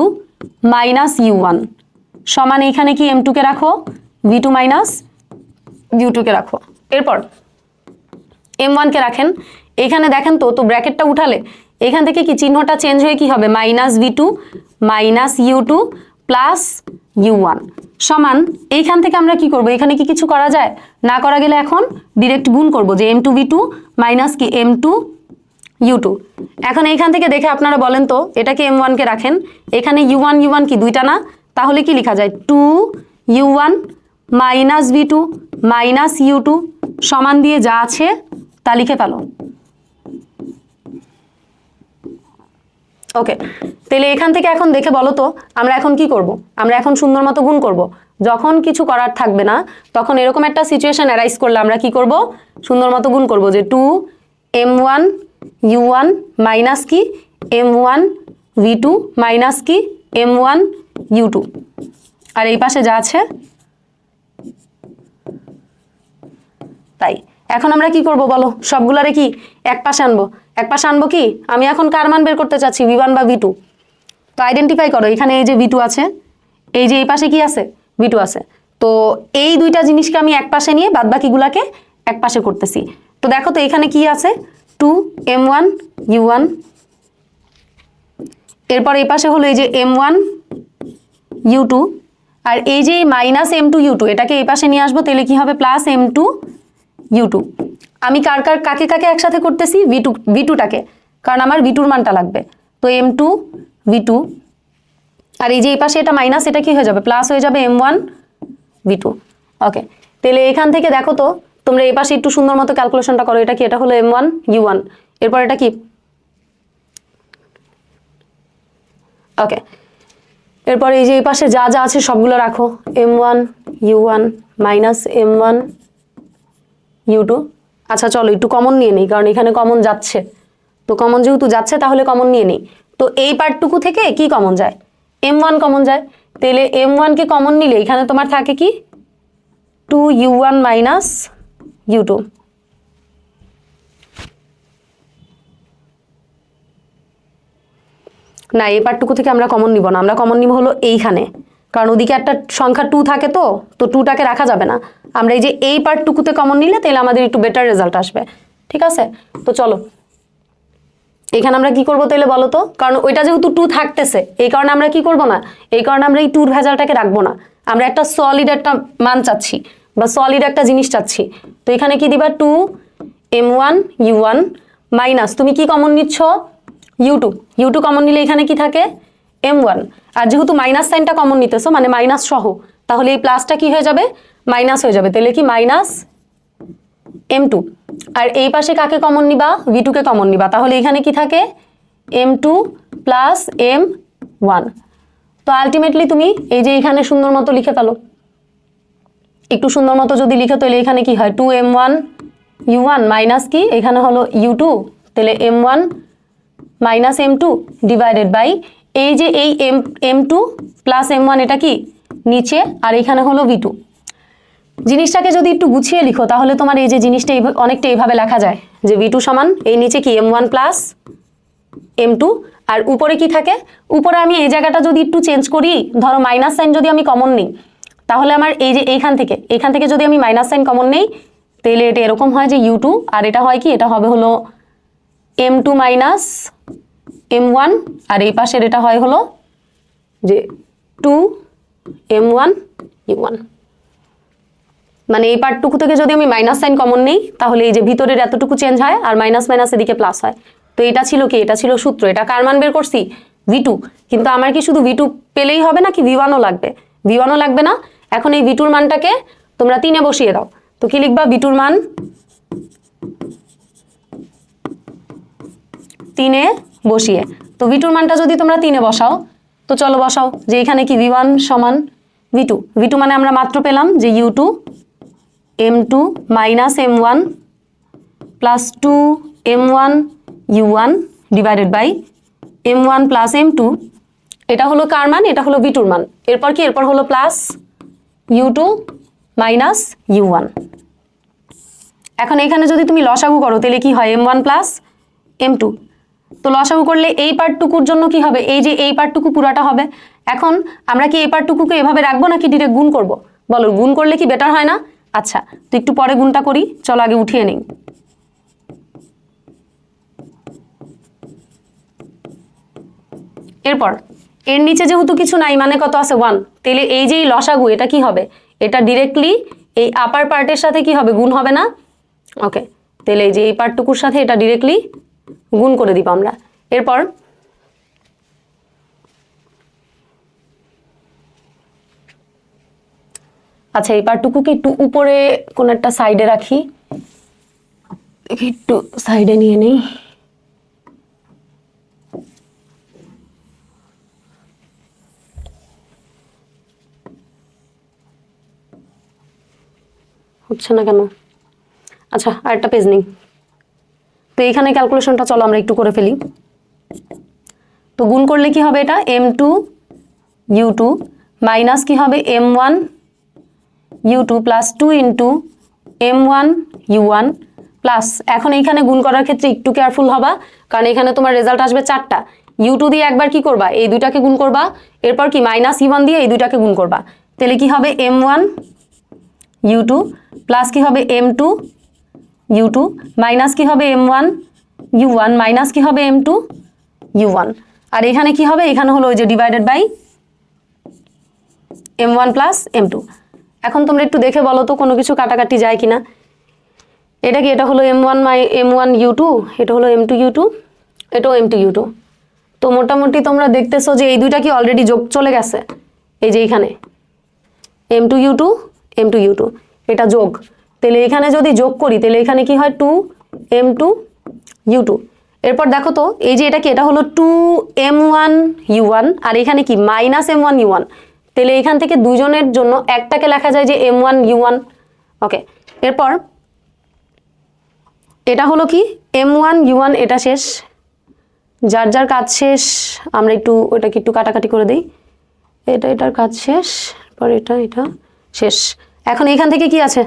minus u1 সমান এখানে কি m2 কে রাখো, v2 মাইনাস u2 কে রাখো। এরপর m1 কে রাখেন। এখানে দেখেন তো ব্র্যাকেটটা উঠালে এখান থেকে কি চিহ্নটা চেঞ্জ হয়ে কি হবে? Minus v2 minus u2 plus u1 সমান এইখান থেকে আমরা কি করব? এখানে কি কিছু করা যায়? না করা গেলে এখন ডিরেক্ট গুণ করব, যে m2 v2 মাইনাস কি m2 u2। এখন এইখান থেকে দেখে আপনারা বলেন তো, এটাকে m1 কে রাখেন, এখানে u1 কি দুইটা না? তাহলে কি লেখা যায়? 2u1 minus v2 minus u2 সমান দিয়ে যা আছে তা লিখে ফেলো। ওকে, তাহলে এখান থেকে এখন দেখে বলো তো আমরা এখন কি করব? আমরা এখন সুন্দর মতো গুণ করব। যখন কিছু করার থাকবে না তখন এরকম একটা সিচুয়েশন অ্যারাইজ করলে আমরা কি করব? সুন্দর মতো গুণ করব, যে 2m1 u1 মাইনাস কি m1 v2 মাইনাস কি m1 u2, আর এই পাশে যা আছে তাই। এখন আমরা কি করব বলো? সবগুলারে কি এক পাশে আনবো? এক পাশে আনবো কি? আমি এখন কার মান বের করতে চাচ্ছি? v1 বা v2। তো আইডেন্টিফাই করো, এখানে এই যে v2 আছে, এই যে এই পাশে কি আছে? v2 আছে। তো এই দুইটা জিনিসকে আমি এক পাশে নিয়ে বাদবাকিগুলাকে এক পাশে করতেছি। তো দেখো তো এখানে কি আছে? 2m1 u1, এরপর এই পাশে হলো এই যে m1 u2, আর এই যে মাইনাস m2 u2 এটাকে এই পাশে নিয়ে আসবো, তাহলে কি হবে? Plus m2 u2। আমি কাকে কাকে একসাথে করতেছি? v2টাকে, কারণ আমার v2-র মানটা লাগবে। তো m2 v2, আর এই যে এই পাশে এটা মাইনাস, এটা কি হয়ে যাবে? প্লাস হয়ে যাবে m1 v2। ওকে, তাহলে এখান থেকে দেখো তো তোমরা এই পাশে একটু সুন্দর মতো ক্যালকুলেশনটা করো। এটা কি? এটা হলো m1 u1, এরপর এটা কি? ওকে, এরপর এই যে এই পাশে যা যা আছে সবগুলো রাখো, m1 u1 minus m1 u2। আচ্ছা চলো একটু কমন নিয়ে নিই, কারণ এখানে কমন যাচ্ছে। তো কমন যেহেতু যাচ্ছে তাহলে কমন নিয়ে নিই। তো এই পার্টটুকু থেকে কি কমন যায়? m1 কমন যায়। তাহলে m1 কে কমন নিলে এখানে তোমার থাকে কি? 2u1 minus u2। না, এই পার্টটুকু থেকে আমরা কমন নিব না, আমরা কমন নিব হলো এইখানে, কারণ ওদিকে একটা সংখ্যা 2 থাকে। তো 2টাকে রাখা যাবে না। আমরা এই যে এই পার্টটুকুতে কমন নিলে তাহলে আমাদের একটু বেটার রেজাল্ট আসবে। ঠিক আছে, তো চলো এখানে আমরা কি করব তাহলে বলো তো? কারণ ওইটা যেহেতু 2 থাকতেছে, এই কারণে আমরা কি করব না, এই কারণে আমরা এই 2-র ভেজালটাকে রাখবো না। আমরা একটা সলিড একটা মান চাচ্ছি বা সলিড একটা জিনিস চাচ্ছি। তো এখানে কি দিবা? 2m1 u1 মাইনাস, তুমি কি কমন নিচ্ছ? u2 কমন নিলে এখানে কি থাকে? m1। আর যেহেতু মাইনাস সাইনটা কমন নিতেছো মানে মাইনাস সহ, তাহলে এই প্লাসটা কি হয়ে যাবে? মাইনাস হয়ে যাবে। তাহলে কি? Minus m2। আর এই পাশে কাকে কমন নিবা? v2 কে কমন নিবা। তাহলে এখানে কি থাকে? m2 plus m1। তো আলটিমেটলি তুমি এই যে এখানে সুন্দর মতো লিখে ফেলো। একটু সুন্দর মতো যদি লিখে, তাহলে এখানে কি হয়? 2m1 u1 মাইনাস কি এখানে হলো u2, তাহলে m1 minus m2 divided by এই যে এই m2 প্লাস m1, এটা কি নিচে, আর এখানে হলো v2। জিনিসটাকে যদি একটু গুছিয়ে লিখো তাহলে তোমার এই যে জিনিসটা অনেকটা এইভাবে লেখা যায়, যে v2 সমান এই নিচে কি m1 প্লাস m2, আর উপরে কি থাকে? উপরে আমি এই জায়গাটা যদি একটু চেঞ্জ করি, ধরো মাইনাস সাইন যদি আমি কমন নিই, তাহলে আমার এই যে এখান থেকে যদি আমি মাইনাস সাইন কমন নেই, তাহলে এটা এরকম হয় যে u2, আর এটা হয় কি? এটা হবে হলো m2 মাইনাস m1, আর এই পাশের এটা হয় হলো যে 2m1 u1। মানে এই পার্টটুকু থেকে যদি আমি মাইনাস সাইন কমন নেই তাহলে এই যে ভিতরের এতটুকু চেঞ্জ হয় আর মাইনাস মাইনাস এদিকে প্লাস হয়। তো এটা ছিল কি, এটা ছিল সূত্র। এটা কার মান বের করছি? V2। কিন্তু আমার কি শুধু V2 পেলেই হবে নাকি V1ও লাগবে? V1ও লাগবে না। এখন এই V2-র মানটাকে তোমরা 3-এ বসিয়ে দাও। তো কি লিখবা? V2-র মান 3-এ বসিয়ে, তো V2-র মানটা যদি তোমরা 3-এ বসাও, তো চলো বসাও যে এখানে কি V1 সমান V2। V2 মানে আমরা মাত্র পেলাম যে U2 M2 minus M1 plus 2 M1 U1 divided by M1 plus M2। এটা হলো কার মান? এটা হলো V2-র মান। এরপর কি? এরপর হলো প্লাস U2 মাইনাস U1। এখন এখানে যদি তুমি লসাগু করো তাহলে কি হয়? M1 plus M2। তো লসাগু করলে এই পার্টটুকুর জন্য কি হবে? এই যে এই পার্টটুকু পুরাটা হবে। এখন আমরা কি এই পার্টটুকুকে এভাবে রাখবো নাকি ডিরেক্ট গুণ করব? বলো, গুণ করলে কি বেটার হয় না? আচ্ছা, তো একটু পরে গুণটা করি, চলো আগে উঠিয়ে নিই। এরপর এর নিচে যেহেতু কিছু নাই, মানে কত আছে? 1। তাহলে এই যে লসাগু, এটা কি হবে? এটা ডিরেক্টলি এই আপার পার্টের সাথে কি হবে? গুণ হবে না? ওকে, তাহলে এই যে এই পার্টটুকুর সাথে এটা ডিরেক্টলি গুণ করে দিব আমরা। এরপর আচ্ছা, এই পার্টটুকুকে একটু উপরে কোন একটা সাইডে রাখি, একটু সাইডে নিয়ে নেই। হচ্ছে না কেন? আচ্ছা, আরেকটা পেজ নেই। তো এইখানে ক্যালকুলেশনটা চলো আমরা একটু করে ফেলি। তো গুণ করলে কি হবে? এটা M2 U2 মাইনাস কি হবে? M1 U2 plus 2 into M1 U1 plus, এখন এইখানে গুণ করার ক্ষেত্রে একটু কেয়ারফুল হবা, কারণ এখানে তোমার রেজাল্ট আসবে 4টা। U2 দিয়ে একবার কি করবা? এই দুইটাকে গুণ করবা। এরপর কি? মাইনাস U1 দিয়ে এই দুইটাকে গুণ করবা। তাহলে কি হবে? M1 U2 প্লাস কি হবে? M2 U2 মাইনাস কি হবে? M1 U1 মাইনাস কি হবে? M2 U1। আর এখানে কি হবে? এখানে হলো ওই যে divided by M1 plus M2। এখন তোমরা একটু দেখে বলো তো কোনো কিছু কাটাকাটি যায় কিনা। এটা কি? এটা হলো M1 U2, এটা হলো M2 U2, এটাও M2 U2। তো মোটামুটি তোমরা দেখতেছো যে এই দুইটা কি অলরেডি যোগ চলে গেছে। এই যে এখানে M2 U2 M2 U2 এটা যোগ। তাহলে এখানে যদি যোগ করি তাহলে এখানে কি হয়? 2 M2 U2। এরপর দেখো তো এই যে এটা কি? এটা হলো 2 M1 U1 আর এখানে কি? Minus M1 U1। তাহলে এখান থেকে দুজনের জন্য একটাকে লেখা যায় যে M1 U1। ওকে, এরপর এটা হলো কি? M1 U1 এটা শেষ, যার যার কাজ শেষ। আমরা একটু ওটাকে একটু কাটাকাটি করে দিই। এটার কাজ শেষ, পর এটা শেষ। এখন এখান থেকে কি আছে?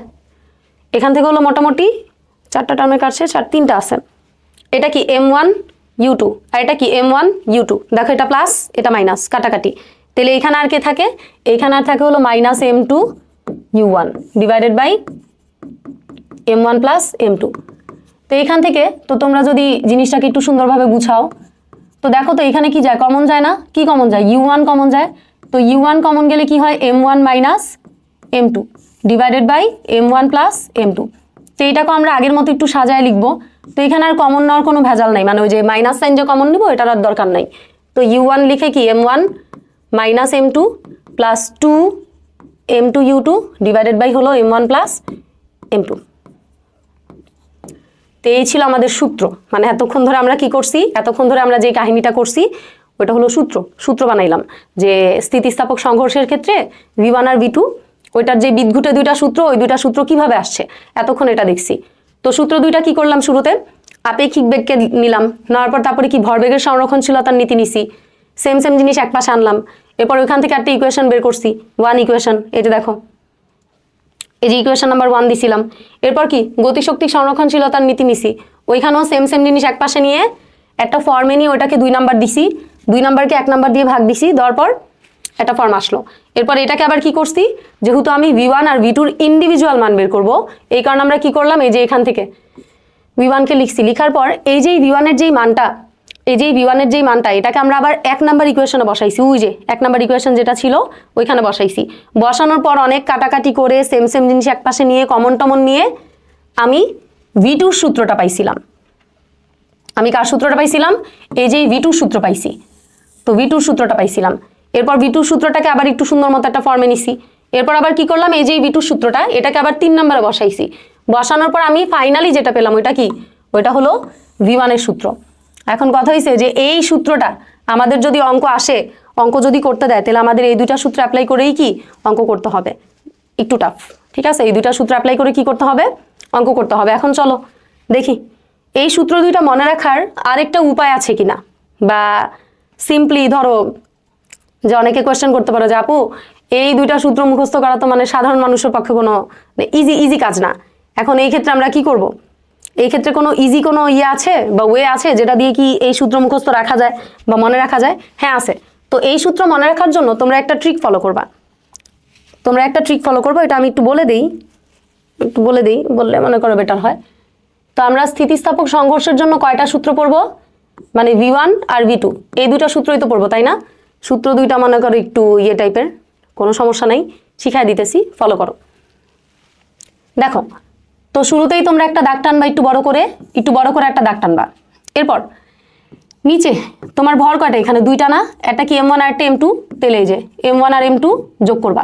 এখান থেকে হলো মোটামুটি 4টা টার্মের কাজ শেষ আর 3টা আছে। এটা কি? M1 U2 আর এটা কি? M1 U2। দেখো এটা প্লাস এটা মাইনাস, কাটাকাটি। তাহলে এইখানে আর কে থাকে? এইখানে আর থাকে হলো minus M2 U1 divided by M1 plus M2। তো এখান থেকে তো তোমরা যদি জিনিসটাকে একটু সুন্দরভাবে গুছাও, তো দেখো তো এখানে কি যায়? কমন যায় না? কি কমন যায়? U1 কমন যায়। তো U1 কমন গেলে কি হয়? M1 minus M2 divided by M1 plus M2। তো এইটাকে আমরা আগের মতো একটু সাজায় লিখবো। তো এখানে আর কমন নেওয়ার কোনো ভেজাল নাই, মানে ওই যে মাইনাস সাইন যে কমন নিব এটার আর দরকার নাই। তো U1 লিখে কি? M1 minus M2 plus 2 M2 U2 divided by হলো M1 প্লাস M2। তো এই ছিল আমাদের সূত্র। মানে এতক্ষণ ধরে আমরা কি করছি? এতক্ষণ ধরে আমরা যে কাহিনীটা করছি ওটা হলো সূত্র বানাইলাম যে স্থিতিস্থাপক সংঘর্ষের ক্ষেত্রে V1 আর V2 ওইটার যে বিদ্যুটে দুইটা সূত্র, ওই দুইটা সূত্র কিভাবে আসছে এতক্ষণ এটা দেখছি। তো সূত্র দুইটা কি করলাম? শুরুতে আপেক্ষিক বেগকে নিলাম, নেওয়ার পর তারপরে কি ভরবেগের সংরক্ষণশীলতার নীতি নিছি, সেম জিনিস এক পাশে আনলাম। এরপর ওইখান থেকে একটা ইকুয়েশন বের করছি, 1 ইকুয়েশন। এই যে দেখো, এই যে ইকুয়েশন নাম্বার 1 দিছিলাম। এরপর কি? গতিশক্তি সংরক্ষণশীলতার নীতি নিছি, ওইখানেও সেম জিনিস এক পাশে নিয়ে একটা ফর্মে নিয়ে ওটাকে 2 নাম্বার দিছি, 2 নাম্বারকে 1 নাম্বার দিয়ে ভাগ দিছি, দেওয়ার পর একটা ফর্ম আসলো। এরপর এটাকে আবার কি করছি? যেহেতু আমি V1 আর V2-র ইন্ডিভিজুয়াল মান বের করবো, এই কারণে আমরা কি করলাম? এই যে এখান থেকে V1-কে লিখছি। লিখার পর এই যে V1-এর যেই মানটা, এই যে V1 এর যেই মানটা এটাকে আমরা আবার 1 নাম্বার ইকুয়েশনে বসাইছি, ওই যে 1 নাম্বার ইকুয়েশন যেটা ছিল ওইখানে বসাইছি। বসানোর পর অনেক কাটাকাটি করে সেম সেম জিনিস একপাশে নিয়ে কমন টমন নিয়ে আমি V2 সূত্রটা পাইছিলাম। আমি কার সূত্রটা পাইছিলাম? এই যে V2 সূত্র পাইছি। তো V2 সূত্রটা পাইছিলাম। এরপর V2 সূত্রটাকে আবার একটু সুন্দর মতো একটা ফর্মে নিছি। এরপর আবার কি করলাম, এই যে V2 সূত্রটা এটাকে আবার 3 নম্বরে বসাইছি। বসানোর পর আমি ফাইনালি যেটা পেলাম ওইটা কি, ওইটা হলো V1 এর সূত্র। এখন কথা হয়েছে যে এই সূত্রটা আমাদের যদি অঙ্ক আসে, অঙ্ক যদি করতে দেয়, তাহলে আমাদের এই দুইটা সূত্র অ্যাপ্লাই করেই কি অঙ্ক করতে হবে। একটু টাফ, ঠিক আছে? এই দুইটা সূত্র অ্যাপ্লাই করে কি করতে হবে, অঙ্ক করতে হবে। এখন চলো দেখি এই সূত্র দুইটা মনে রাখার আরেকটা উপায় আছে কিনা, বা সিম্পলি ধরো যে অনেকে কোয়েশ্চেন করতে পারো যে আপু এই দুইটা সূত্র মুখস্থ করা তো মানে সাধারণ মানুষের পক্ষে কোনো ইজি কাজ না। এখন এই ক্ষেত্রে আমরা কি করব? এই ক্ষেত্রে কোনো ইজি কোনো আছে বা ওয়ে আছে যেটা দিয়ে কি এই সূত্র মুখস্থ রাখা যায় বা মনে রাখা যায়? হ্যাঁ আছে। তো এই সূত্র মনে রাখার জন্য তোমরা একটা ট্রিক ফলো করবা। এটা আমি একটু বলে দিই, বললে মনে করো বেটার হয়। তো আমরা স্থিতিস্থাপক সংঘর্ষের জন্য কয়টা সূত্র পড়বো? মানে V1 আর V2 এই দুইটা সূত্রই তো পড়বো, তাই না? সূত্র দুইটা মনে করো একটু টাইপের, কোনো সমস্যা নাই, শিখাই দিতেছি, ফলো করো। দেখো, তো শুরুতেই তোমরা একটা দাগ টানবা, একটু বড় করে একটা দাগ টানবা। এরপর নিচে তোমার ভর কয়টা? এখানে দুইটা না, একটা কি M1 আর একটা M2, তেলে এই যে M1 আর M2 যোগ করবা।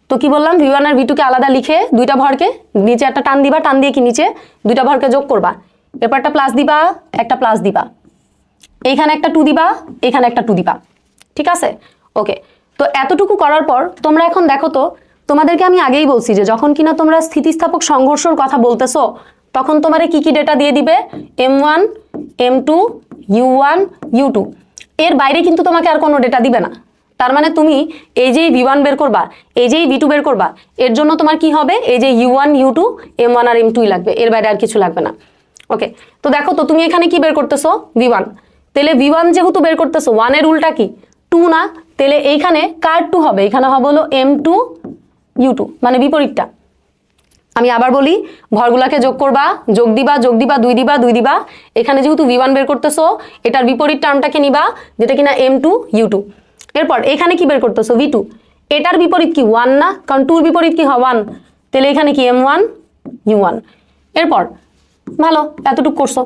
তো কি বললাম, V1 আর V2 কে আলাদা লিখে দুইটা ভরকে নিচে একটা টান দিবা, টান দিয়ে কি নিচে দুইটা ভরকে যোগ করবা। এরপর একটা প্লাস দিবা, একটা প্লাস দিবা, এইখানে একটা 2 দিবা, এখানে একটা 2 দিবা, ঠিক আছে? ওকে। তো এতটুকু করার পর তোমরা এখন দেখো তো, তোমাদেরকে আমি আগেই বলছি যে যখন কিনা তোমরা স্থিতিস্থাপক সংঘর্ষের কথা বলতেছো তখন তোমারে কি কি ডেটা দিয়ে দিবে? M1, M2, U1, U2, এর বাইরে কিন্তু তোমাকে আর কোনো ডেটা দিবে না। তার মানে তুমি এই যে V1 বের করবা, এই যে V2 বের করবা, এর জন্য তোমার কি হবে? এই যে U1, U2, M1 আর M2 লাগবে, এর বাইরে আর কিছু লাগবে না। ওকে। তো দেখো তো তুমি এখানে কি বের করতেছো? V1। তাহলে V1 যেহেতু বের করতেছো, 1 এর উল্টা কি 2 না? তাহলে এইখানে কার 2 হবে? এখানে হবে হলো M2, U2, মানে বিপরীতটা। আমি আবার বলি, ভরগুলাকে যোগ করবা, যোগ দিবা, 2 দিবা, 2 দিবা। এখানে যেহেতু V1 বের করতেছো, এটার বিপরীত টার্মটাকে নিবা যেটা কিনা M2, U2। এরপর এখানে কি বের করতেছো? V2। এটার বিপরীত কি 1 না? কারণ 2 এর বিপরীত কি হয় 1। তাহলে এখানে কি M1, U1। এরপর ভালো, এতটুকু করছো,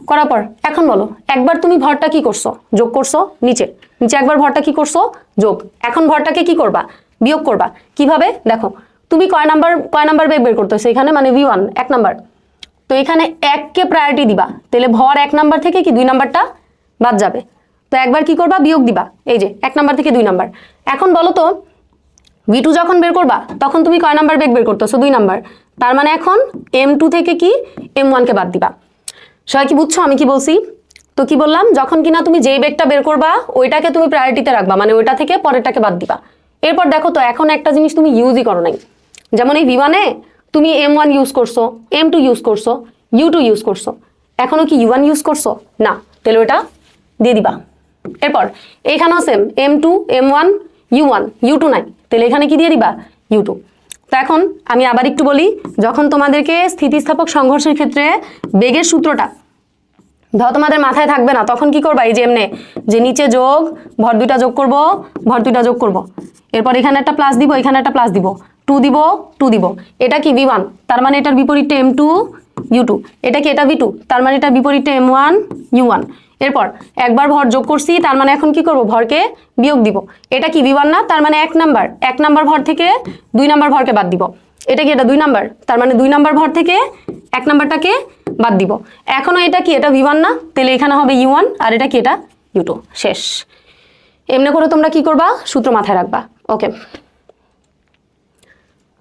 করার পর এখন বলো, একবার তুমি ভরটা কি করছো? যোগ করছো। নিচে একবার ভরটা কি করছো? যোগ। এখন ভরটাকে কি করবা? বিয়োগ করবা। কিভাবে? দেখো, তুমি কয় নাম্বার বের করতেছো এখানে, মানে V1 1 নাম্বার। তো এখানে 1 কে প্রায়োরিটি দিবা, তাহলে ভর 1 নাম্বার থেকে কি 2 নাম্বারটা বাদ যাবে। তো একবার কি করবা? বিয়োগ দিবা, এই যে 1 নাম্বার থেকে 2 নাম্বার। এখন বলো তো V2 যখন বের করবা তখন তুমি কয় নাম্বার বের করতেছো? 2 নাম্বার। তার মানে এখন M2 থেকে কি M1 কে বাদ দিবা। সবাই কি বুঝছো আমি কি বলছি? তো কি বললাম, যখন কিনা তুমি যেই বেগটা বের করবা ওইটাকে তুমি প্রায়োরিটিতে রাখবা, মানে ওইটা থেকে পরেরটাকে বাদ দিবা। এরপর দেখো তো এখন একটা জিনিস তুমি ইউজই করো নাই, যেমন এই V1 এ তুমি M1 ইউজ করছো, M2 ইউজ করছো, U2 ইউজ করছো, এখনো কি U1 ইউজ করছো না? তাহলে ওটা দিয়ে দিবা। এরপর এইখানেও same M2, M1, U1, U2 নাই, তাহলে এখানে কি দিয়ে দিবা? U2। তো এখন আমি আবার একটু বলি, যখন তোমাদেরকে স্থিতিস্থাপক সংঘর্ষের ক্ষেত্রে বেগের সূত্রটা ধরো তোমাদের মাথায় থাকবে না, তখন কি করবা? এই যে এমনে যে নিচে যোগ, ভর দুইটা যোগ করব, ভর দুইটা যোগ করব, এরপর এখানে একটা প্লাস দিব, এখানে একটা প্লাস দিব, 2 দিব, 2 দিব। এটা কি V1, তার মানে এটার বিপরীতটা M2, U2। এটা কি এটা V2, তার মানে এটার বিপরীতটা M1, U1। এরপর একবার ভর যোগ করছি, তার মানে এখন কি করব? ভরকে বিয়োগ দিব। এটা কি V1 না? তার মানে 1 নাম্বার ভর থেকে 2 নাম্বার ভরকে বাদ দিব। এটা কি এটা 2 নাম্বার, তার মানে 2 নাম্বার ভর থেকে 1 নাম্বারটাকে বাদ দিব। এখনো এটা কি এটা V1 না? তাহলে এখানে হবে U1, আর এটা কি এটা U2। শেষ। এমনি করে তোমরা কি করবা? সূত্র মাথায় রাখবা। ওকে।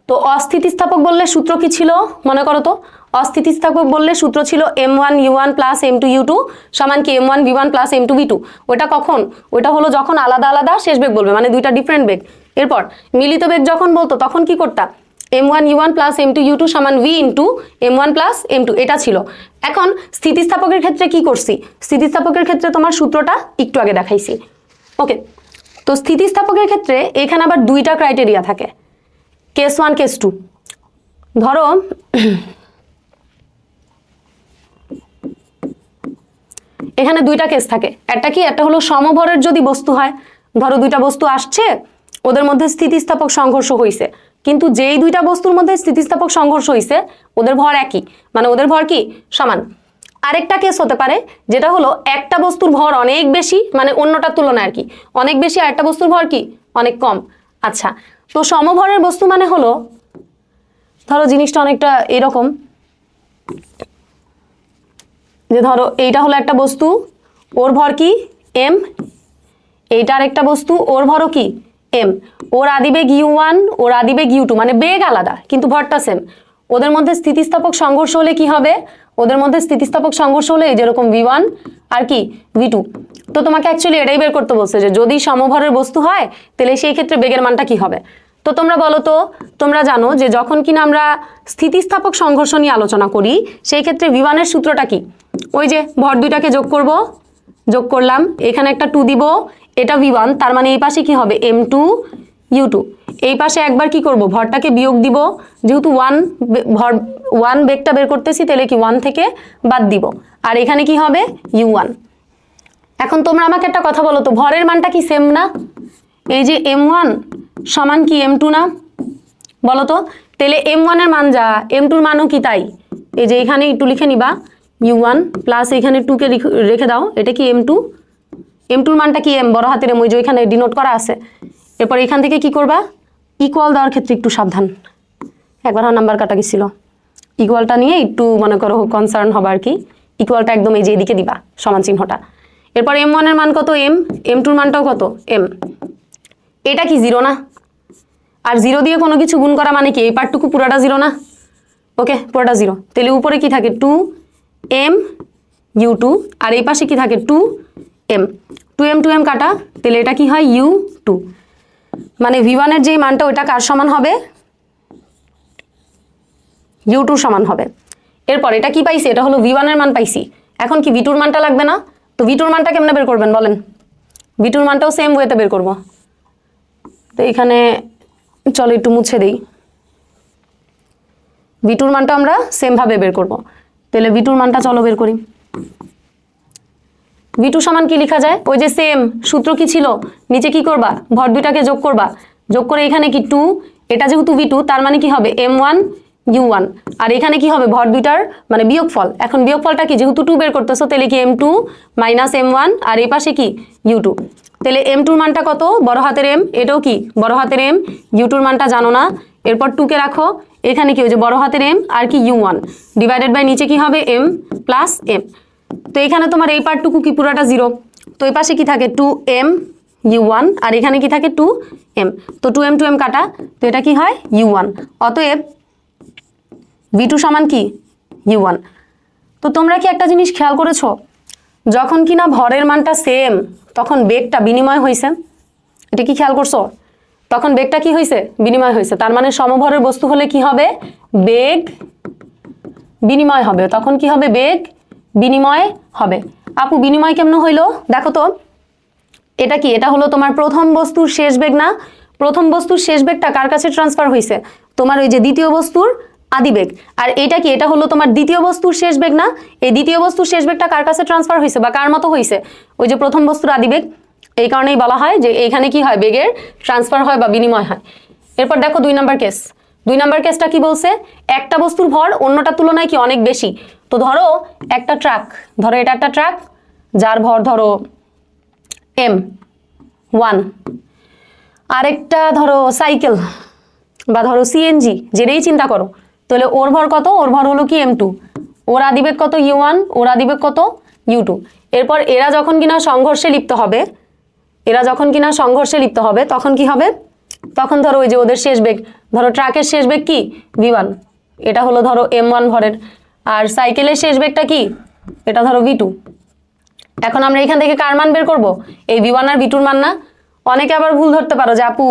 তো অস্থিতিস্থাপক বললে সূত্র কি ছিল মনে করো তো? অস্থিতিস্থাপক বললে সূত্র ছিল M1 U1 plus M2 U2 সমান কি M1 V1 plus M2 V2। ওটা কখন? ওটা হলো যখন আলাদা আলাদা শেষ বেগ বলবে, মানে দুইটা ডিফারেন্ট বেগ। এরপর মিলিত বেগ যখন বলতো তখন কি করতা? M1 U1 plus M2 U2 সমান V into M1 plus M2, এটা ছিল। এখন স্থিতিস্থাপকের ক্ষেত্রে কি করছি? স্থিতিস্থাপকের ক্ষেত্রে তোমার সূত্রটা একটু আগে দেখাইছি। ওকে। তো স্থিতিস্থাপকের ক্ষেত্রে এখানে আবার দুইটা ক্রাইটেরিয়া থাকে, কেস 1 কেস 2। ধরো এখানে দুইটা কেস থাকে, একটা কি, একটা হলো সমভরের যদি বস্তু হয়, ধরো দুইটা বস্তু আসছে, ওদের মধ্যে স্থিতিস্থাপক সংঘর্ষ হয়েছে, কিন্তু যেই দুইটা বস্তুর মধ্যে স্থিতিস্থাপক সংঘর্ষ হয়েছে ওদের ভর একই, মানে ওদের ভর কি সমান। আরেকটা কেস হতে পারে যেটা হলো একটা বস্তুর ভর অনেক বেশি, মানে অন্যটার তুলনায় আর কি অনেক বেশি, আর একটা বস্তুর ভর কি অনেক কম। আচ্ছা, তো সমভরের বস্তু মানে হলো, ধরো জিনিসটা অনেকটা এরকম, যে ধরো এইটা হলো একটা বস্তু, ওর ভর কি এম, এইটা আরেকটা বস্তু, ওর ভরও কি এম, ওর আদিবেগ u1, ওর আদিবেগ u2, মানে বেগ আলাদা কিন্তু ভরটা সেম। ওদের মধ্যে স্থিতিস্থাপক সংঘর্ষ হলে কি হবে, ওদের মধ্যে স্থিতিস্থাপক সংঘর্ষ হলে যেরকম v1 আর কি v2। তো তোমাকে অ্যাকচুয়ালি এটাই বের করতে বলছে যে যদি সমভরের বস্তু হয় তাহলে সেই ক্ষেত্রে বেগের মানটা কি হবে। তো তোমরা বলো তো, তোমরা জানো যে যখন কিনা আমরা স্থিতিস্থাপক সংঘর্ষ নিয়ে আলোচনা করি সেই ক্ষেত্রে v1 এর সূত্রটা কি, ওই যে ভর দুইটাকে যোগ করব, যোগ করলাম, এখানে একটা 2 দিব, এটা v1, তার মানে এই পাশে কি হবে m2 u2, এই পাশে একবার কি করব ভরটাকে বিয়োগ দিব, যেহেতু 1 ভর 1 বেগটা বের করতেছি তাহলে কি 1 থেকে বাদ দিব, আর এখানে কি হবে u1। এখন তোমরা আমাকে একটা কথা বলো তো, ভরের মানটা কি সেম না, এই যে m1 সমান কি m2 না, বলো তো। তাহলে m1 এর মান যা m2 এর মানও কি তাই, এই যে এখানে একটু লিখে নিবা u1 প্লাস এখানে 2 কে রেখে দাও, এটা কি m2, m2 এর মানটা কি m বড় হাতের m, ওই যে এখানে ডিনোট করা আছে। এরপর এখান থেকে কি করবা, ইকুয়াল দেওয়ার ক্ষেত্রে একটু সাবধান, একবার নাম্বার কাটা গেছিল, ইকুয়ালটা নিয়ে একটু মনে করো কনসার্ন হবে আর কি, ইকুয়ালটা একদম এই যে এদিকে দিবা সমান চিহ্নটা। এরপর m1 এর মান কত m, m2 এর মানটাও কত m, এটা কি 0 না, আর 0 দিয়ে কোনো কিছু গুণ করা মানে কি এই পার্টটুকু পুরোটা 0 না, ওকে পুরোটা 0। তাহলে উপরে কি থাকে 2m u2, আর এই পাশে কি থাকে 2m, 2m 2m কাটা, তাহলে এটা কি হয় u2, মানে v1 এর যে মানটা ওইটা কার সমান হবে, u2 সমান হবে। এরপর এটা কি পাইছি, এটা হলো v1 এর মান পাইছি, এখন কি v2 এর মানটা লাগবে না, তো v2 এর মানটা কেমনে বের করবেন বলেন, v2 এর মানটাও সেম ওয়েতে বের করব। তো এখানে চলো একটু মুছে দেই, v2 এর মানটা আমরা সেম ভাবে বের করব। তাহলে v2 এর মানটা চলো বের করি। v2 সমান কি লেখা যায়, ওই যে সেম সূত্র কি ছিল, নিচে কি করবা ভর দুইটাকে যোগ করবা, যোগ করে এখানে কি 2, এটা যেহেতু v2 তার মানে কি হবে m1 u1, আর এখানে কি হবে ভর দুইটার মানে বিয়োগফল, এখন বিয়োগফলটা কি যেহেতু 2 বের করতেছো তাহলে কি m2 মাইনাস m1, আর এই পাশে কি u2, তাহলে m2 এর মানটা কত বড় হাতের m, এটাও কি বড় হাতের m, u2 এর মানটা জানো না, এরপর 2 কে রাখো, এখানে কি ওই যে বড় হাতের m আর কি u1 ডিভাইডেড বাই নিচে কি হবে m প্লাস m। তো এখানে তোমার এই পার্টটুকু কি পুরোটা 0, তো এই পাশে কি থাকে 2m u1, আর এখানে কি থাকে 2m, তো 2m 2m কাটা, তো এটা কি হয় u1, অতএব v2 সমান কি u1। তো তোমরা কি একটা জিনিস খেয়াল করেছো, যখন কিনা ভরের মানটা সেম তখন বেগটা বিনিময় হয়েছে, এটা কি খেয়াল করছো, তখন বেগটা কি হয়েছে বিনিময় হয়েছে, তার মানে সমভরের বস্তু হলে কি হবে বেগ বিনিময় হবে, তখন কি হবে বেগ বিনিময় হবে। আপু বিনিময় কেমন হইলো দেখো তো, এটা কি, এটা হলো তোমার প্রথম বস্তুর শেষ বেগ না, প্রথম বস্তুর শেষ বেগটা কার কাছে ট্রান্সফার হয়েছে, তোমার ওই যে দ্বিতীয় বস্তুর আদিবেগ, আর এটা কি, এটা হলো তোমার দ্বিতীয় বস্তুর শেষ বেগ না, এই দ্বিতীয় বস্তুর শেষ বেগটা কার কাছে ট্রান্সফার হয়েছে বা কার মতো হয়েছে, ওই যে প্রথম বস্তুর আদিবেগ, এই কারণেই বলা হয় যে এইখানে কি হয় বেগের ট্রান্সফার হয় বা বিনিময় হয়। এরপর দেখো 2 নম্বর কেস, 2 নম্বর কেসটা কি বলছে, একটা বস্তুর ভর অন্যটার তুলনায় কি অনেক বেশি। তো ধরো একটা ট্রাক, ধরো এটা একটা ট্রাক যার ভর ধরো m1, আরেকটা ধরো সাইকেল বা ধরো সিএনজি, যেটাই চিন্তা করো, তাহলে ওর ভর কত, ওর ভর হলো কি m2, ওর আদিবেগ কত u1, ওর আদিবেগ কত u2। এরপর এরা যখন কিনা সংঘর্ষে লিপ্ত হবে, এরা যখন কিনা সংঘর্ষে লিপ্ত হবে তখন কি হবে, তখন ধরো ওই যে ওদের শেষ বেগ, ধরো ট্রাকের শেষ বেগ কি v1, এটা হলো ধরো m1 ভরের, আর সাইকেলের শেষ বেগটা কি, এটা ধরো v2। এখন আমরা এখান থেকে কার মান বের করব, এই v1 আর v2 এর মান না। অনেকে আবার ভুল ধরতে পারো যে আপু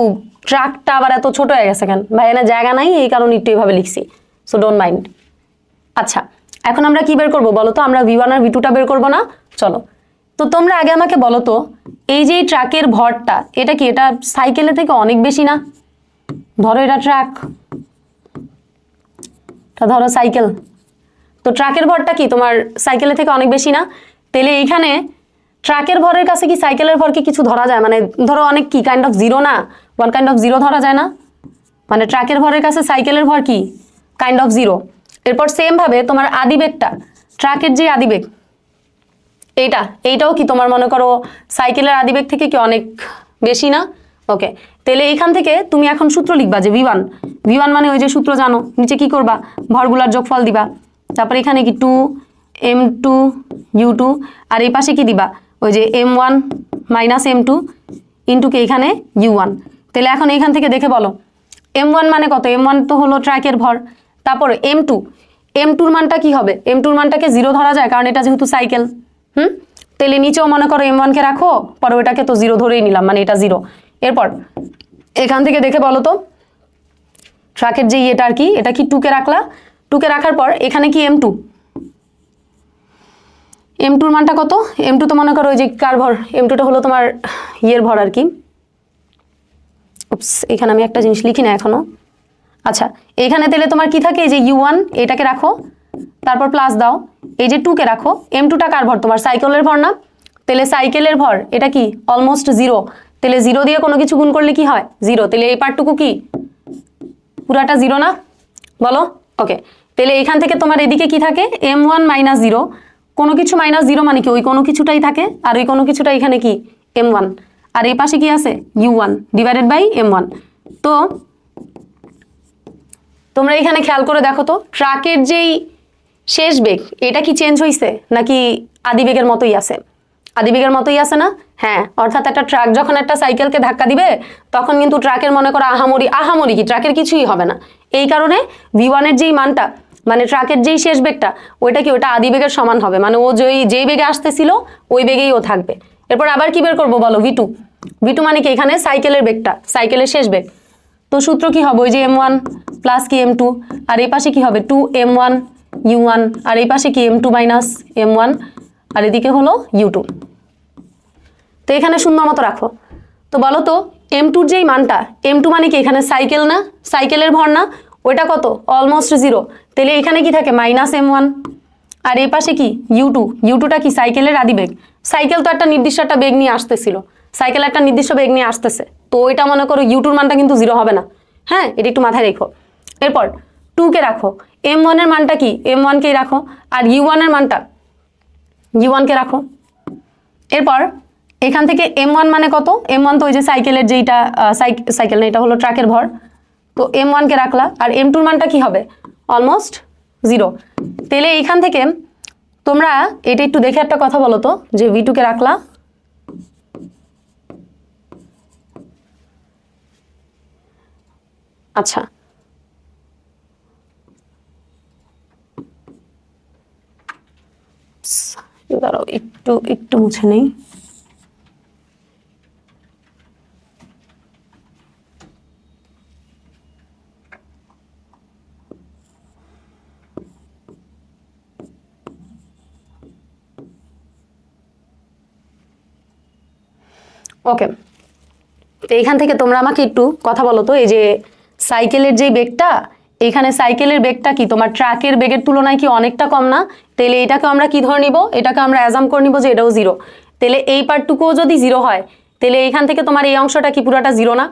ট্রাকটা আবার এত ছোট হয়ে গেছে কেন, ভাই এখানে জায়গা নাই এই কারণে একটু এইভাবে লিখছি, সো ডোন্ট মাইন্ড। আচ্ছা এখন আমরা কি বের করব বলো তো, আমরা v1 আর v2টা বের করব না, চলো। তো তোমরা আগে আমাকে বলো তো, এই যে ট্রাকের ভরটা এটা কি, এটা সাইকেলের থেকে অনেক বেশি না, ধরো এটা ট্রাক, ধরো সাইকেল, তো ট্রাকের ভরটা কি তোমার সাইকেলের থেকে অনেক বেশি না, তাহলে এইখানে ট্রাকের ভরের কাছে কি সাইকেলের ভরকে কিছু ধরা যায়? মানে ধরো অনেক কি কাইন্ড অফ জিরো না, ওয়ান কাইন্ড অফ জিরো ধরা যায় না? মানে ট্রাকের ভরের কাছে সাইকেলের ভর কি কাইন্ড অফ জিরো। এরপর সেম ভাবে তোমার আদিবেগটা, ট্রাকের যে আদিবেগ এইটাও কি তোমার মনে করো সাইকেলের আদিবেগ থেকে কি অনেক বেশি না? ওকে, তাহলে এইখান থেকে তুমি এখন সূত্র লিখবা যে V1 মানে ওই যে সূত্র জানো, নিচে কি করবা ভরগুলার যোগফল দিবা, তারপর এখানে কি 2m2 u2, আর এই পাশে কি দিবা ওই যে m1 minus m2 into k এখানে u1। তাহলে এখন এইখান থেকে দেখে বলো m1 মানে কত? m1 তো হলো ট্রাকের ভর, তারপর m2 এর মানটা কি হবে? m2 এর মানটাকে 0 ধরা যায় কারণ এটা যেহেতু সাইকেল। তাহলে নিচেও মনে করো m1 কে রাখো, পরে ওইটাকে তো 0 ধরেই নিলাম, মানে এটা 0। এরপর এখান থেকে দেখে বলো তো ট্রাকের যে এটা আর কি, এটা কি 2 কে রাখলা, 2 কে রাখার পর এখানে কি m2 এর মানটা কত? m2 তো মনে করো ওই যে কার ভর, m2 টা হলো তোমার ইয়ের ভর আর কি। এখানে আমি একটা জিনিস লিখি না এখনো। আচ্ছা, এখানে তাহলে তোমার কি থাকে, এই যে u1 এটাকে রাখো, তারপর প্লাস দাও, এই যে 2 কে রাখো, m2 টা কার ভর? তোমার সাইকেলের ভর না? তাহলে সাইকেলের ভর এটা কি অলমোস্ট 0, তাহলে 0 দিয়ে কোনো কিছু গুণ করলে কি হয় 0, তাহলে এই পার্টটুকু কি পুরাটা 0 না? বলো। ওকে, তাহলে এখান থেকে তোমার এদিকে কি থাকে m1 মাইনাস 0, কোনো কিছু মাইনাস 0 মানে কি ওই কোনো কিছুটাই থাকে, আর ওই কোনো কিছুটা এখানে কি m1, আর এই পাশে কি আছে u1 ডিভাইডেড বাই m1। তো তোমরা এখানে খেয়াল করে দেখো তো ট্রাকের যেই শেষ বেগ এটা কি চেঞ্জ হয়েছে নাকি আদিবেগের মতোই আছে? আদিবেগের মতোই আছে না? হ্যাঁ, অর্থাৎ একটা ট্রাক যখন একটা সাইকেলকে ধাক্কা দিবে তখন কিন্তু ট্রাকের মনে করো আহামরি কি ট্রাকের কিছুই হবে না। এই কারণে V1 এর যেই মানটা মানে ট্রাকের যেই শেষ বেগটা ওইটা কি ওটা আদিবেগের সমান হবে, মানে ও যেই বেগে আসতেছিল ওই বেগেই ও থাকবে। এরপর আবার কি বের করবো বলো V2 মানে কি এখানে সাইকেলের বেগটা, সাইকেলের শেষ বেগ। তো সূত্র কি হবে ওই যে m1 প্লাস কি m2, আর এই পাশে কি হবে 2m1 u1, আর এই পাশে কি m2 মাইনাস m1, আর এদিকে হলো u2। তো এখানে শূন্য মতো রাখো। তো বলো তো m2 যেই মানটা, m2 মানে কি এখানে সাইকেল না, সাইকেলের ভর না, ওইটা কত অলমোস্ট 0, তাহলে এখানে কি থাকে মাইনাস m1, আর এই পাশে কি u2টা কি সাইকেলের আদিবেগ। সাইকেল তো একটা নির্দিষ্ট একটা বেগ নিয়ে আসতেছিল, সাইকেল একটা নির্দিষ্ট বেগ নিয়ে আসতেছে, তো ওইটা মনে করো u2 মানটা কিন্তু 0 হবে না। হ্যাঁ, এটা একটু মাথায় রেখো। এরপর 2 কে রাখো, m1 এর মানটা কি m1 কেই রাখো, আর u1 এর মানটা u1 কে রাখো। এরপর এখান থেকে m1 মানে কত, m1 তো ওই যে সাইকেলের যেইটা সাইকেল না, এটা হলো ট্রাকের ভর, তো m1 কে রাখলা, আর m2 এর মানটা কি হবে অলমোস্ট 0। তাহলে এইখান থেকে তোমরা এটা একটু দেখে একটা কথা বলো তো যে V2 কে রাখলা, আচ্ছা দাঁড়াও একটু মুছে নেই। ওকে, তো এইখান থেকে তোমরা আমাকে একটু কথা বলো তো এই যে সাইকেলের যে বেগটা, এইখানে সাইকেলের বেগটা কি তোমার ট্রাকের বেগের তুলনায় কি অনেকটা কম না? তাহলে এটাকে আমরা কি ধরে নিব, এটাকে আমরা অ্যাজাম করে নিব যে এটাও 0। তাহলে এই পার্টটুকুও যদি 0 হয় তাহলে এইখান থেকে তোমার এই অংশটা কি পুরাটা 0 না?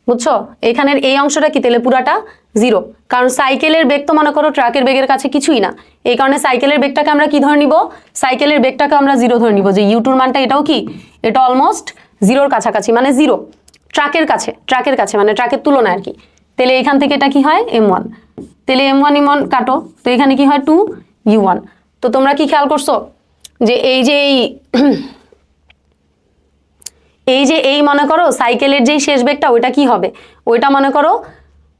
বুঝছো, এখানের এই অংশটা কি তাহলে পুরাটা 0, কারণ সাইকেলের বেগ তো মনে করো ট্রাকের বেগের কাছে কিছুই না। এই কারণে সাইকেলের বেগটাকে আমরা কি ধরে নিব, সাইকেলের বেগটাকে আমরা 0 ধরে নিব, যে u2 এর মানটা এটাও কি এটা অলমোস্ট 0-র কাছাকাছি, মানে 0 ট্রাকের কাছে মানে ট্রাকের তুলনায় আর কি। তাহলে এখান থেকে এটা কি হয় m1, তাহলে m1 কাটো, তো এখানে কি হয় 2u1। তো তোমরা কি খেয়াল করছো যে এই মনে করো সাইকেলের যেই শেষ বেগটা ওইটা কি হবে, ওইটা মনে করো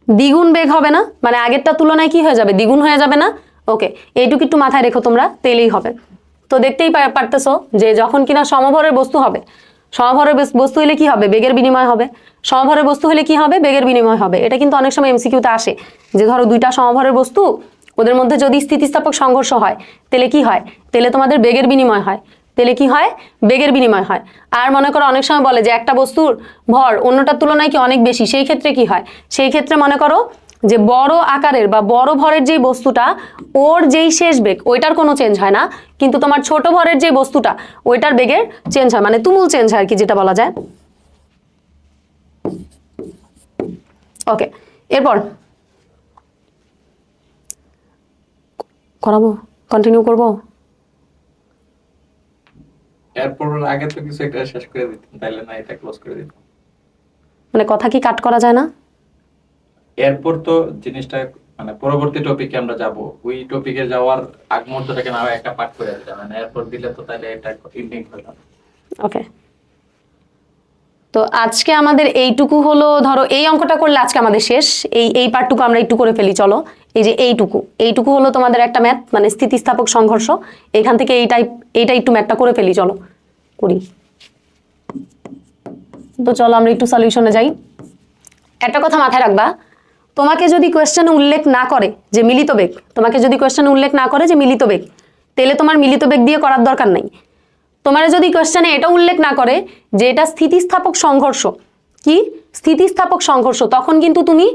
দ্বিগুণ বেগ হবে না, মানে আগেরটা তুলনায় কি হয়ে যাবে দ্বিগুণ হয়ে যাবে না? ওকে, এইটুকু একটু মাথায় রেখো তোমরা, তেলেই হবে। তো দেখতেই পারতেছো যে যখন কিনা সমভরের বস্তু হবে, সমভরের বস্তু হলে কি হবে বেগের বিনিময় হবে, সমভরের বস্তু হলে কি হবে বেগের বিনিময় হবে। এটা কিন্তু অনেক সময় এমসিকিউতে আসে যে ধরো দুইটা সমভরের বস্তু, ওদের মধ্যে যদি স্থিতিস্থাপক সংঘর্ষ হয় তাহলে কি হয়, তাহলে তোমাদের বেগের বিনিময় হয়, তাহলে কি হয় বেগের বিনিময় হয়। আর মনে করো অনেক সময় বলে যে একটা বস্তুর ভর অন্যটার তুলনায় কি অনেক বেশি, সেই ক্ষেত্রে কি হয়, সেই ক্ষেত্রে মনে করো যে বড় আকারের বা বড় ভরের যেই বস্তুটা ওর যেই শেষ বেগ ওইটার কোনো চেঞ্জ হয় না, কিন্তু তোমার ছোট ভরের যে বস্তুটা ওইটার বেগের চেঞ্জ হয়, মানে তুমুল চেঞ্জ হয় আর কি, যেটা বলা যায়। ওকে, এরপর করাবো, কন্টিনিউ করব। এরপর আগে তো কিছু একটা শেষ করে দিতাম, তাইলে না এটা ক্লোজ করে দিতাম। মানে কথা কি কাট করা যায় না? এরপর তো জিনিসটা মানে পরবর্তী টপিকে আমরা যাব, ওই টপিকে যাওয়ার আগ মুহূর্তটাকে না একটা পার্ট করে দিতাম, মানে এরপর দিলে তো তাহলে এটা এন্ডিং হলো। ওকে, তো আজকে আমাদের এইটুকু হলো, ধরো এই অঙ্কটা করলে আজকে আমাদের শেষ। এই পার্টটুকু আমরা একটু করে ফেলি, চলো। এই যে এইটুকু হলো তোমাদের একটা ম্যাথ, মানে স্থিতিস্থাপক সংঘর্ষ। এখান থেকে এইটা একটু ম্যাথটা করে ফেলি, চলো করি। তো চলো আমরা একটু সলিউশনে যাই। একটা কথা মাথায় রাখবা, তোমাকে যদি কোয়েশ্চেনে উল্লেখ না করে যে মিলিত বেগ, তোমাকে যদি কোয়েশ্চেনে উল্লেখ না করে যে মিলিত বেগ, তাহলে তোমার মিলিত বেগ দিয়ে করার দরকার নাই। তোমার যদি কোয়েশ্চেনে এটা উল্লেখ না করে যে এটা স্থিতিস্থাপক সংঘর্ষ, কি স্থিতিস্থাপক সংঘর্ষ, তখন কিন্তু তুমি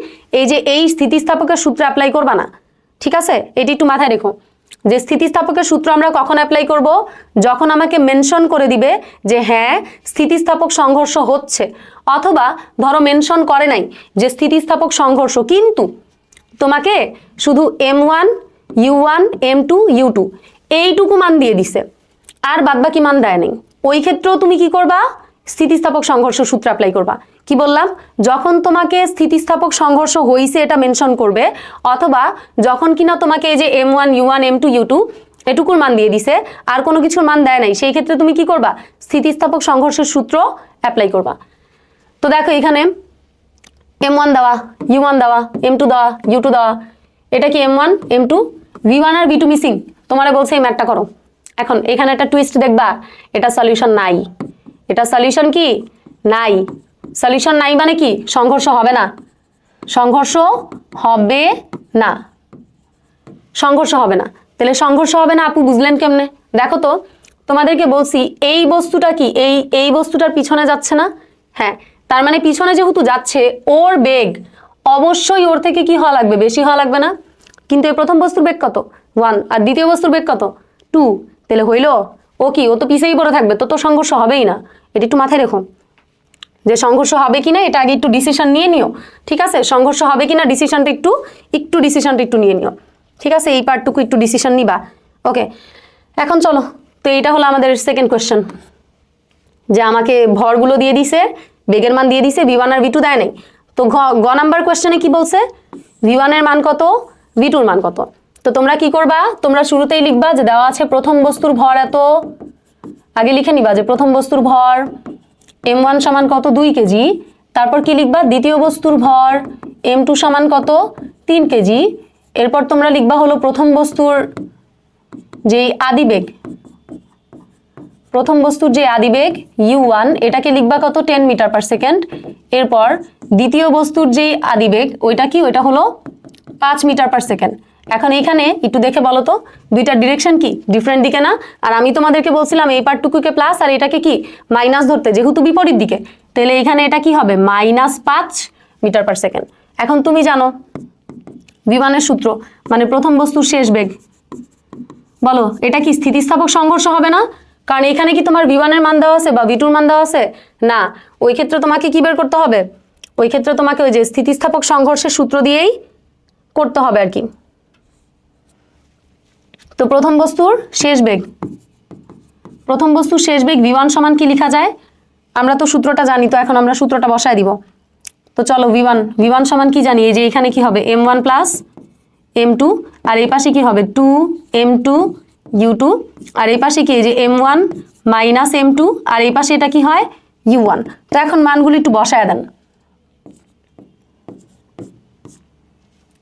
এই স্থিতিস্থাপকের সূত্র অ্যাপ্লাই করবা না, ঠিক আছে? এটি একটু মাথায় রেখো যে স্থিতিস্থাপকের সূত্র আমরা কখন অ্যাপ্লাই করব, যখন আমাকে মেনশন করে দিবে যে হ্যাঁ স্থিতিস্থাপক সংঘর্ষ হচ্ছে, অথবা ধরো মেনশন করে নাই যে স্থিতিস্থাপক সংঘর্ষ, কিন্তু তোমাকে শুধু M1 U1 M2 U2 এইটুকু মান দিয়ে দিছে, আর বাদবাকি মান দেয় নেই, ওই ক্ষেত্রেও তুমি কি করবা? স্থিতিস্থাপক সংঘর্ষ সূত্র অ্যাপ্লাই করবা। কি বললাম? যখন তোমাকে স্থিতিস্থাপক সংঘর্ষ হইছে এটা মেনশন করবে, অথবা যখন কিনা তোমাকে এই যে M1 U1 M2 U2 এটুকুর মান দিয়ে দিছে, আর কোনো কিছুর মান দেয় নাই, সেই ক্ষেত্রে তুমি কি করবা? স্থিতিস্থাপক সংঘর্ষের সূত্র অ্যাপ্লাই করবা। তো দেখো এখানে M1 দেওয়া, U1 দেওয়া, M2 দেওয়া, U2 দেওয়া, এটা কি M1 M2, V1 আর V2 মিসিং, তোমারে বলছে এই ম্যাথটা করো। এখন এখানে একটা টুইস্ট দেখবা, এটা সলিউশন নাই। এটা সলিউশন কি নাই? সলিউশন নাই মানে কি? সংঘর্ষ হবে না, সংঘর্ষ হবে না, সংঘর্ষ হবে না। তাহলে সংঘর্ষ হবে না আপু বুঝলেন কেমনে? দেখো তো, তোমাদেরকে বলছি এই বস্তুটা কি এই বস্তুটার পিছনে যাচ্ছে না? হ্যাঁ, তার মানে পিছনে যেহেতু যাচ্ছে, ওর বেগ অবশ্যই ওর থেকে কি হওয়া লাগবে? বেশি হওয়া লাগবে না? কিন্তু এই প্রথম বস্তুর বেগ কত? 1, আর দ্বিতীয় বস্তুর বেগ কত? 2। তাহলে হইলো ও কি, ও তো পিছেই পড়ে থাকবে, তো সংঘর্ষ হবেই না। এটা একটু মাথায় রেখো যে সংঘর্ষ হবে কিনা এটা আগে একটু ডিসিশন নিয়ে নিও, ঠিক আছে? সংঘর্ষ হবে কিনা ডিসিশনটা একটু নিয়ে নিও, ঠিক আছে? এই পার্টটুকু একটু ডিসিশন নিবা। ওকে, এখন চলো, তো এইটা হলো আমাদের সেকেন্ড কোয়েশ্চেন, যে আমাকে ভরগুলো দিয়ে দিছে, বেগের মান দিয়ে দিছে, V1 আর V2 দেয় নাই। তো গ নাম্বার কোয়েশ্চেনে কি বলছে? V1 এর মান কত, V2 এর মান কত। তো তোমরা কি করবা? তোমরা শুরুতেই লিখবা যে দেওয়া আছে প্রথম বস্তুর ভর এত, আগে লিখে নিবা যে প্রথম বস্তুর ভর M1 সমান কত, 2 কেজি। তারপর কি লিখবা? দ্বিতীয় বস্তুর ভর M2 সমান কত, 3 কেজি। এরপর তোমরা লিখবা হলো প্রথম বস্তুর যে আদিবেগ, প্রথম বস্তুর যে আদিবেগ U1, এটাকে লিখবা কত, 10 মিটার পার সেকেন্ড। এরপর দ্বিতীয় বস্তুর যে আদিবেগ ওইটা কি, ওইটা হলো 5 মিটার পার সেকেন্ড। এখন এইখানে একটু দেখে বলো তো, দুইটার ডিরেকশন কি ডিফারেন্ট দিকে না? আর আমি তোমাদেরকে বলছিলাম এই পার্টটুকুকে প্লাস আর এটাকে কি মাইনাস ধরতে, যেহেতু বিপরীত দিকে, তাহলে এখানে এটা কি হবে? -5 মিটার পার সেকেন্ড। এখন তুমি জানো V1 এর সূত্র, মানে প্রথম বস্তুর শেষ বেগ, বলো এটা কি স্থিতিস্থাপক সংঘর্ষ হবে না? কারণ এখানে কি তোমার V1 এর মান দেওয়া আছে বা V2 এর মান দেওয়া আছে না? ওই ক্ষেত্রে তোমাকে কি বের করতে হবে? ওই ক্ষেত্রে তোমাকে ওই যে স্থিতিস্থাপক সংঘর্ষের সূত্র দিয়েই করতে হবে আর কি। তো প্রথম বস্তুর শেষ বেগ, প্রথম বস্তুর শেষ বেগ V1 সমান কি লেখা যায়? আমরা তো সূত্রটা জানি, তো এখন আমরা সূত্রটা বসায় দিব। তো চলো V1 সমান কি জানি? এই যে এখানে কি হবে? M1 প্লাস M2, আর এই পাশে কি হবে? 2M2 U2, আর এই পাশে কি? এই যে M1 মাইনাস M2, আর এই পাশে এটা কি হয়? U1। তো এখন মানগুলি একটু বসায় দেন।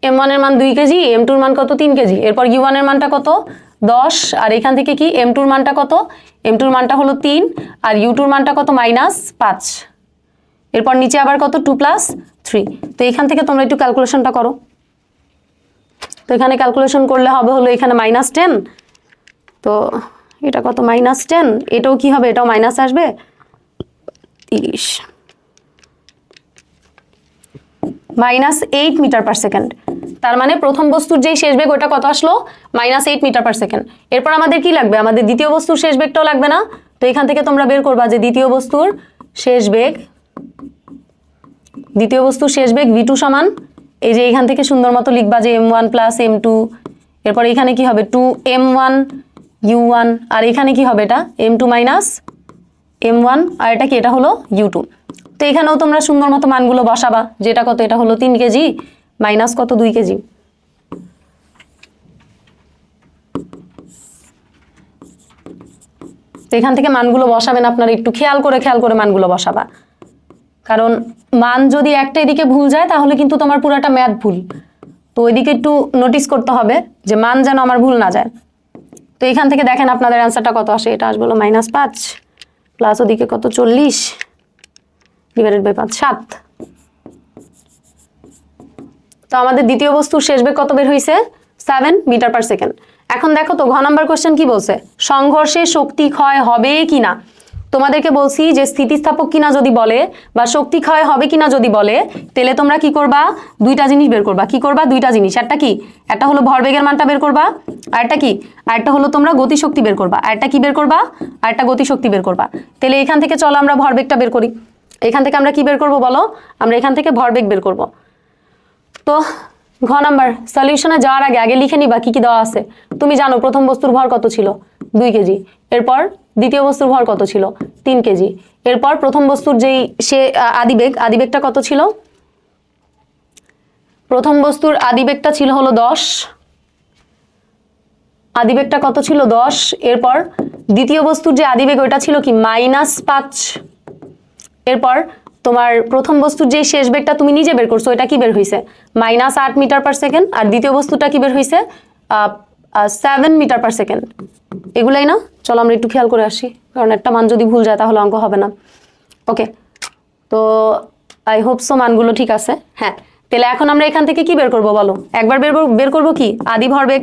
M1 এর মান 2 কেজি, M2 এর মান কত? 3 কেজি। এরপর U1 এর মানটা কত? 10, আর এখান থেকে কি M2 এর মানটা কত? M2 এর মানটা হলো 3, আর U2 এর মানটা কত? -5। এরপর নিচে আবার কত? 2 + 3। তো এখান থেকে তোমরা একটু ক্যালকুলেশনটা করো। তো এখানে ক্যালকুলেশন করলে হবে হলো এখানে -10, তো এটা কত? -10, এটাও কি হবে? এটাও মাইনাস আসবে, 30 -8 মিটার পার সেকেন্ড। তার মানে প্রথম বস্তুর যেই শেষ বেগ ওটা কত আসলো, -8 মিটার পার সেকেন্ড। এরপর আমাদের কি লাগবে, আমাদের দ্বিতীয় বস্তুর শেষ বেগটাও লাগবে না? তো এখান থেকে তোমরা বের করবা যে দ্বিতীয় বস্তুর শেষ বেগ, দ্বিতীয় বস্তুর শেষ বেগ v2 সমান, এই যে এখান থেকে সুন্দর মতো লিখবা যে m1 প্লাস m2, এরপর এখানে কি হবে 2m1 u1, আর এখানে কি হবে এটা m2 মাইনাস m1, আর এটা কি, এটা হলো u2। তো এখানেও তোমরা সুন্দর মতো মানগুলো বসাবা, যেটা কত, এটা হলো 3 কেজি মাইনাস কত 2 কেজি। তো এখান থেকে মানগুলো বসাবেন আপনারা, একটু খেয়াল করে মানগুলো বসাবা, কারণ মান যদি একটা এদিকে ভুল যায় তাহলে কিন্তু তোমার পুরাটা ম্যাথ ভুল। তো ওইদিকে একটু নোটিস করতে হবে যে মান যেন আমার ভুল না যায়। তো এখান থেকে দেখেন আপনাদের অ্যান্সারটা কত আসে, এটা আসবে হলো -5 প্লাস ওদিকে কত 40 ডিভাইডেড বাই 5 7। তো আমাদের দ্বিতীয় বস্তুর শেষ বেগ কত বের হয়েছে, 7 মিটার পার সেকেন্ড। এখন দেখো তো ঘ নাম্বার কোশ্চেন কি বলছে, সংঘর্ষে শক্তি ক্ষয় হবে কিনা। তোমাদেরকে বলছি যে স্থিতিস্থাপক কিনা যদি বলে বা শক্তি ক্ষয় হবে কিনা যদি বলে, তাহলে তোমরা কি করবা, দুইটা জিনিস বের করবা। কি করবা, দুইটা জিনিস। একটা কি, একটা হলো ভরবেগের মানটা বের করবা, আর একটা কি, আরেকটা হলো তোমরা গতিশক্তি বের করবা। আর একটা কি বের করবা, আর একটা গতিশক্তি বের করবা। তাহলে এখান থেকে চলো আমরা ভরবেগটা বের করি। এখান থেকে আমরা কি বের করব বলো, আমরা এখান থেকে ভরবেগ বের করব। তো ঘ নাম্বার সলিউশনে যাওয়ার আগে আগে লিখে নিবা কি কি দেওয়া আছে। তুমি জানো প্রথম বস্তুর ভর কত ছিল, 2 কেজি। এরপর দ্বিতীয় বস্তুর ভর কত ছিল, 3 কেজি। এরপর প্রথম বস্তুর যেই সে আদিবেগটা কত ছিল, প্রথম বস্তুর আদিবেগটা ছিল হলো 10, আদিবেগটা কত ছিল 10। এরপর দ্বিতীয় বস্তুর যে আদিবেগ ওইটা ছিল কি -5। এরপর তোমার প্রথম বস্তুর যে শেষ বেগটা তুমি নিজে বের করছো এটা কি বের হয়েছে, -8 মিটার পার সেকেন্ড। আর দ্বিতীয় বস্তুটা কি বের হয়েছে 7 মিটার পার সেকেন্ড। এগুলাই না, চলো আমরা একটু খেয়াল করে আসি, কারণ একটা মান যদি ভুল যায় তাহলে অঙ্ক হবে না। ওকে, তো আই হোপ সো মানগুলো ঠিক আছে। হ্যাঁ, তাহলে এখন আমরা এখান থেকে কি বের করবো বলো, একবার বের করবো কি আদি ভরবেগ,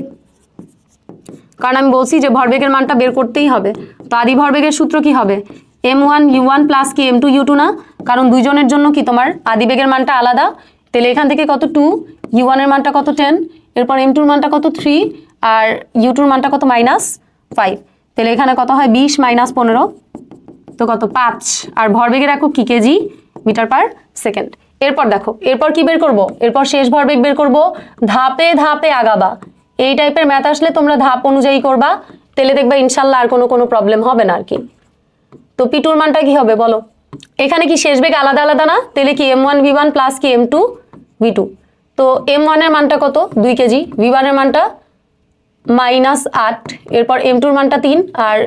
কারণ আমি বলছি যে ভরবেগের মানটা বের করতেই হবে। তো আদি ভরবেগের সূত্র কি হবে, m1 u1 প্লাস কি m2 u2 না, কারণ দুইজনের জন্য কি তোমার আদিবেগের মানটা আলাদা। তাহলে এখান থেকে কত 2, u1 এর মানটা কত 10, এরপর m2 এর মানটা কত 3, আর u2 এর মানটা কত -5। তাহলে এখানে কত হয় 20 - 15, তো কত 5। আর ভরবেগের একক কি কেজি মিটার পার সেকেন্ড। এরপর দেখো এরপর কি বের করব, এরপর শেষ ভরবেগ বের করব। ধাপে ধাপে আগাবা, এই টাইপের ম্যাথ আসলে তোমরা ধাপ অনুযায়ী করবা, তাহলে দেখবা ইনশাল্লাহ আর কোনো প্রবলেম হবে না আর কি। তো পিটুর মানটা কি হবে বলো, এখানে কি শেষ বেগ আলাদা আলাদা না, তাহলে কি m1 v1 প্লাস কি m2 v2। তো m1 এর মানটা কত 2 কেজি, v1 এর মানটা -8, এরপর m2 এর মানটা 3, আর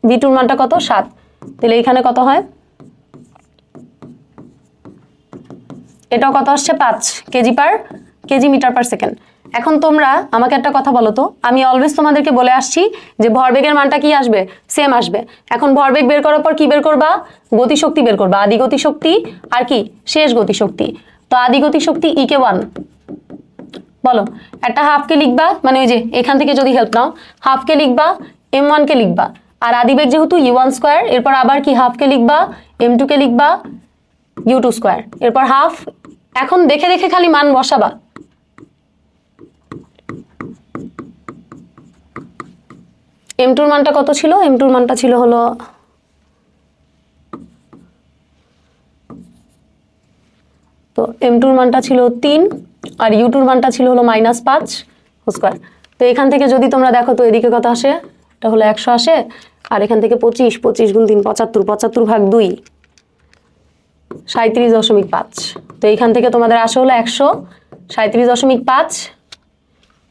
v2 এর মানটা কত 7। তাহলে এখানে কত হয়, এটাও কত আসছে 5 কেজি মিটার পার সেকেন্ড। এখন তোমরা আমাকে একটা কথা বলো তো, আমি অলওয়েজ তোমাদেরকে বলে আসছি যে ভরবেগের মানটা কি আসবে, সেম আসবে। এখন ভরবেগ বের করার পর কি বের করবা, গতিশক্তি বের করবা, আদি গতিশক্তি আর কি শেষ গতিশক্তি। তো আদি গতিশক্তি কে 1 বলো, একটা হাফকে লিখবা, মানে ওই যে এখান থেকে যদি হেল্প নাও, হাফকে লিখবা, m1 কে লিখবা, আর আদিবেগ যেহেতু u1 স্কোয়ার, এরপর আবার কি হাফকে লিখবা, m2 কে লিখবা u2 স্কোয়ার, এরপর হাফ। এখন দেখে দেখে খালি মান বসাবা। m2 এর মানটা কত ছিল, m2 এর মানটা ছিল হলো তো m2 এর মানটা ছিল 3, আর u2 এর মানটা ছিল হলো -5 স্কোয়ার। তো এখান থেকে যদি তোমরা দেখো তো এদিকে কত আসে, এটা হলো 100 আসে, আর এখান থেকে 25 গুণ 3 75, 75 ভাগ 2 37.5। তো এইখান থেকে তোমাদের আসে হলো 137.5।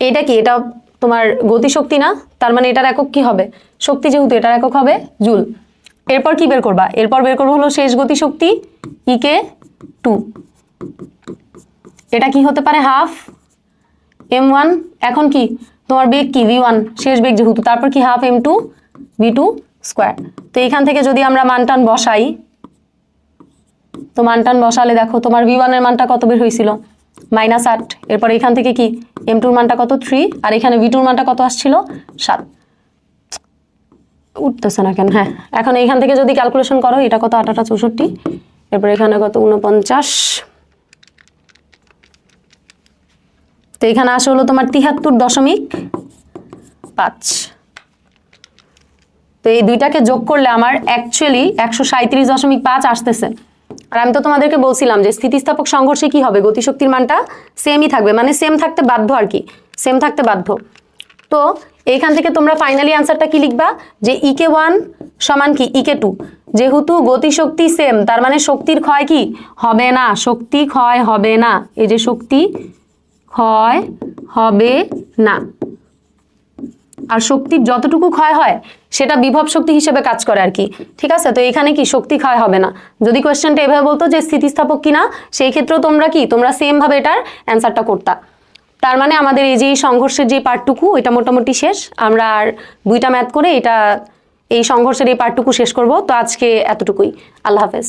এটা কি, এটা তোমার গতিশক্তি না, তার মানে এটার একক কি হবে, শক্তি, যেহেতু এটার একক হবে জুল। এরপর কি বের করবা, এরপর বের করবো হলো শেষ গতিশক্তি কে 2। এটা কি হতে পারে হাফ m1, এখন কি তোমার বেগ কি v1 শেষ বেগ যেহেতু, তারপর কি হাফ m2 v2 স্কোয়ার। তো এখান থেকে যদি আমরা মানটান বসাই, তো মানটান বসালে দেখো তোমার v1 এর মানটা কত বের হয়েছিল -8, এরপর এখান থেকে কি m2 এর মানটা কত 3, আর এখানে v2 এর মানটা কত আসছিল 7। উঠতেছে না কেন, হ্যাঁ এখন এইখান থেকে যদি ক্যালকুলেশন করো, এটা কত 8 × 8 = 64, এরপর এখানে কত 49, তো এখানে আসে হলো তোমার 73.5। তো এই দুইটাকে যোগ করলে আমার অ্যাকচুয়ালি 137.5 আসতেছে। আর আমি তো তোমাদেরকে বলছিলাম যে স্থিতিস্থাপক সংঘর্ষে কি হবে, গতিশক্তির মানটা সেমই থাকবে, মানে সেম থাকতে বাধ্য আর কি, সেম থাকতে বাধ্য। তো এইখান থেকে তোমরা ফাইনালি অ্যান্সারটা কি লিখবা, যে EK1 সমান কি EK2। যেহেতু গতিশক্তি সেম, তার মানে শক্তির ক্ষয় কি হবে না, শক্তি ক্ষয় হবে না। এই যে শক্তি ক্ষয় হবে না, আর শক্তির যতটুকু ক্ষয় হয় সেটা বিভব শক্তি হিসেবে কাজ করে আর কি। ঠিক আছে, তো এখানে কি শক্তি ক্ষয় হবে না। যদি কোয়েশ্চেনটা এভাবে বলতো যে স্থিতিস্থাপক কিনা, সেই ক্ষেত্রেও তোমরা সেম ভাবে এটার অ্যান্সারটা করতা। তার মানে আমাদের এই যে সংঘর্ষের যে পার্টটুকু, এটা মোটামুটি শেষ। আমরা আর 2টা ম্যাথ করে এই সংঘর্ষের এই পার্টটুকু শেষ করব। তো আজকে এতটুকুই। আল্লাহ হাফেজ।